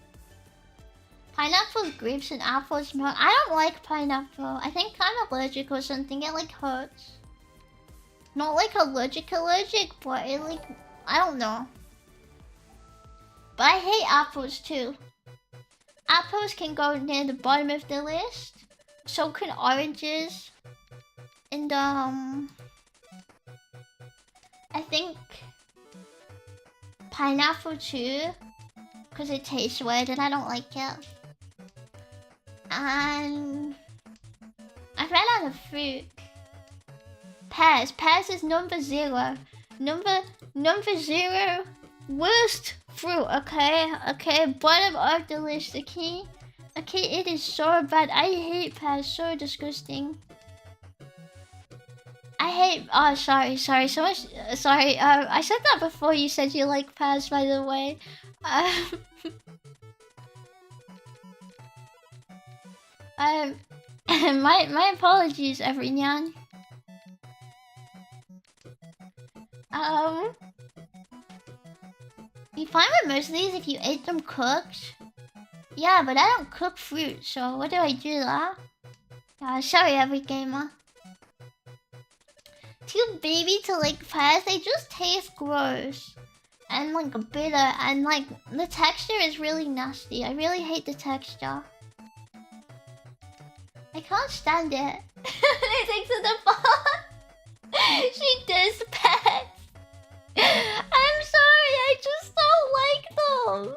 Pineapples, grapes, and apples. No, I don't like pineapple. I think I'm allergic or something. It like hurts. Not like allergic, but it like I don't know. But I hate apples too. Apples can go near the bottom of the list. So can oranges. And I think pineapple too, because it tastes weird and I don't like it. And I ran out of fruit. Pears. Pears is number 0. Number 0. Worst fruit. Okay. Bottom of the list. Okay. It is so bad. I hate pears. So disgusting. I hate. Oh, sorry. So much. Sorry. I said that before you said you like pears. By the way. My apologies, everyone. You find with most of these if you ate them cooked. Yeah, but I don't cook fruit, so what do I do, lah? Sorry, every gamer. Too baby to like pears, they just taste gross. And like bitter, and like the texture is really nasty. I really hate the texture. I can't stand it. It takes to the phone. She does pets. I'm sorry, I just don't like them.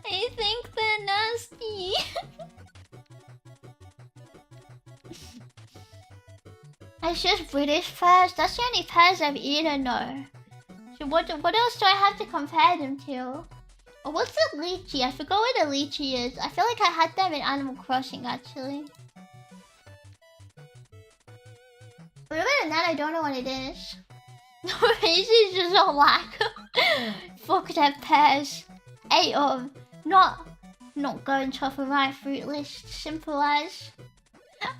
I think they're nasty. It's just British pears. That's the only pears I've eaten though. So what else do I have to compare them to? Oh, what's the lychee? I forgot what a lychee is. I feel like I had them in Animal Crossing actually. But other than that, I don't know what it is. It's just a lack of fucked up pears. 8 of not going top of my fruit list. Simple as.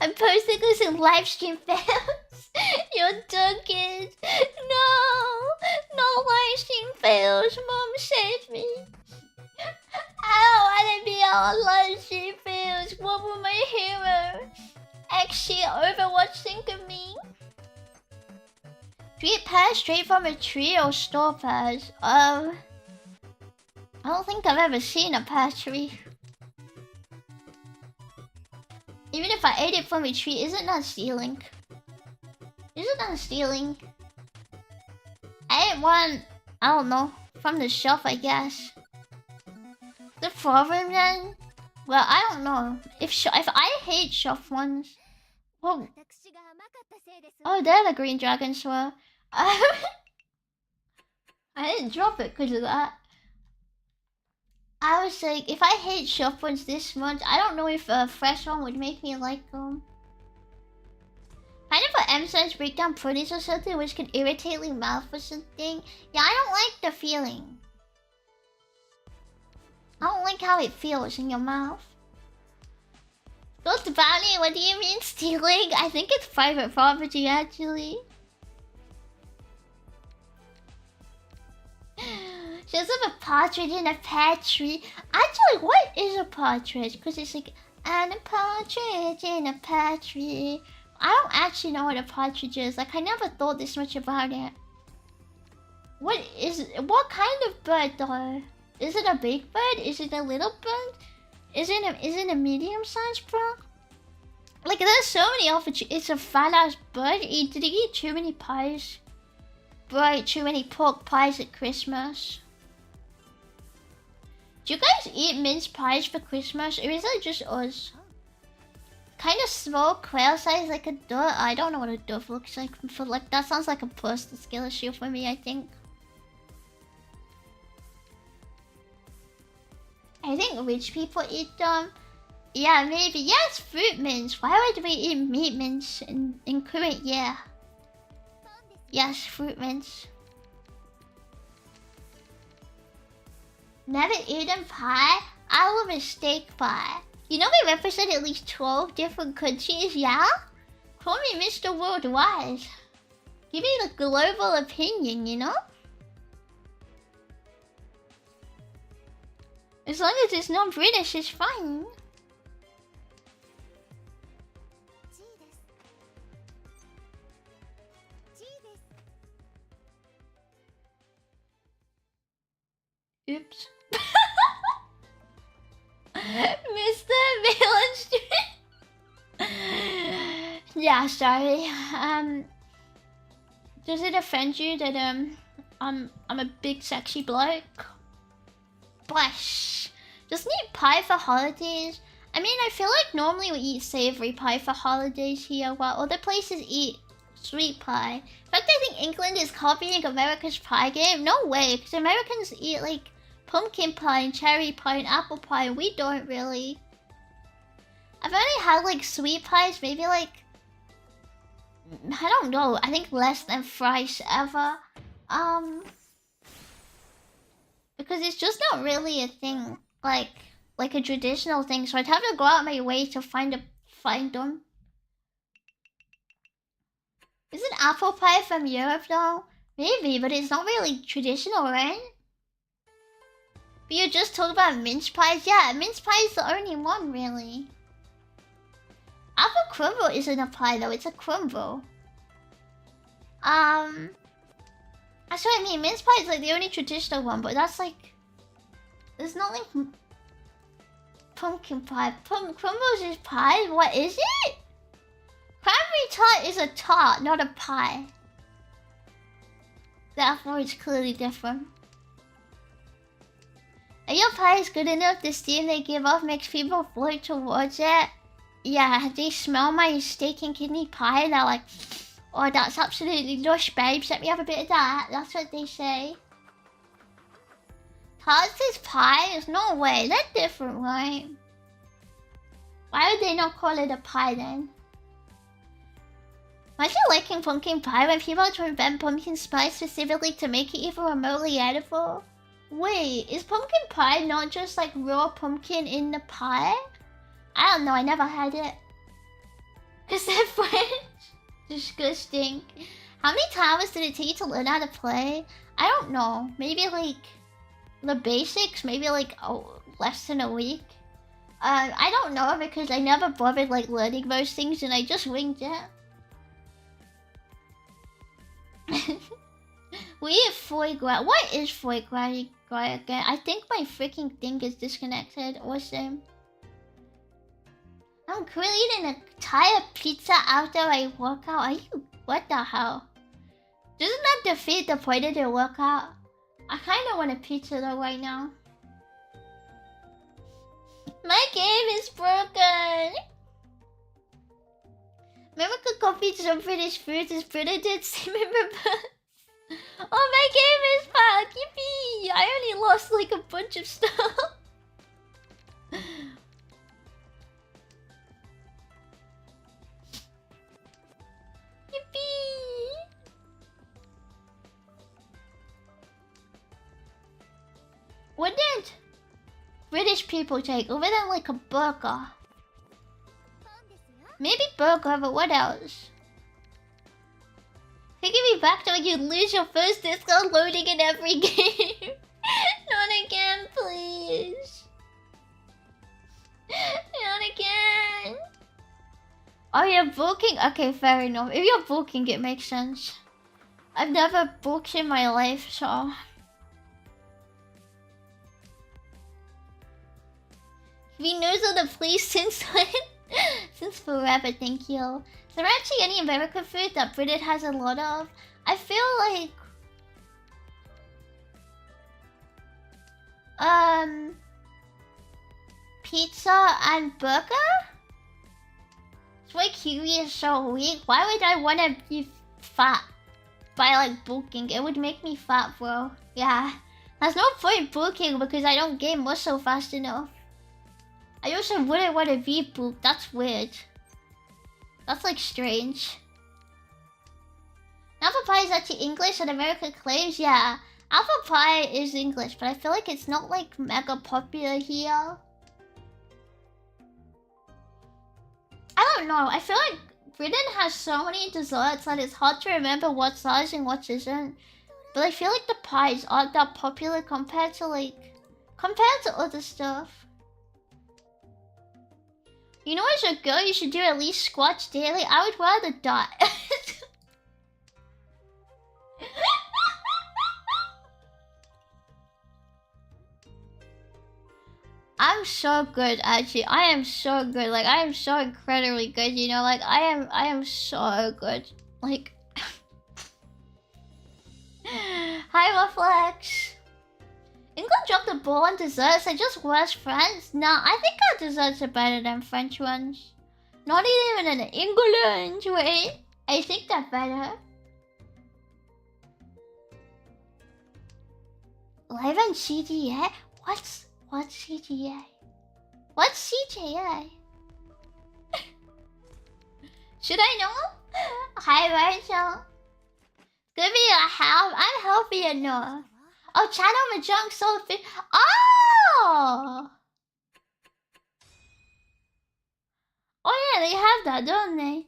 I'm posting this in live stream fails. You're joking. No live stream fails. Mom, save me. I don't want to be on live stream fails. What will my hero? Actually, Overwatch think of me. Do you eat pears straight from a tree or store pears? I don't think I've ever seen a pear tree. It Even if I ate it from a tree, is it not stealing? Is it not stealing? I ate one, I don't know, from the shelf, I guess. The problem then? Well, I don't know. If I hate shelf ones... Well... Oh, there's a green dragon sword. I didn't drop it because of that. I was like, if I hate shelf ones this much, I don't know if a fresh one would make me like them. Kind of an M-sense breakdown produce or something which can irritate your mouth or something. Yeah, I don't like the feeling. I don't like how it feels in your mouth. Ghost Bounty, what do you mean stealing? I think it's private property actually. Just have a partridge in a pear tree. Actually, what is a partridge? Because it's like, and a partridge in a pear tree. I don't actually know what a partridge is. Like, I never thought this much about it. What kind of bird though? Is it a big bird? Is it a little bird? Is it a medium-sized bird? Like, there's so many opportunities. It's a fat-ass bird. Did he eat too many pies? Bro, too many pork pies at Christmas. Do you guys eat mince pies for Christmas, or is it just us? Kind of small, quail size, like a dove. I don't know what a dove looks like. For like, that sounds like a personal skill issue for me, I think. I think rich people eat them. Yeah, maybe. Yes, fruit mince. Why would we eat meat mince in current year? Yes, fruit mince. Never eaten pie? I love a steak pie. You know we represent at least 12 different countries, yeah? Call me Mr. Worldwide. Give me the global opinion, you know? As long as it's not British, it's fine. Oops. Mr. Valen Street. Yeah, sorry. Does it offend you that I'm a big sexy bloke? Blush. Doesn't eat pie for holidays? I mean, I feel like normally we eat savory pie for holidays here, while other places eat sweet pie. In fact, I think England is copying America's pie game. No way, because Americans eat like pumpkin pie and cherry pie and apple pie, and we don't really. I've only had like sweet pies, maybe like, I don't know, I think less than thrice ever. Because it's just not really a thing, like a traditional thing, so I'd have to go out my way to find them. Isn't apple pie from Europe though? Maybe, but it's not really traditional, right? But you just talked about mince pies? Yeah, mince pie is the only one, really. Apple crumble isn't a pie though, it's a crumble. That's what I mean, mince pie is like the only traditional one, but that's like... There's not like... Pumpkin pie. Crumbles is pie? What is it? Cranberry tart is a tart, not a pie. Therefore, it's clearly different. Are your pies good enough? The steam they give off makes people float towards it. Yeah, they smell my steak and kidney pie and they're like, oh, that's absolutely lush, babes. Let me have a bit of that. That's what they say. Tarts is pie? There's no way. That's different, right? Why would they not call it a pie then? Imagine liking pumpkin pie when people are trying to invent pumpkin spice specifically to make it even remotely edible. Wait, is pumpkin pie not just like raw pumpkin in the pie? I don't know, I never had it. Is that French? Disgusting. How many times did it take you to learn how to play? I don't know. Maybe like the basics, maybe like less than a week. I don't know because I never bothered like learning those things and I just winged it. We eat foie gras. What is foie gras again? I think my freaking thing is disconnected. Awesome. I'm creating an entire pizza after I work out. Are you? What the hell? Doesn't that defeat the point of the workout? I kinda want a pizza though right now. My game is broken. American coffee, some British foods is British. Remember? Oh, my game is back! Yippee! I only lost like a bunch of stuff. Yippee! What did British people take other than like a burger? Maybe burger, but what else? Taking me back to when you lose your first disco loading in every game. Not again, please. Not again. Oh, you're booking? Okay, fair enough. If you're booking, it makes sense. I've never booked in my life, so... We knows of the police since when? Since forever, thank you. Is there actually any American food that Britain has a lot of? I feel like... Pizza and burger? It's why Kiwi is so weak. Why would I want to be fat by like bulking? It would make me fat, bro. Yeah. There's no point bulking because I don't gain muscle fast enough. I also wouldn't want to be bulked. That's weird. That's like strange. Apple pie is actually English and American claims, yeah. Apple pie is English, but I feel like it's not like mega popular here. I don't know. I feel like Britain has so many desserts that it's hard to remember what's ours and what isn't. But I feel like the pies aren't that popular compared to other stuff. You know, as a girl, you should do at least squats daily. I would rather die. I'm so good, actually. I am so good. Like, I am so incredibly good, you know? Like, I am so good. Like... Hi, Reflex. England dropped the ball on desserts. They're just worse friends. Nah, I think our desserts are better than French ones. Not even in England. Wait, I think they're better. Live on CGA? What's CGA? What's CGA? Should I know? Hi, Rachel. Give me a help. I'm healthy enough. Oh, channel MAHJONG sold fish. Oh! Oh yeah, they have that, don't they?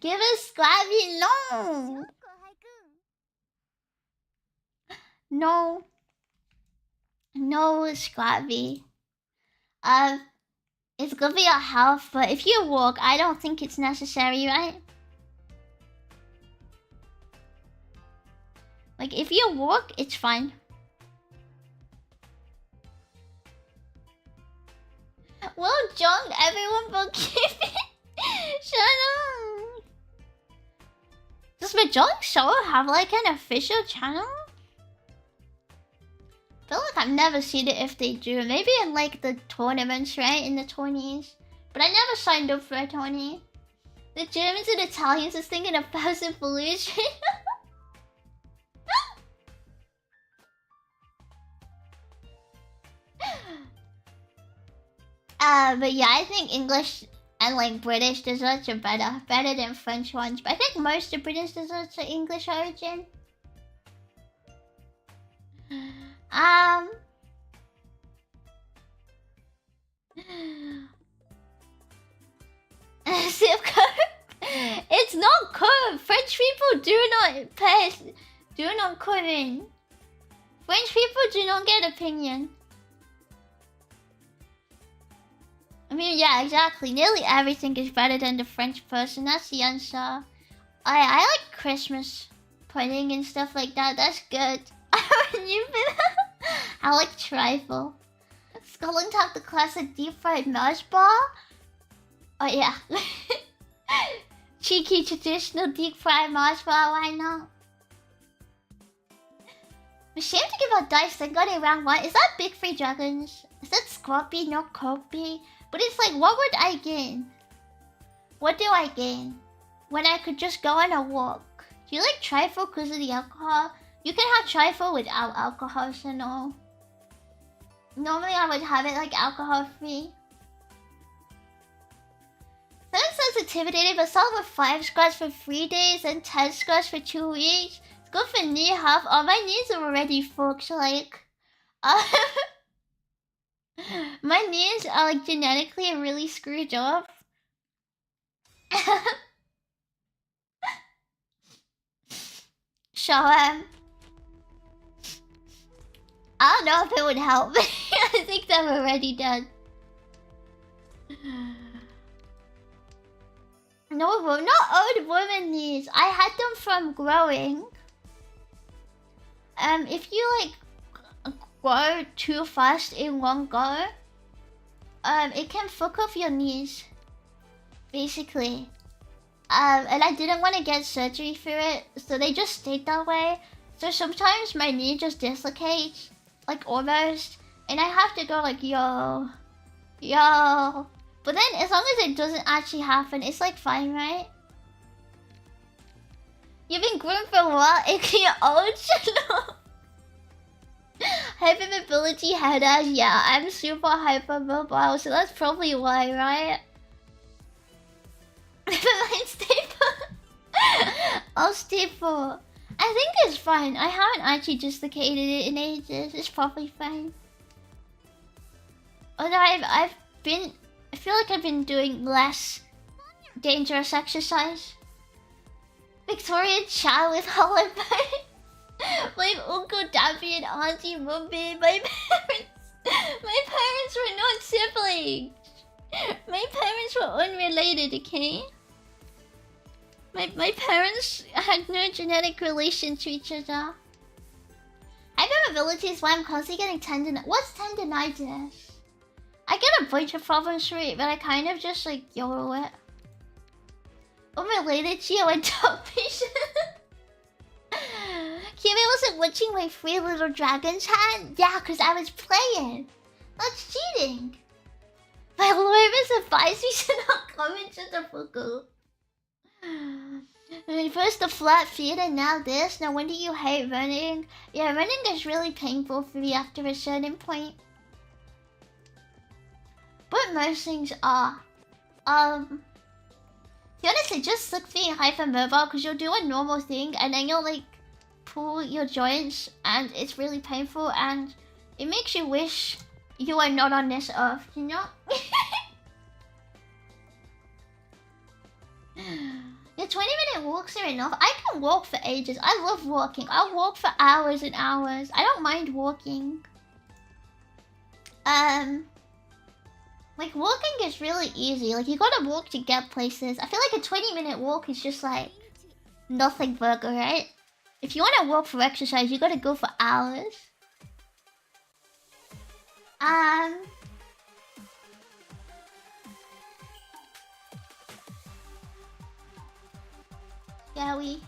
Give us Scrappy, no! No. No, Scrappy. It's good for your health, but if you walk, I don't think it's necessary, right? Like, if you walk, it's fine. Well, Jung, everyone forgive me. Shut up. Does MAHJONG Show have like an official channel? I feel like I've never seen it if they do. Maybe in like the tournaments, right? In the 20s. But I never signed up for a tourney. The Germans and Italians is thinking 1,000 balloons. But yeah, I think English and like British desserts are better than French ones. But I think most of British desserts are English origin. Zip code? It's not code. French people do not code in. French people do not get opinion. I mean, yeah, exactly. Nearly everything is better than the French person. That's the answer. I like Christmas pudding and stuff like that. That's good. for new I like trifle. Scotland have the classic deep fried mash bar. Oh yeah. Cheeky traditional deep fried mash bar, why not? I'm ashamed to give out dice, then got it round one. Is that big free dragons? Is that Scorpy, not Copy? But it's like, what would I gain? What do I gain? When I could just go on a walk. Do you like trifle because of the alcohol? You can have trifle without alcohol, so no. Normally I would have it like alcohol free. Then sensitivity, but solve with 5 scratch for 3 days and 10 scratch for 2 weeks. It's good for knee half. Oh, my knees are already fucked, like... my knees are like genetically really screwed up. So, I don't know if it would help. I think they're already done. No, not old woman knees. I had them from growing. If you like grow too fast in one go, it can fuck off your knees, basically. And I didn't want to get surgery for it, so they just stayed that way. So sometimes my knee just dislocates, like almost, and I have to go like yo. But then as long as it doesn't actually happen, it's like fine, right? You've been groomed for what? You're old? Hypermobility header, yeah, I'm super hypermobile, so that's probably why, right? Mine's stable. I'll stable. I think it's fine. I haven't actually dislocated it in ages. It's probably fine. Although I feel like I've been doing less dangerous exercise. Victorian chat with Hollow my uncle, Daffy, and auntie Mummy. My parents were not siblings. My parents were unrelated, okay? My parents had no genetic relation to each other. Hypermobility is why I'm constantly getting tendonitis. What's tendonitis? I get a bunch of problems for it, but I kind of just like YOLO it. Unrelated to you and top patient. Kimi wasn't watching my 3 little dragons hand? Yeah, because I was playing. That's cheating. My lawyer advised me to not come into the fuku. First the flat feet and now this. No wonder you hate running. Yeah, running is really painful for me after a certain point. But most things are. To be honest, it just sucks being hypermobile because you'll do a normal thing and then you'll like pull your joints and it's really painful and it makes you wish you are not on this earth, you know? Your 20-minute walks are enough. I can walk for ages. I love walking. I'll walk for hours and hours. I don't mind walking. Like walking is really easy. Like you gotta walk to get places. I feel like a 20-minute walk is just like nothing burger, right? If you wanna walk for exercise, you gotta go for hours. Shall we?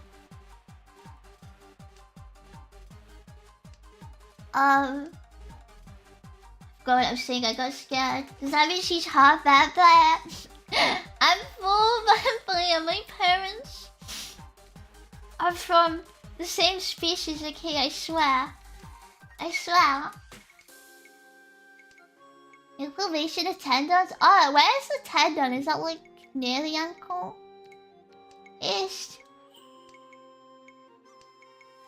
God, I'm saying I got scared. Does that mean she's half vampire? I'm full vampire. My parents are from the same species, okay? I swear. I swear. Inflammation of tendons? Oh, where's the tendon? Is that like near the ankle? Ish.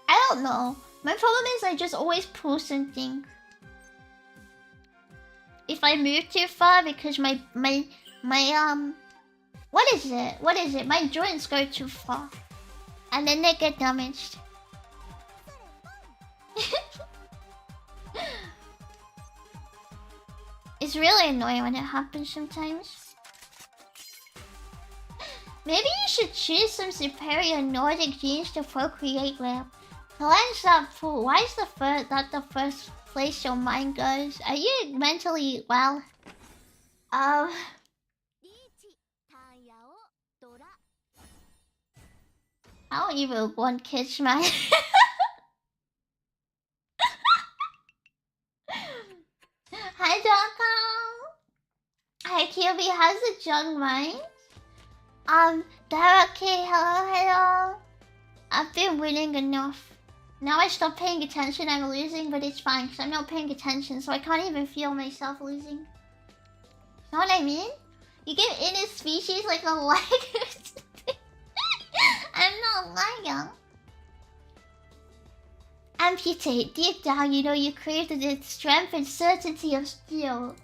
I don't know. My problem is I just always pull something. If I move too far because my what is it? What is it? My joints go too far. And then they get damaged. It's really annoying when it happens sometimes. Maybe you should choose some superior Nordic genes to procreate with. Cleanse that pool. Why is the first not the first place your mind goes? Are you mentally well? Um, I don't even want kids, man. Hi, Doggo. Hi, QB. How's the young mind? Daraki, hello, hello. I've been winning enough. Now I stop paying attention, I'm losing, but it's fine, because I'm not paying attention, so I can't even feel myself losing. You know what I mean? You give in his species like a liger. I'm not lying. Amputate. Deep down, you know you crave the strength and certainty of steel.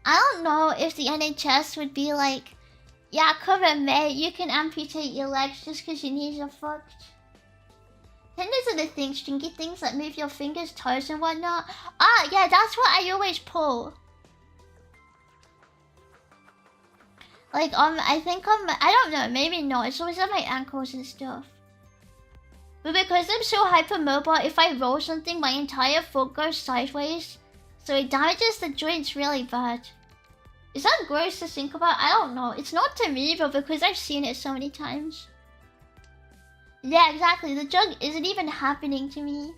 I don't know if the NHS would be like, yeah, come on, mate, you can amputate your legs just because your knees are fucked. Tendons are the things, stringy things that move your fingers, toes, and whatnot. Ah, yeah, that's what I always pull. Like, I think I don't know, maybe not. It's always on my ankles and stuff. But because I'm so hypermobile, if I roll something, my entire foot goes sideways. So it damages the joints really bad. Is that gross to think about? I don't know. It's not to me, but because I've seen it so many times. Yeah, exactly. The jug isn't even happening to me.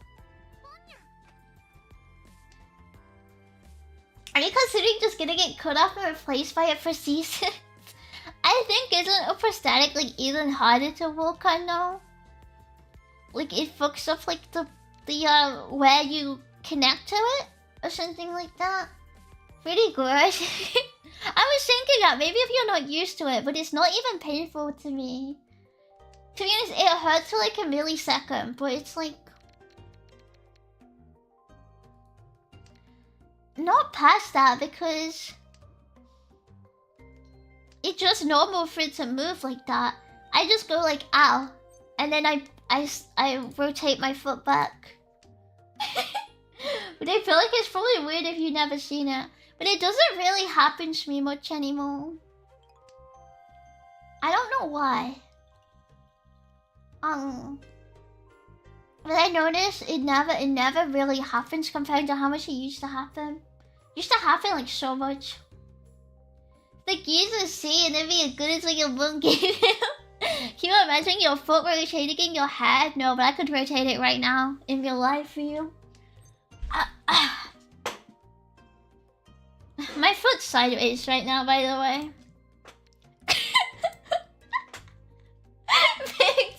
Are you considering just getting it cut off and replaced by a prosthesis? I think isn't a prosthetic like even harder to work on now? Like it fucks up like the where you connect to it or something like that. Pretty gross. I was thinking that maybe if you're not used to it, but it's not even painful to me. To be honest, it hurts for like a millisecond, but it's like not past that because it's just normal for it to move like that. I just go like ow, and then I rotate my foot back. But I feel like it's probably weird if you've never seen it. But it doesn't really happen to me much anymore. I don't know why. But I noticed it never really happens compared to how much it used to happen. It used to happen like so much. The keys are C and it'd be as good as like your mom gave you. Can you imagine your foot rotating in your head? No, but I could rotate it right now in real life for you. My foot's sideways right now, by the way.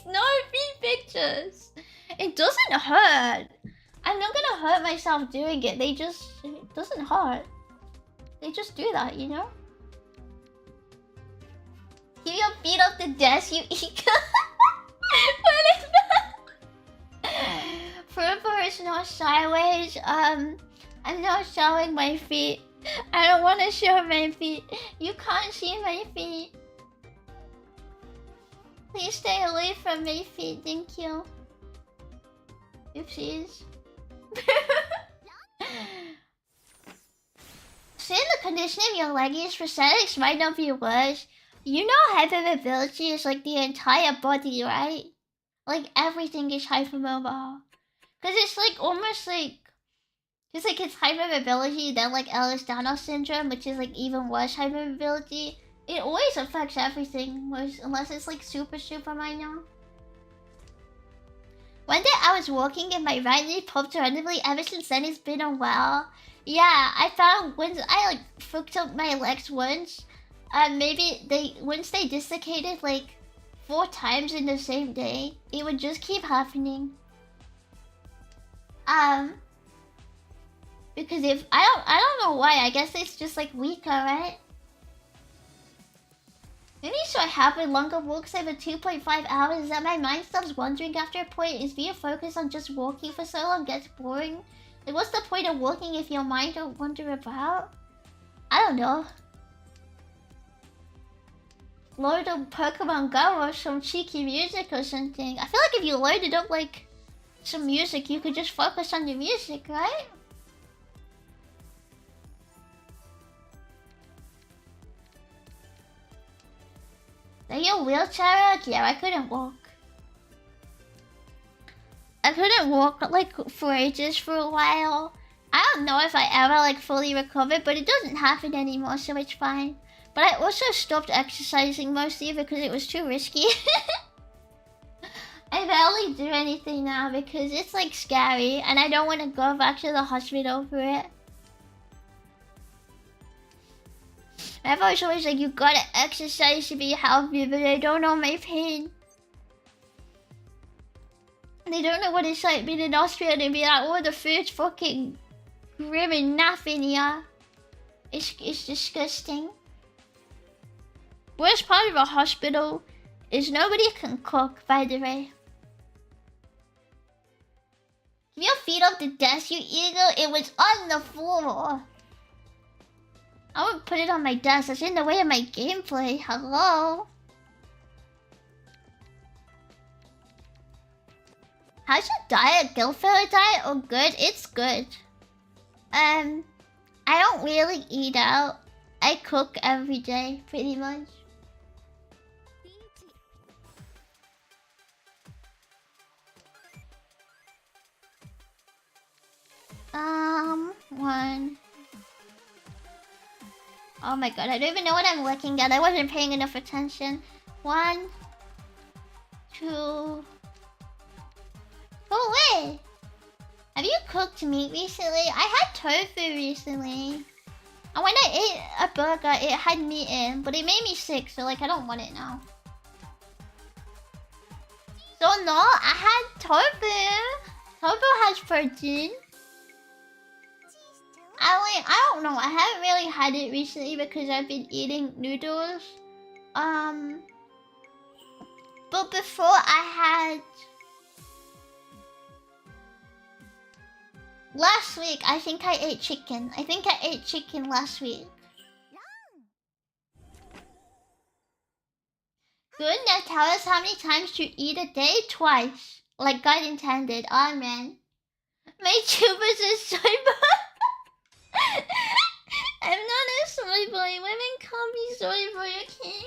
No feet pictures. It doesn't hurt. I'm not gonna hurt myself doing it. It doesn't hurt. They just do that, you know? Keep your feet off the desk, you eat. What is that? Purple is not sideways. I'm not showing my feet. I don't want to show my feet. You can't see my feet. Please stay away from my feet, thank you. Oopsies. Saying the condition of your leggings prosthetics might not be worse. You know hypermobility is like the entire body, right? Like everything is hypermobile. Cause it's like almost like it's hypermobility, then like Ehlers-Danlos syndrome, which is like even worse hypermobility. It always affects everything, unless it's like super minor. One day I was walking and my right knee popped randomly. Ever since then it's been unwell. Yeah, I found once I like fucked up my legs once. Once they dislocated like 4 times in the same day. It would just keep happening. Because if I don't know why. I guess it's just like weaker, right? Maybe so I have longer walks over 2.5 hours is that my mind stops wandering after a point. Is being focused on just walking for so long gets boring? Like what's the point of walking if your mind don't wander about? I don't know. Load of Pokemon Go or some cheeky music or something. I feel like if you loaded up like some music, you could just focus on the music, right? Are you a wheelchair? Yeah, I couldn't walk. I couldn't walk like for ages for a while. I don't know if I ever like fully recovered, but it doesn't happen anymore, so it's fine. But I also stopped exercising mostly because it was too risky. I barely do anything now because it's like scary and I don't want to go back to the hospital for it. Everyone's always like, you gotta exercise to be healthy, but they don't know my pain. They don't know what it's like being in hospital and be like, oh, the food's fucking grim and nothing here. It's disgusting. Worst part of a hospital is nobody can cook, by the way. Give your feet off the desk, you eagle. It was on the floor. I wouldn't put it on my desk. That's in the way of my gameplay. Hello? How's your diet? Guildfella diet? Oh, good? It's good. I don't really eat out. I cook every day, pretty much. One. Oh my god, I don't even know what I'm looking at. I wasn't paying enough attention. 1, 2. Go away! Have you cooked meat recently? I had tofu recently. And when I ate a burger, it had meat in, but it made me sick, so like I don't want it now. So no, I had tofu. Tofu has protein. I don't know. I haven't really had it recently because I've been eating noodles. But before I had last week, I think I ate chicken. I think I ate chicken last week. Good. Now tell us how many times you eat a day. Twice, like God intended. Amen. My tubers is soy boy. I'm not a soy boy. Women call me soy boy, okay?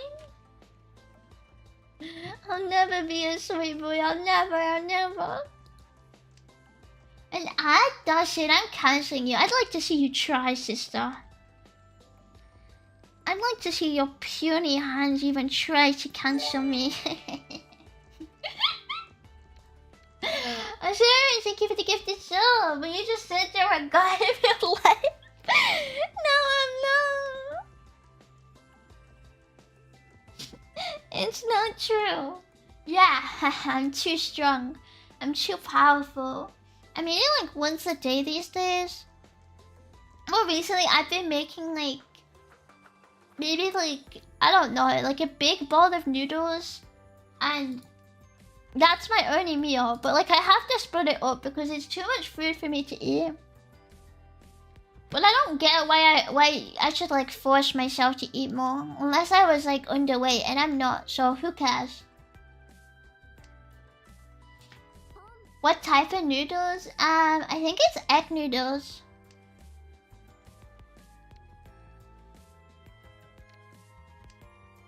I'll never be a soy boy. I'll never. And that's it. I'm canceling you. I'd like to see you try, sister. I'd like to see your puny hands even try to cancel me. I'm sorry, thank you for the gifted sub, but you just said there were a guy in real life. No, I'm not. It's not true. Yeah, I'm too strong. I'm too powerful. I'm eating like once a day these days. More recently, I've been making like maybe like, I don't know, like a big bowl of noodles, and that's my only meal. But like I have to split it up because it's too much food for me to eat. But I don't get why I should like force myself to eat more unless I was like underweight, and I'm not, so who cares? What type of noodles? I think it's egg noodles.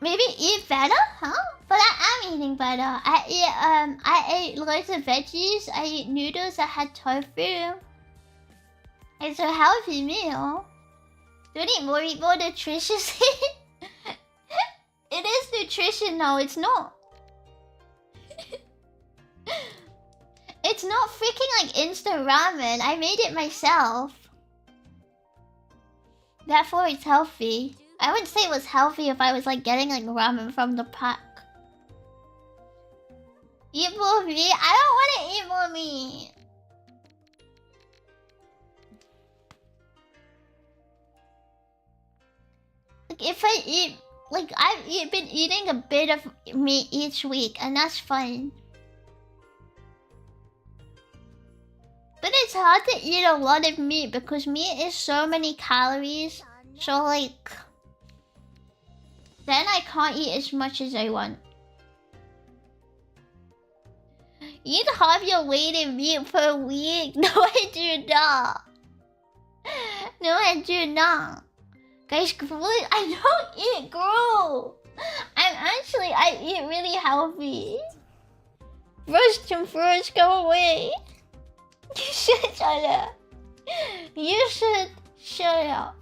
Maybe eat better, huh? But I am eating better. I ate loads of veggies. I ate noodles. I had tofu. It's a healthy meal. Don't eat more nutritiously. It is nutrition, no, it's not. It's not freaking like instant ramen. I made it myself. Therefore, it's healthy. I wouldn't say it was healthy if I was like getting like ramen from the pack. Eat more meat? I don't want to eat more meat. Like if I eat, like I've been eating a bit of meat each week, and that's fine. But it's hard to eat a lot of meat because meat is so many calories. So like, then I can't eat as much as I want. Eat half your weight in meat per week? No, I do not. No, I do not. Guys, I don't eat gruel. I eat really healthy. First and first, go away. You should shut up. You should shut up.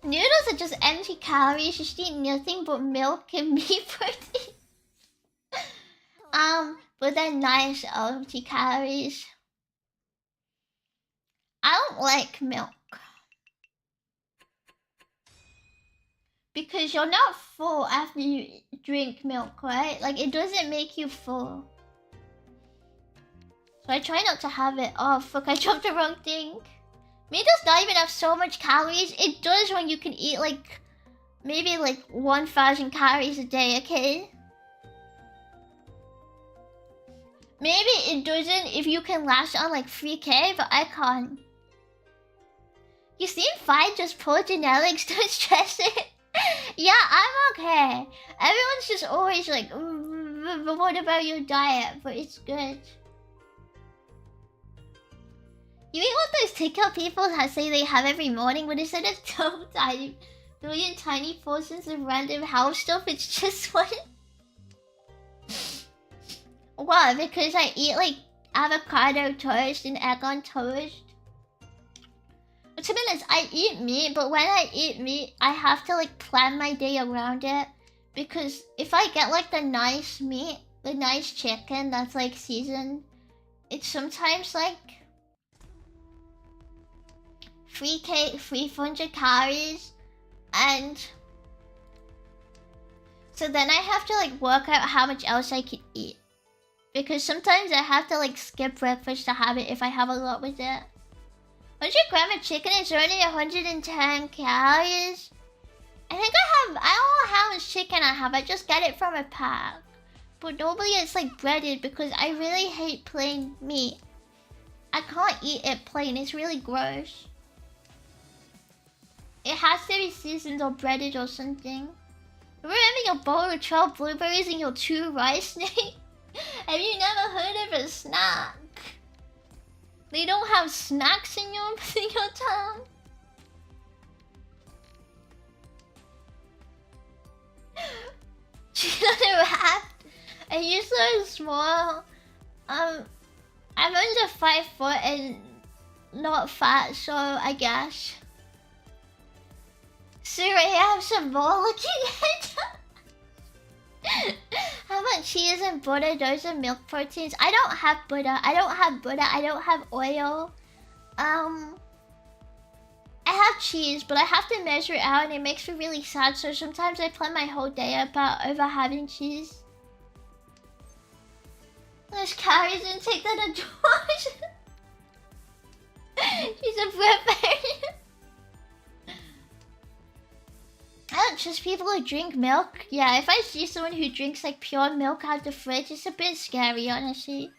Noodles are just empty calories. You should eat nothing but milk and meat protein. But they're nice empty calories. I don't like milk. Because you're not full after you drink milk, right? Like, it doesn't make you full. So I try not to have it. Oh, fuck, I dropped the wrong thing. Meat does not even have so much calories. It does when you can eat, like, maybe, like, 1,000 calories a day, okay? Maybe it doesn't if you can last on, like, 3K, but I can't. You seem fine, just poor genetics, don't stress it. Yeah, I'm okay. Everyone's just always like, but what about your diet? But it's good. You eat what those TikTok people say they have every morning, but instead of 12 tiny, billion tiny portions of random house stuff, it's just one. What? Because I eat like avocado toast and egg on toast. To be honest, I eat meat, but when I eat meat, I have to like plan my day around it. Because if I get like the nice meat, the nice chicken that's like seasoned, it's sometimes like 300 calories. And so then I have to like work out how much else I could eat. Because sometimes I have to like skip breakfast to have it if I have a lot with it. 100 grams of chicken is only 110 calories. I think I don't know how much chicken I have. I just get it from a pack. But normally it's like breaded because I really hate plain meat. I can't eat it plain. It's really gross. It has to be seasoned or breaded or something. Remember your bowl of 12 blueberries and your 2 rice snakes? Have you never heard of a snack? They don't have snacks in your town? She's not a rat. And you're so small. I'm under 5 foot and not fat, so I guess. Sir, I have some more looking at. How about cheese and butter? Those are milk proteins. I don't have butter. I don't have oil. I have cheese, but I have to measure it out and it makes me really sad. So sometimes I plan my whole day about over having cheese. There's calories intake that adores. She's a breadbarian. I don't trust people who drink milk. Yeah, if I see someone who drinks like pure milk out the fridge, it's a bit scary, honestly.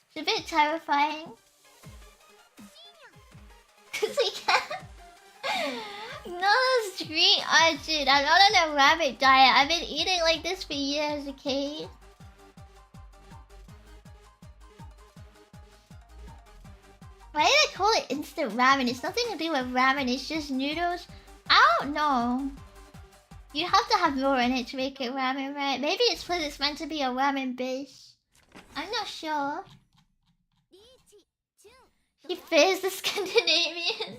It's a bit terrifying. Cause we can't. No, street dude. I'm not on a rabbit diet. I've been eating like this for years, okay? Why did I call it instant ramen? It's nothing to do with ramen, it's just noodles. I don't know. You have to have more in it to make it ramen, right? Maybe it's because it's meant to be a ramen base. I'm not sure. He fears the Scandinavian.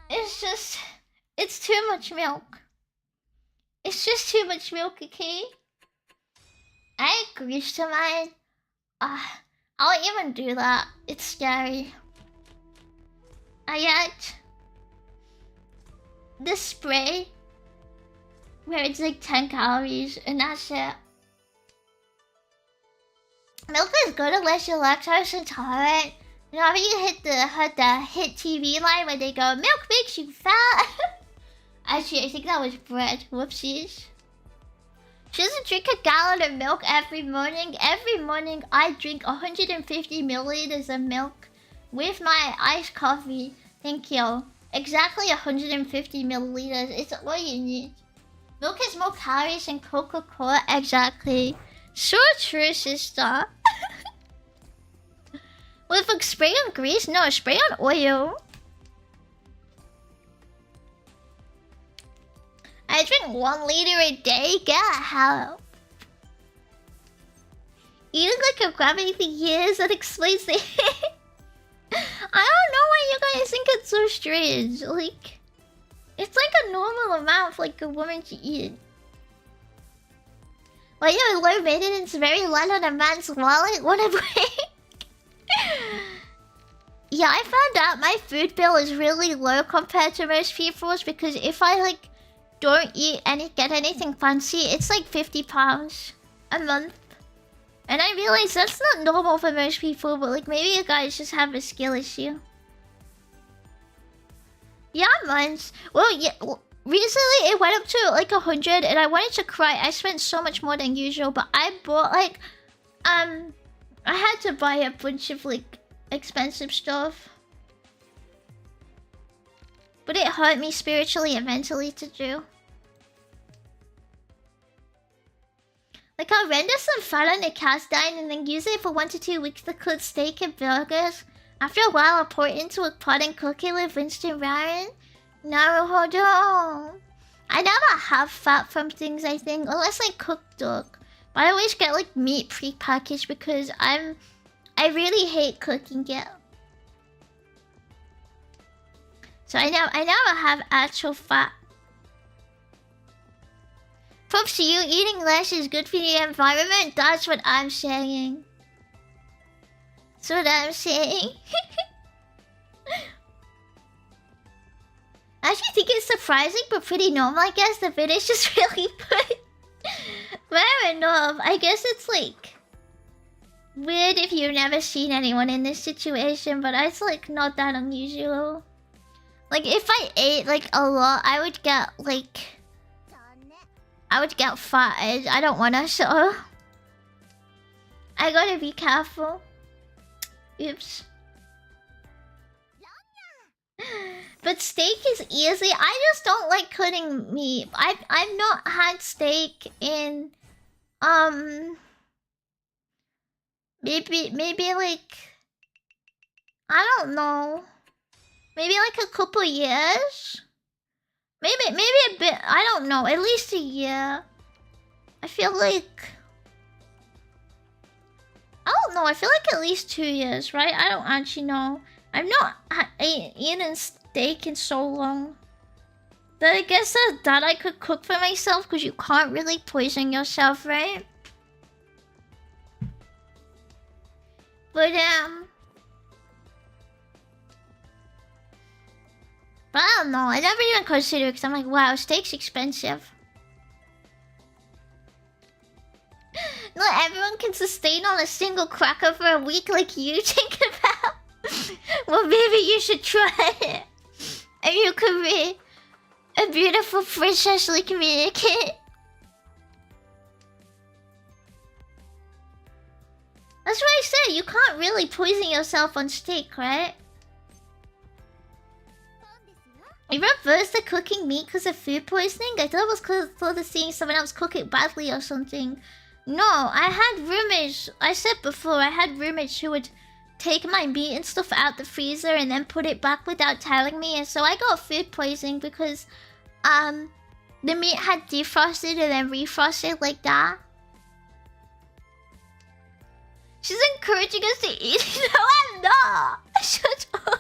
It's just... It's too much milk. It's just too much milk, okay? I agree to mine. I'll even do that. It's scary. I get this spray where it's like 10 calories and that's it. Milk is good unless you're lactose intolerant. You know, you hit the hit TV line where they go, milk makes you fat. Actually, I think that was bread. Whoopsies. She doesn't drink a gallon of milk every morning. Every morning, I drink 150 milliliters of milk with my iced coffee. Thank you. Exactly 150 milliliters. It's all you need. Milk has more calories than Coca-Cola. Exactly. So true, sister. With like spray on grease? No, spray on oil. I drink 1 liter a day. Get help. eating like a rabbit for years, that explains it. I don't know why you guys think it's so strange. Like, it's like a normal amount for like a woman to eat. Well, yeah, low maintenance, very light on a man's wallet. What a break. Yeah, I found out my food bill is really low compared to most people's, because if I like don't eat get anything fancy, it's like £50 a month. And I realize that's not normal for most people, but like maybe you guys just have a skill issue. Yeah, mine's... Well, yeah, recently it went up to like 100 and I wanted to cry. I spent so much more than usual, but I bought like... I had to buy a bunch of like expensive stuff. But it hurt me spiritually and mentally to do. Like, I'll render some fat on the cast iron and then use it for 1 to 2 weeks to cook steak and burgers. After a while, I'll pour it into a pot and cook it with instant ramen. Naruhodo. I never have fat from things, I think, unless I cook duck. But I always get like meat pre-packaged because I really hate cooking it. So I never have actual fat. Props to you, eating less is good for the environment. That's what I'm saying. That's what I'm saying. I actually think it's surprising but pretty normal. I guess the British just really put... Fair enough. I guess it's like... weird if you've never seen anyone in this situation, but it's like not that unusual. Like if I ate like a lot, I would get like... I would get fat. I don't wanna, so... I gotta be careful. Oops. But steak is easy. I just don't like cutting meat. I've not had steak in... Maybe like... I don't know. Maybe like a couple years? Maybe a bit, I don't know, at least a year. I feel like... I don't know, I feel like at least 2 years, right? I don't actually know. I've not eaten steak in so long. But I guess that I could cook for myself, because you can't really poison yourself, right? But I don't know, I never even considered it because I'm like, wow, steak's expensive. Not everyone can sustain on a single cracker for a week like you think about. Well, maybe you should try it. And you could be a beautiful princess like me, kid. That's what I said, you can't really poison yourself on steak, right? You reversed the cooking meat because of food poisoning? I thought it was because of seeing someone else cook it badly or something. No, I had roommates. I said before, I had roommates who would take my meat and stuff out the freezer and then put it back without telling me. And so I got food poisoning because the meat had defrosted and then refrosted like that. She's encouraging us to eat. No, I'm not. Shut up.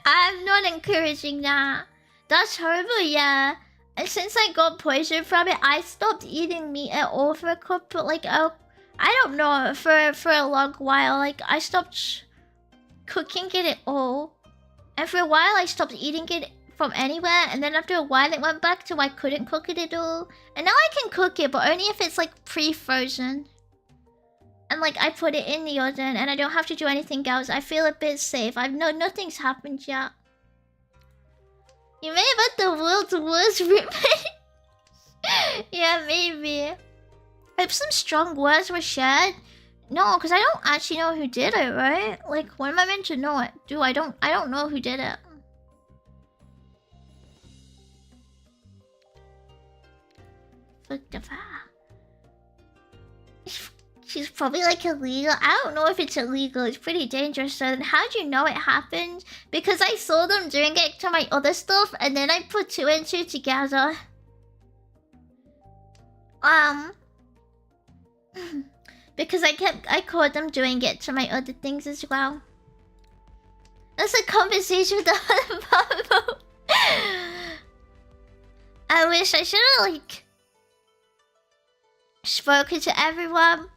I'm not encouraging that. That's horrible, yeah. And since I got poisoned from it, I stopped eating meat at all for a couple, like, I don't know, for a long while. Like, I stopped cooking it at all. And for a while, I stopped eating it from anywhere. And then after a while, it went back to I couldn't cook it at all. And now I can cook it, but only if it's, like, pre-frozen. And like I put it in the oven and I don't have to do anything else. I feel a bit safe. Nothing's happened yet. You may have had the world's worst roommate. Yeah, maybe. If some strong words were shared. No, because I don't actually know who did it, right? Like, what am I meant to know? I don't know who did it. Fuck the fuck. She's probably like illegal. I don't know if it's illegal. It's pretty dangerous. So then how'd you know it happened? Because I saw them doing it to my other stuff and then I put 2 and 2 together. Because I caught them doing it to my other things as well. That's a conversation with the other Pablo. I wish I should have like spoken to everyone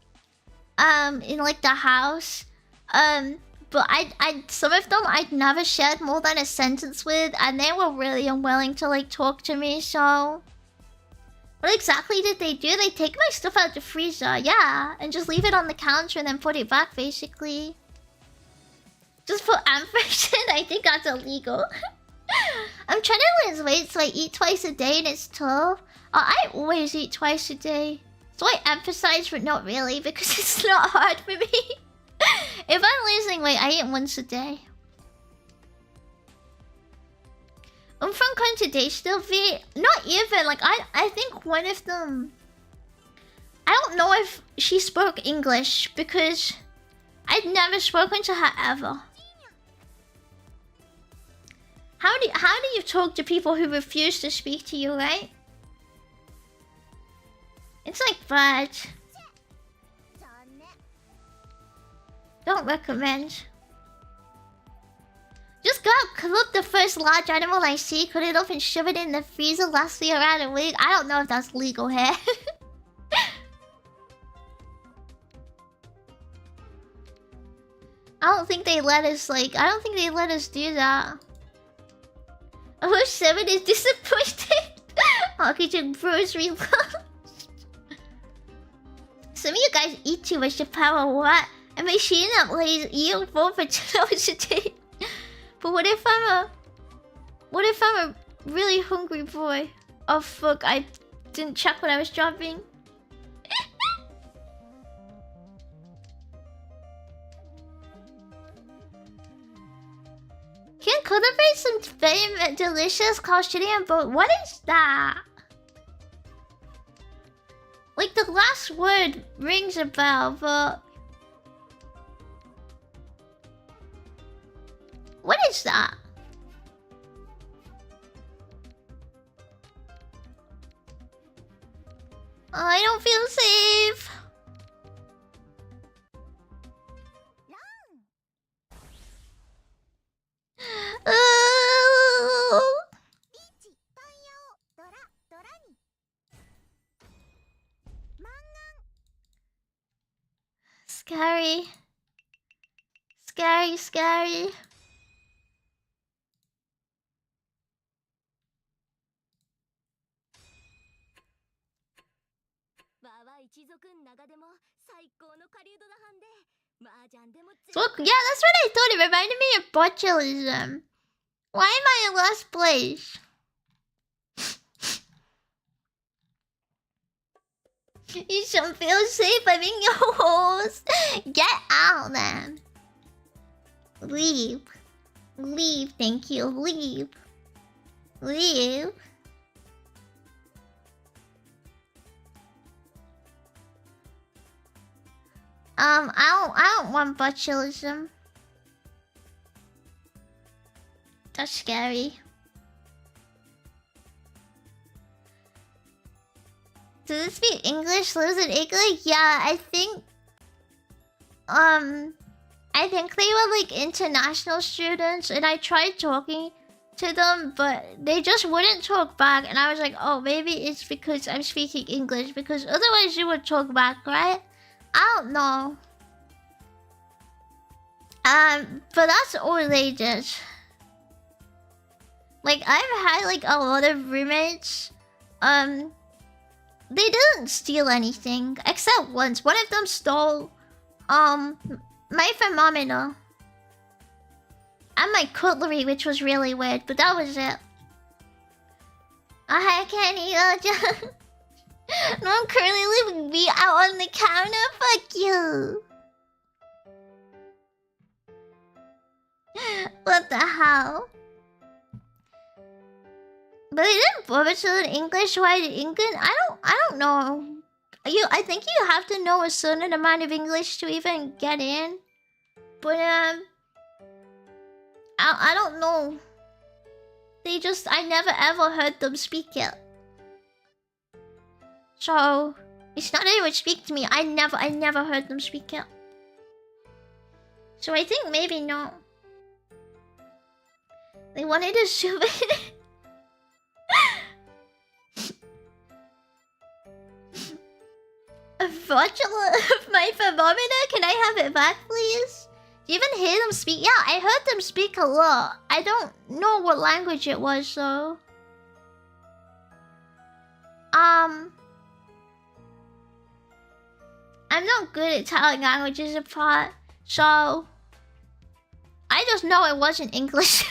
in like the house. But I some of them I'd never shared more than a sentence with, and they were really unwilling to like talk to me, so what exactly did they do? They take my stuff out of the freezer, yeah, and just leave it on the counter and then put it back basically. Just put Amphers in, I think that's illegal. I'm trying to lose weight, so I eat twice a day and it's tough. I always eat twice a day. So I emphasize, but not really, because it's not hard for me. If I'm losing weight, I eat once a day. From today still be not even like I think one of them. I don't know if she spoke English because I'd never spoken to her ever. How do you talk to people who refuse to speak to you, right? It's like bad. Don't recommend. Just go out, club the first large animal I see, cut it up and shove it in the freezer, last me around a week. I don't know if that's legal here. I don't think they let us do that. Oh, 7 is disappointed. Oxygen grocery lost. Some of you guys eat too much to power what? A machine that lays you 4 for 2 hours a day. But what if I'm a really hungry boy? Oh fuck, I didn't check what I was dropping. Can cultivate some very delicious Caucasian boat. What is that? Like the last word rings a bell, but what is that? Oh, I don't feel safe. Oh. Scary. Scary, scary. So, yeah, that's what I thought. It reminded me of botulism. Why am I in last place? You should feel safe. I'm in your holes. Get out, then. Leave. Leave, thank you. Leave. Leave. I don't want botulism. That's scary. Does this speak English? Lives in Italy? Yeah, I think they were like international students, and I tried talking to them, but they just wouldn't talk back, and I was like, oh, maybe it's because I'm speaking English, because otherwise you would talk back, right? I don't know. But that's all they did. Like, I've had like a lot of roommates. They didn't steal anything except once. One of them stole my thermometer and my cutlery, which was really weird, but that was it. I can't eat. No, I'm currently leaving me out on the counter. Fuck you. What the hell? But they didn't bother to learn English. Why in England? I don't know. I think you have to know a certain amount of English to even get in. But I don't know. They just, I never ever heard them speak it. So It's not that they would speak to me. I never heard them speak it. So I think maybe no. They wanted a souvenir. A vodula of my thermometer? Can I have it back, please? Do you even hear them speak? Yeah, I heard them speak a lot. I don't know what language it was, though. I'm not good at telling languages apart, so I just know it wasn't English.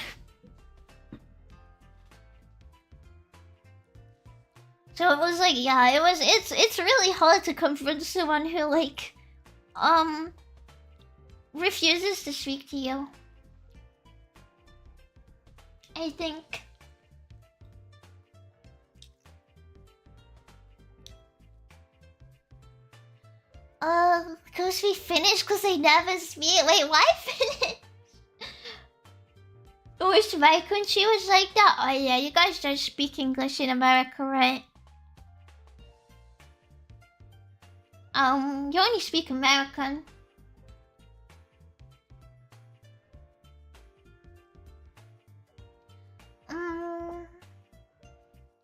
So it was like, yeah, it's really hard to confront someone who like refuses to speak to you. I think. Because we finished because they never speak. Wait, why finish? Which my country was like that? Oh yeah, you guys don't speak English in America, right? You only speak American.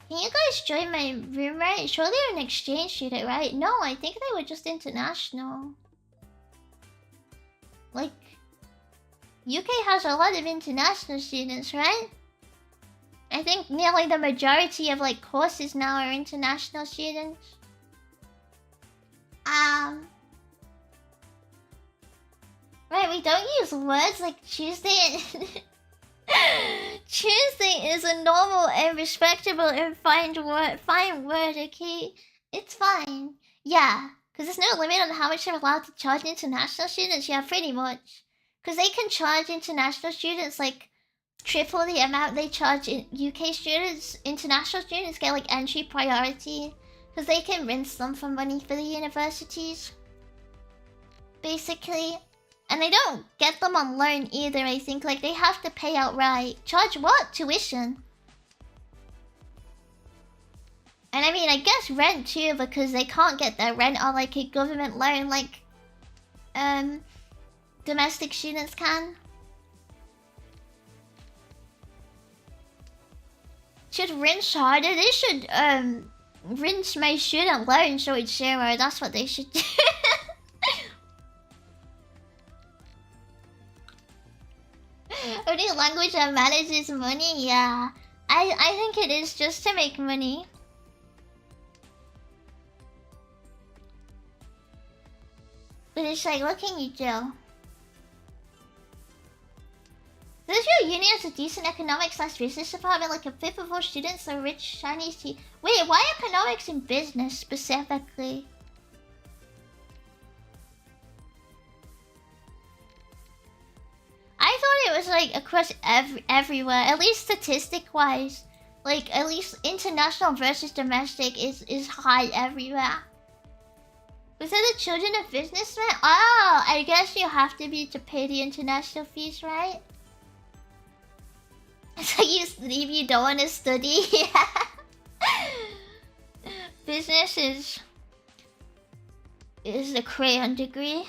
Can you guys join my room, right? Surely you're an exchange student, right? No, I think they were just international. Like, UK has a lot of international students, right? I think nearly the majority of like courses now are international students. Right, we don't use words like Tuesday and Tuesday is a normal and respectable and fine word, okay? It's fine. Yeah, because there's no limit on how much they're allowed to charge international students. Yeah, pretty much. Because they can charge international students like triple the amount they charge UK students. International students get like entry priority. Because they can rinse them for money for the universities. Basically. And they don't get them on loan either, I think. Like, they have to pay outright. Charge what? Tuition. And I mean, I guess rent too, because they can't get their rent on like a government loan like domestic students can. Should rinse harder? They should rinse my student loan so it's zero. That's what they should do. Only language that matters is money, yeah. I think it is just to make money. But it's like, what can you do? Does your uni has a decent economics/business department, like a fifth of all students are rich Chinese tea? Wait, why economics and business specifically? I thought it was like across everywhere, at least statistic-wise. Like, at least international versus domestic is high everywhere. Was that the children of businessmen? Oh, I guess you have to be to pay the international fees, right? So you sleep, you don't want to study? Business is the crayon degree.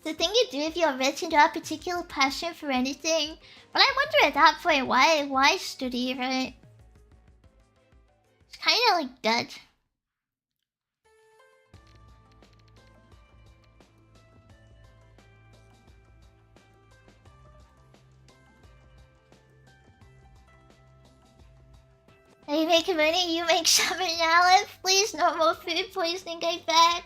The thing you do if you're rich and don't have a particular passion for anything. But I wonder at that point, why study, right? It's kinda like dead. I make money, you make $7. Please, no more food poisoning, get back.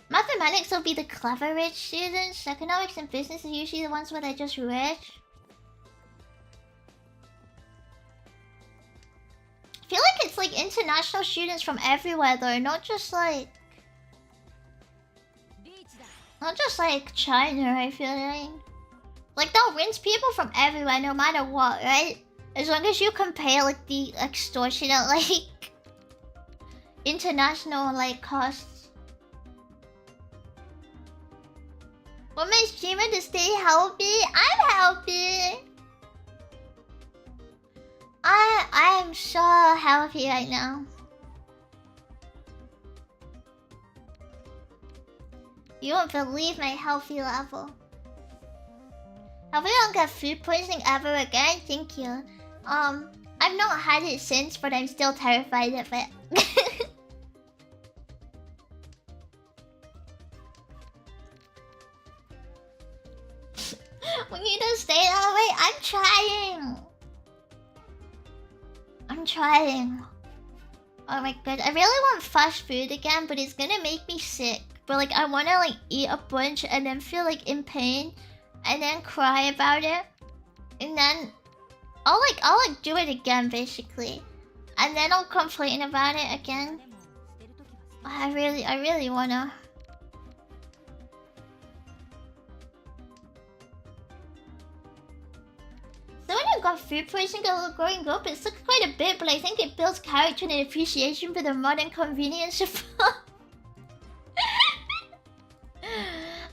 Mathematics will be the clever rich students. Economics and business are usually the ones where they're just rich. I feel like it's like international students from everywhere though, not just like China, I feel like. Like they'll rinse people from everywhere no matter what, right? As long as you compare like the extortionate like international like costs. Want my streamer to stay healthy? I'm healthy! I'm so healthy right now. You won't believe my healthy level. I hope I don't get food poisoning ever again. Thank you. I've not had it since, but I'm still terrified of it. We need to stay that way. I'm trying. Oh my god, I really want fast food again, but it's gonna make me sick. But like, I wanna like eat a bunch and then feel like in pain, and then cry about it, and then I'll do it again basically, and then I'll complain about it again. I really wanna. So when I got food poisoning growing up, it took quite a bit, but I think it builds character and appreciation for the modern convenience of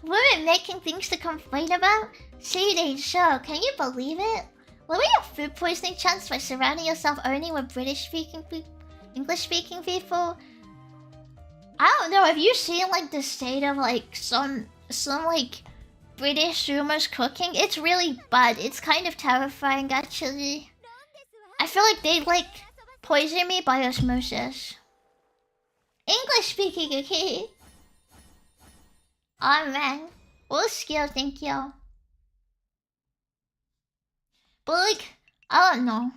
women making things to complain about. See, they show. Can you believe it? Lower your food poisoning chance by surrounding yourself only with English-speaking people. I don't know. Have you seen like the state of like some like British rumors cooking? It's really bad. It's kind of terrifying, actually. I feel like they'd like poison me by osmosis. English-speaking, okay? Oh man, all skill, thank you. But like, I don't know.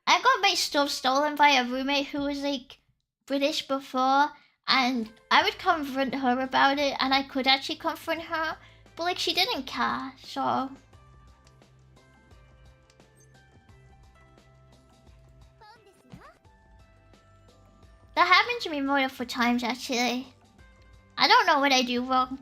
I got my stuff stolen by a roommate who was like British before, and I would confront her about it, and I could actually confront her, but like she didn't care, so. That happened to me multiple times actually. I don't know what I do wrong.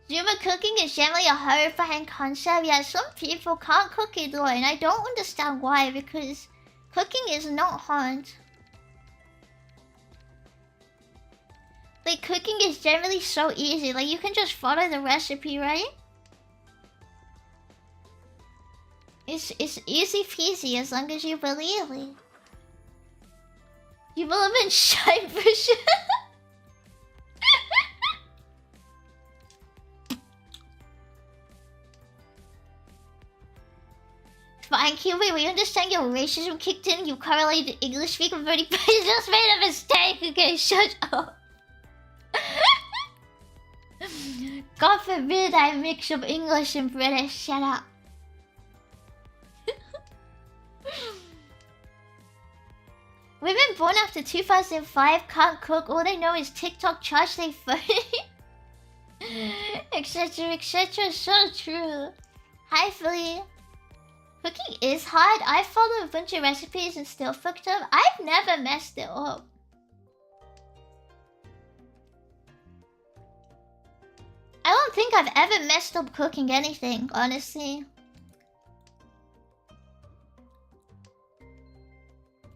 Zuma cooking is generally a horrifying concept. Yeah, some people can't cook it though, and I don't understand why, because cooking is not hard. Like, cooking is generally so easy. Like, you can just follow the recipe, right? It's easy peasy as long as you believe it. You will have been shy for sure. Fine, Cuba, we understand your racism kicked in. You correlated English speaking pretty but you just made a mistake. Okay, shut up. God forbid I mix up English and British. Shut up. Women born after 2005 can't cook. All they know is TikTok trash they funny. Etc, etc. So true. Hi, Philly. Cooking is hard. I followed a bunch of recipes and still fucked up. I've never messed it up. I don't think I've ever messed up cooking anything, honestly.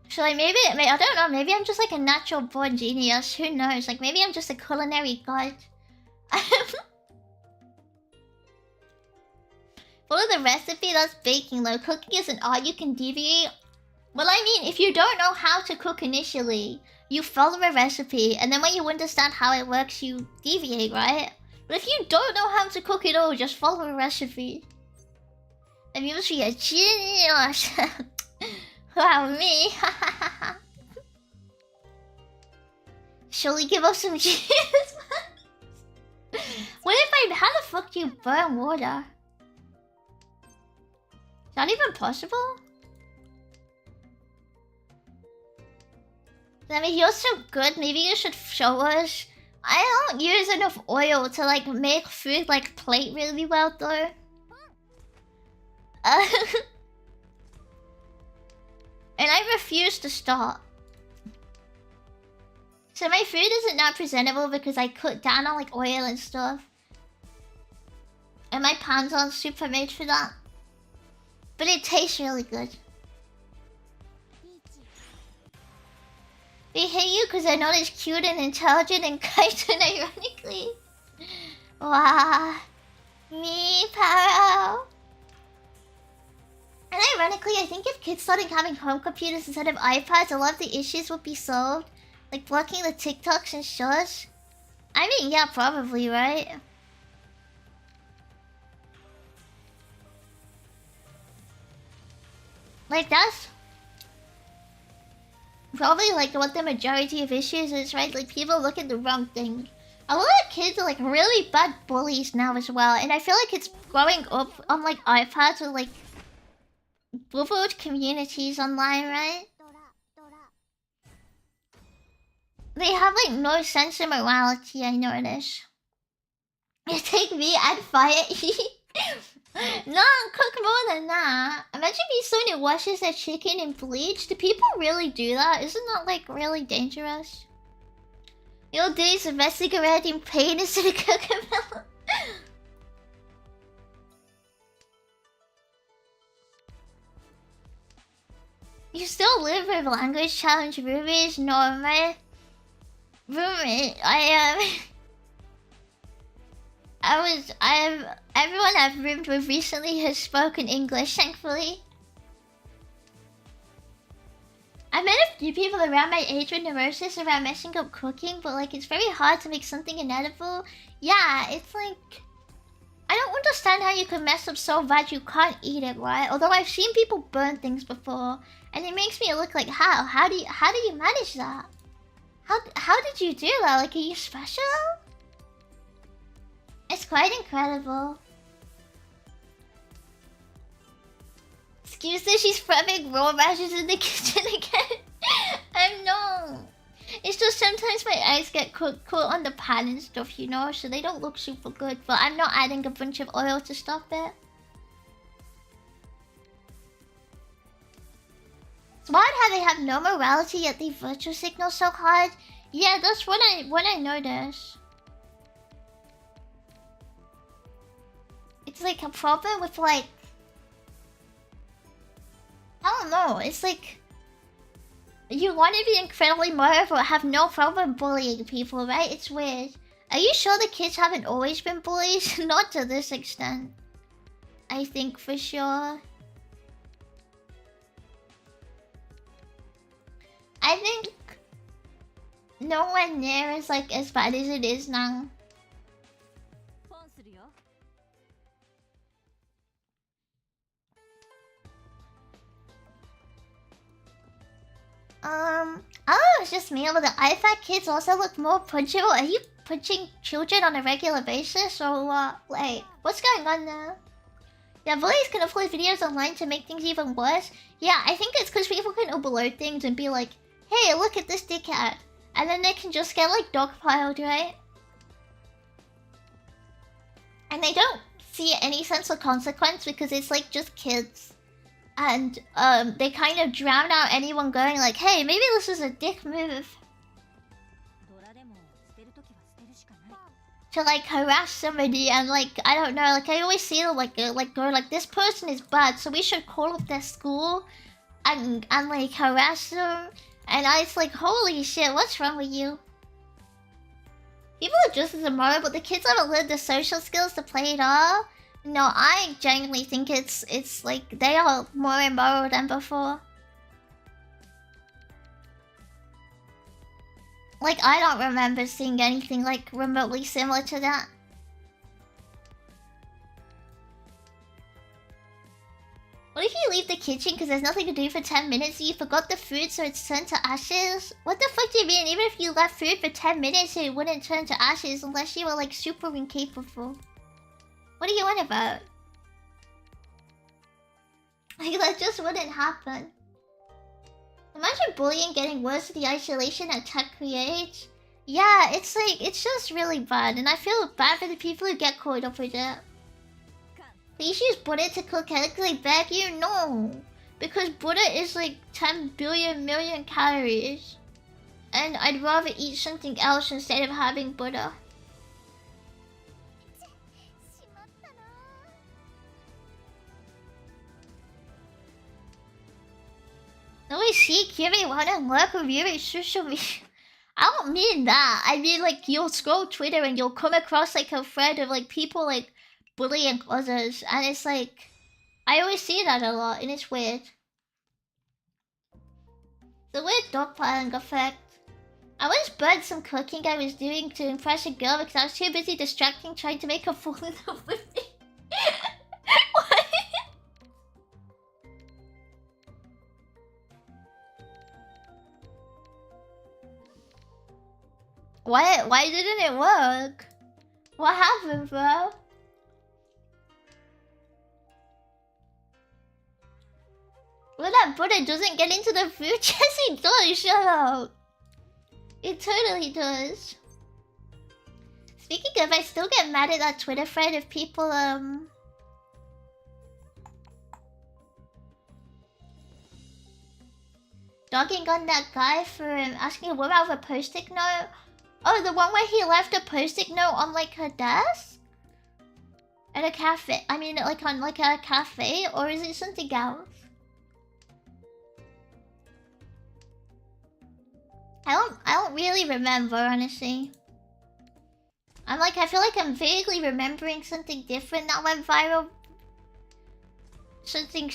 So like maybe I don't know, maybe I'm just like a natural born genius. Who knows? Like maybe I'm just a culinary god. Follow the recipe, that's baking though. Cooking is an art, you can deviate. Well, I mean, if you don't know how to cook initially, you follow a recipe, and then when you understand how it works, you deviate, right? But if you don't know how to cook at all, just follow a recipe. And you must be a genius. Wow, me. Surely give us some cheese. What if how the fuck do you burn water? Is that even possible? I mean, you're so good, maybe you should show us. I don't use enough oil to like make food like plate really well though. And I refuse to stop. So my food isn't that presentable because I cut down on like oil and stuff. And my pans aren't super made for that. But it tastes really good. They hate you because they're not as cute and intelligent and kind and ironically. Wow. Me, Paro. And ironically, I think if kids started having home computers instead of iPads, a lot of the issues would be solved. Like blocking the TikToks and shorts. I mean, yeah, probably, right? Like, that's probably like what the majority of issues is, right? Like, people look at the wrong thing. A lot of kids are like really bad bullies now as well, and I feel like it's growing up on like iPads with like buffered communities online, right? They have like no sense of morality, I notice. You take me and fire No, cook more than that. Imagine being someone who washes their chicken in bleach. Do people really do that? Isn't that like really dangerous? Your days of investigating pain instead of Cocomelon. You still live with language challenge roomies? No, my roommate, everyone I've roomed with recently has spoken English, thankfully. I met a few people around my age with neurosis around messing up cooking, but like it's very hard to make something inedible. Yeah, it's like I don't understand how you could mess up so bad you can't eat it, right? Although I've seen people burn things before, and it makes me look like how? How do you manage that? How did you do that? Like, are you special? It's quite incredible. Excuse me, she's prepping raw rashes in the kitchen again. No. It's just sometimes my eyes get caught on the pan and stuff, you know, so they don't look super good. But I'm not adding a bunch of oil to stop it. It's wild how they have no morality yet they virtue signal so hard. Yeah, that's what I noticed. It's like a problem with like I don't know, it's like you want to be incredibly moral but have no problem bullying people, right? It's weird. Are you sure the kids haven't always been bullies? Not to this extent. I think for sure. I think no one near is like as bad as it is now. Oh, it's just me, but the IFAC kids also look more punchable. Are you punching children on a regular basis, or what? Like, what's going on now? Yeah, bullies can upload videos online to make things even worse. Yeah, I think it's because people can upload things and be like, hey, look at this dickhead. And then they can just get, like, dogpiled, right? And they don't see any sense of consequence because it's, like, just kids. And they kind of drown out anyone going like, hey, maybe this is a dick move. To like harass somebody and like, I don't know, like I always see them like go like, this person is bad, so we should call up their school and like harass them. And I was like, holy shit, what's wrong with you? People are just as immoral, but the kids haven't learned the social skills to play it all. No, I genuinely think it's like they are more immoral than before. Like, I don't remember seeing anything like remotely similar to that. What if you leave the kitchen because there's nothing to do for 10 minutes and you forgot the food so it's turned to ashes? What the fuck do you mean? Even if you left food for 10 minutes it wouldn't turn to ashes unless you were like super incapable. What are you on about? Like, that just wouldn't happen. Imagine bullying getting worse with the isolation that tech creates. Yeah, it's like, it's just really bad, and I feel bad for the people who get caught up with it. Please use butter to cook eggs like beg you? No. Because butter is like 10 billion million calories. And I'd rather eat something else instead of having butter. No, we see Kiri wanna work with your social media. I don't mean that. I mean like you'll scroll Twitter and you'll come across like a thread of like people like bullying others, and it's like I always see that a lot, and it's weird. It's a weird dogpiling effect. I once burned some cooking I was doing to impress a girl because I was too busy distracting trying to make her fall in love with me. What? Why didn't it work? What happened, bro? Well, that butter doesn't get into the food. Yes, it does. Shut up. It totally does. Speaking of, I still get mad at that Twitter thread if people, dogging on that guy for asking a woman out of a post-it note. Oh, the one where he left a post-it note on, like, her desk? At a cafe. I mean, like, on, like, a cafe? Or is it something else? I don't really remember, honestly. I feel like I'm vaguely remembering something different that went viral. Something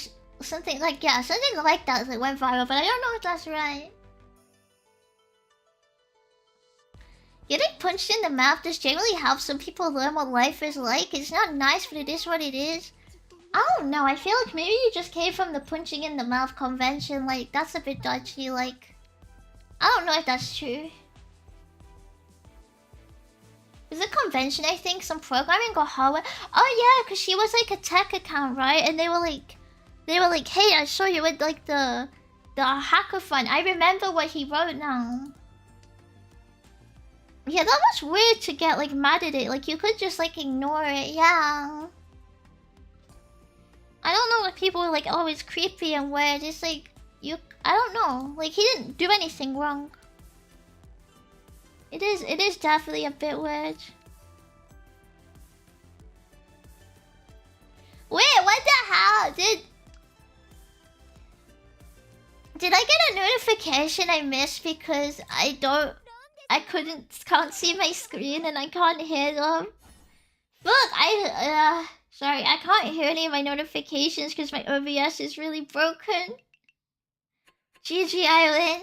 like, yeah, something like that went viral, but I don't know if that's right. Getting punched in the mouth does generally help some people learn what life is like. It's not nice, but it is what it is. I don't know, I feel like maybe you just came from the punching in the mouth convention, like, that's a bit dodgy, like... I don't know if that's true. Is a convention, I think, some programming or hardware? Oh yeah, because she was like a tech account, right? And they were like, hey, I saw you with like the hackathon. I remember what he wrote now. Yeah, that was weird to get like mad at it. Like you could just like ignore it, yeah. I don't know if people were like, oh, it's creepy and weird. It's like I don't know. Like he didn't do anything wrong. It is definitely a bit weird. Wait, what the hell? Did I get a notification I missed because can't see my screen and I can't hear them? Look, sorry, I can't hear any of my notifications because my OBS is really broken. GG Island.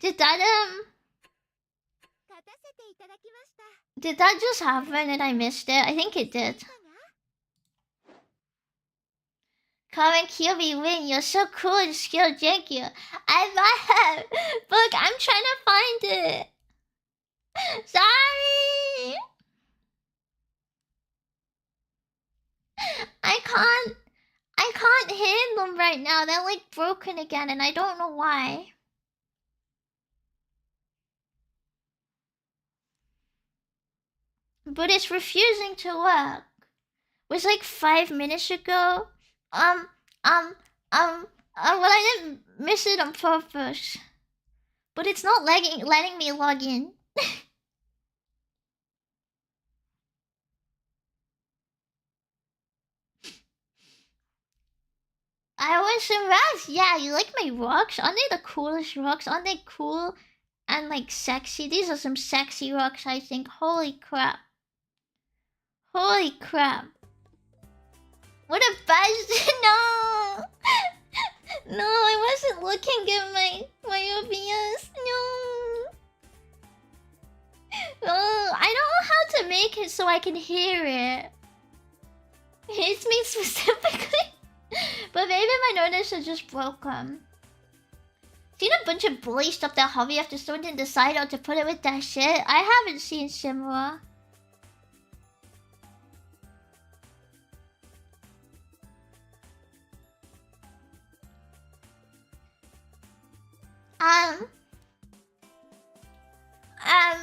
Did that just happen and I missed it? I think it did. Come and kill me, win. You're so cool and skilled, thank you. I might have. Look, I'm trying to find it. Sorry. I can't hit them right now. They're like broken again and I don't know why. But it's refusing to work. It was like 5 minutes ago. Well, I didn't miss it on purpose. But it's not letting me log in. I was impressed. Yeah, you like my rocks? Aren't they the coolest rocks? Aren't they cool and like sexy? These are some sexy rocks, I think. Holy crap. Holy crap. What a buzz. No. No, I wasn't looking at my OBS. No. Oh, I don't know how to make it so I can hear it. It's me specifically. But maybe my notice is just broken. Seen a bunch of bully stuff that hobby after someone didn't decide how to put it with that shit. I haven't seen similar.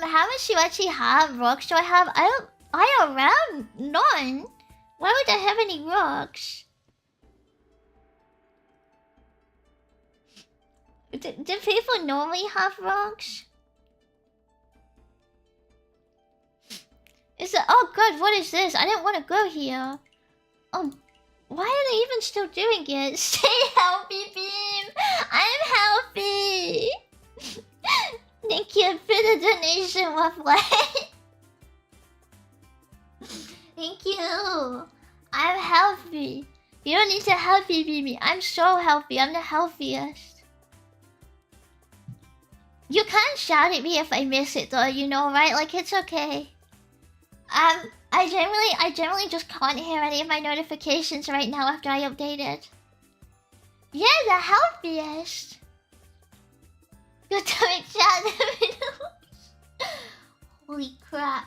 How much do you actually have? Rocks do I have? I around none. Why would I have any rocks? Do people normally have rocks? Is it? Oh god, what is this? I didn't want to go here. Oh, why are they even still doing it? Stay healthy, Beam. I'm healthy. Thank you for the donation, Waffle. Thank you. I'm healthy. You don't need to healthy me. I'm so healthy. I'm the healthiest. You can't shout at me if I miss it though, you know, right? Like, it's okay. I generally just can't hear any of my notifications right now after I updated. Yeah, the healthiest. Good time chat. Holy crap.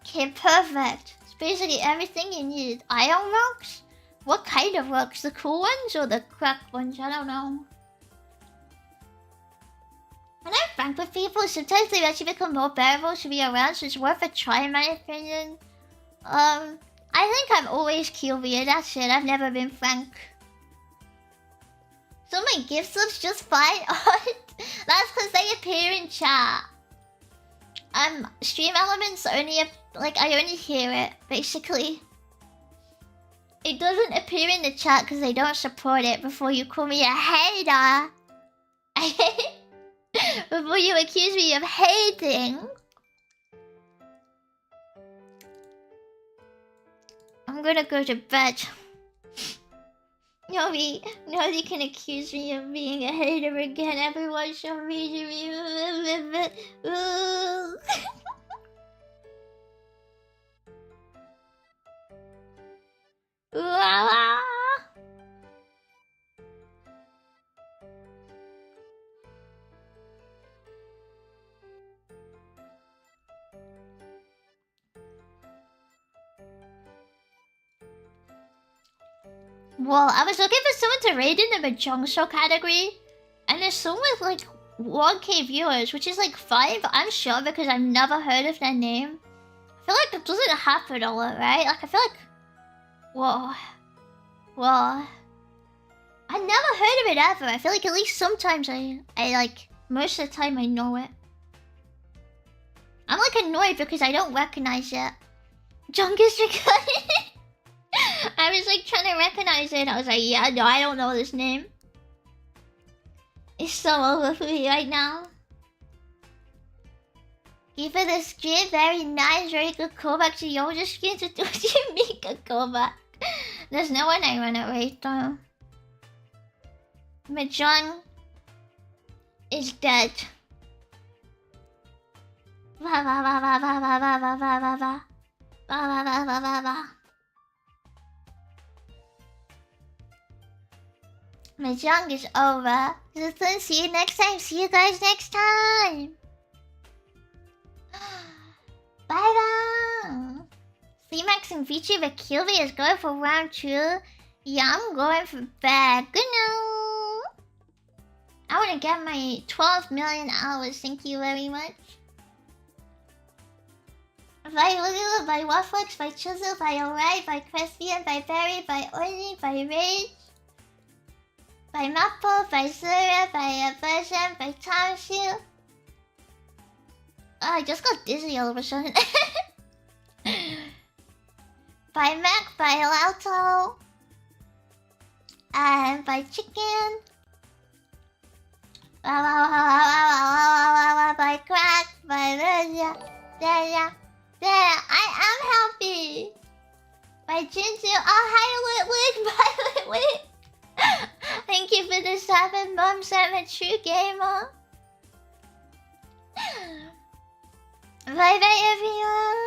Okay, perfect. It's basically everything you need. Iron rocks? What kind of rocks? The cool ones or the cracked ones? I don't know. When I'm frank with people, sometimes they actually become more bearable to be around, so it's worth a try in my opinion. I think I'm always curious, that's it. I've never been frank. So my gift slips just fine. That's because they appear in chat. Stream elements only I only hear it, basically. It doesn't appear in the chat because they don't support it before you call me a hater. Before you accuse me of hating. I'm gonna go to bed. Nobody can accuse me of being a hater again. Everyone shall read me. Well, I was looking for someone to raid in the MAHJONG show category, and there's someone with like 1k viewers, which is like fine, but I'm sure because I've never heard of their name. I feel like it doesn't happen a lot, right? Like I feel like, whoa, I never heard of it ever. I feel like at least sometimes I like most of the time I know it. I'm like annoyed because I don't recognize it. Jungus recording. I was like trying to recognize it. I was like, yeah, no, I don't know this name. It's so over for me right now. Keep it the stream, very nice, very good callback to Yoda screen to do you make a callback. There's no one I run away though. MAHJONG is dead. Va va va va va va va va va va va. Va va va va va va. MAHJONG is over. So see you next time. See you guys next time. Bye bye. C-Max and Vici but Kilby is going for round 2. Yeah, I'm going for bed. Good night. I want to get my 12 million hours. Thank you very much. By Lulu, by Wafflex, by Chisel, by O'Reilly, by Crespian, by Barry, by Oily, by Rage, by Mappo, by Zura, by Version, by Tamshu. Oh, I just got dizzy all of a sudden. By Mac, by Lauto, and by Chicken. By Crack, by Version. There, I am happy. By Jinzu, oh hi Lit, by Lit. Thank you for the 7 months. I'm a true gamer. Bye bye everyone.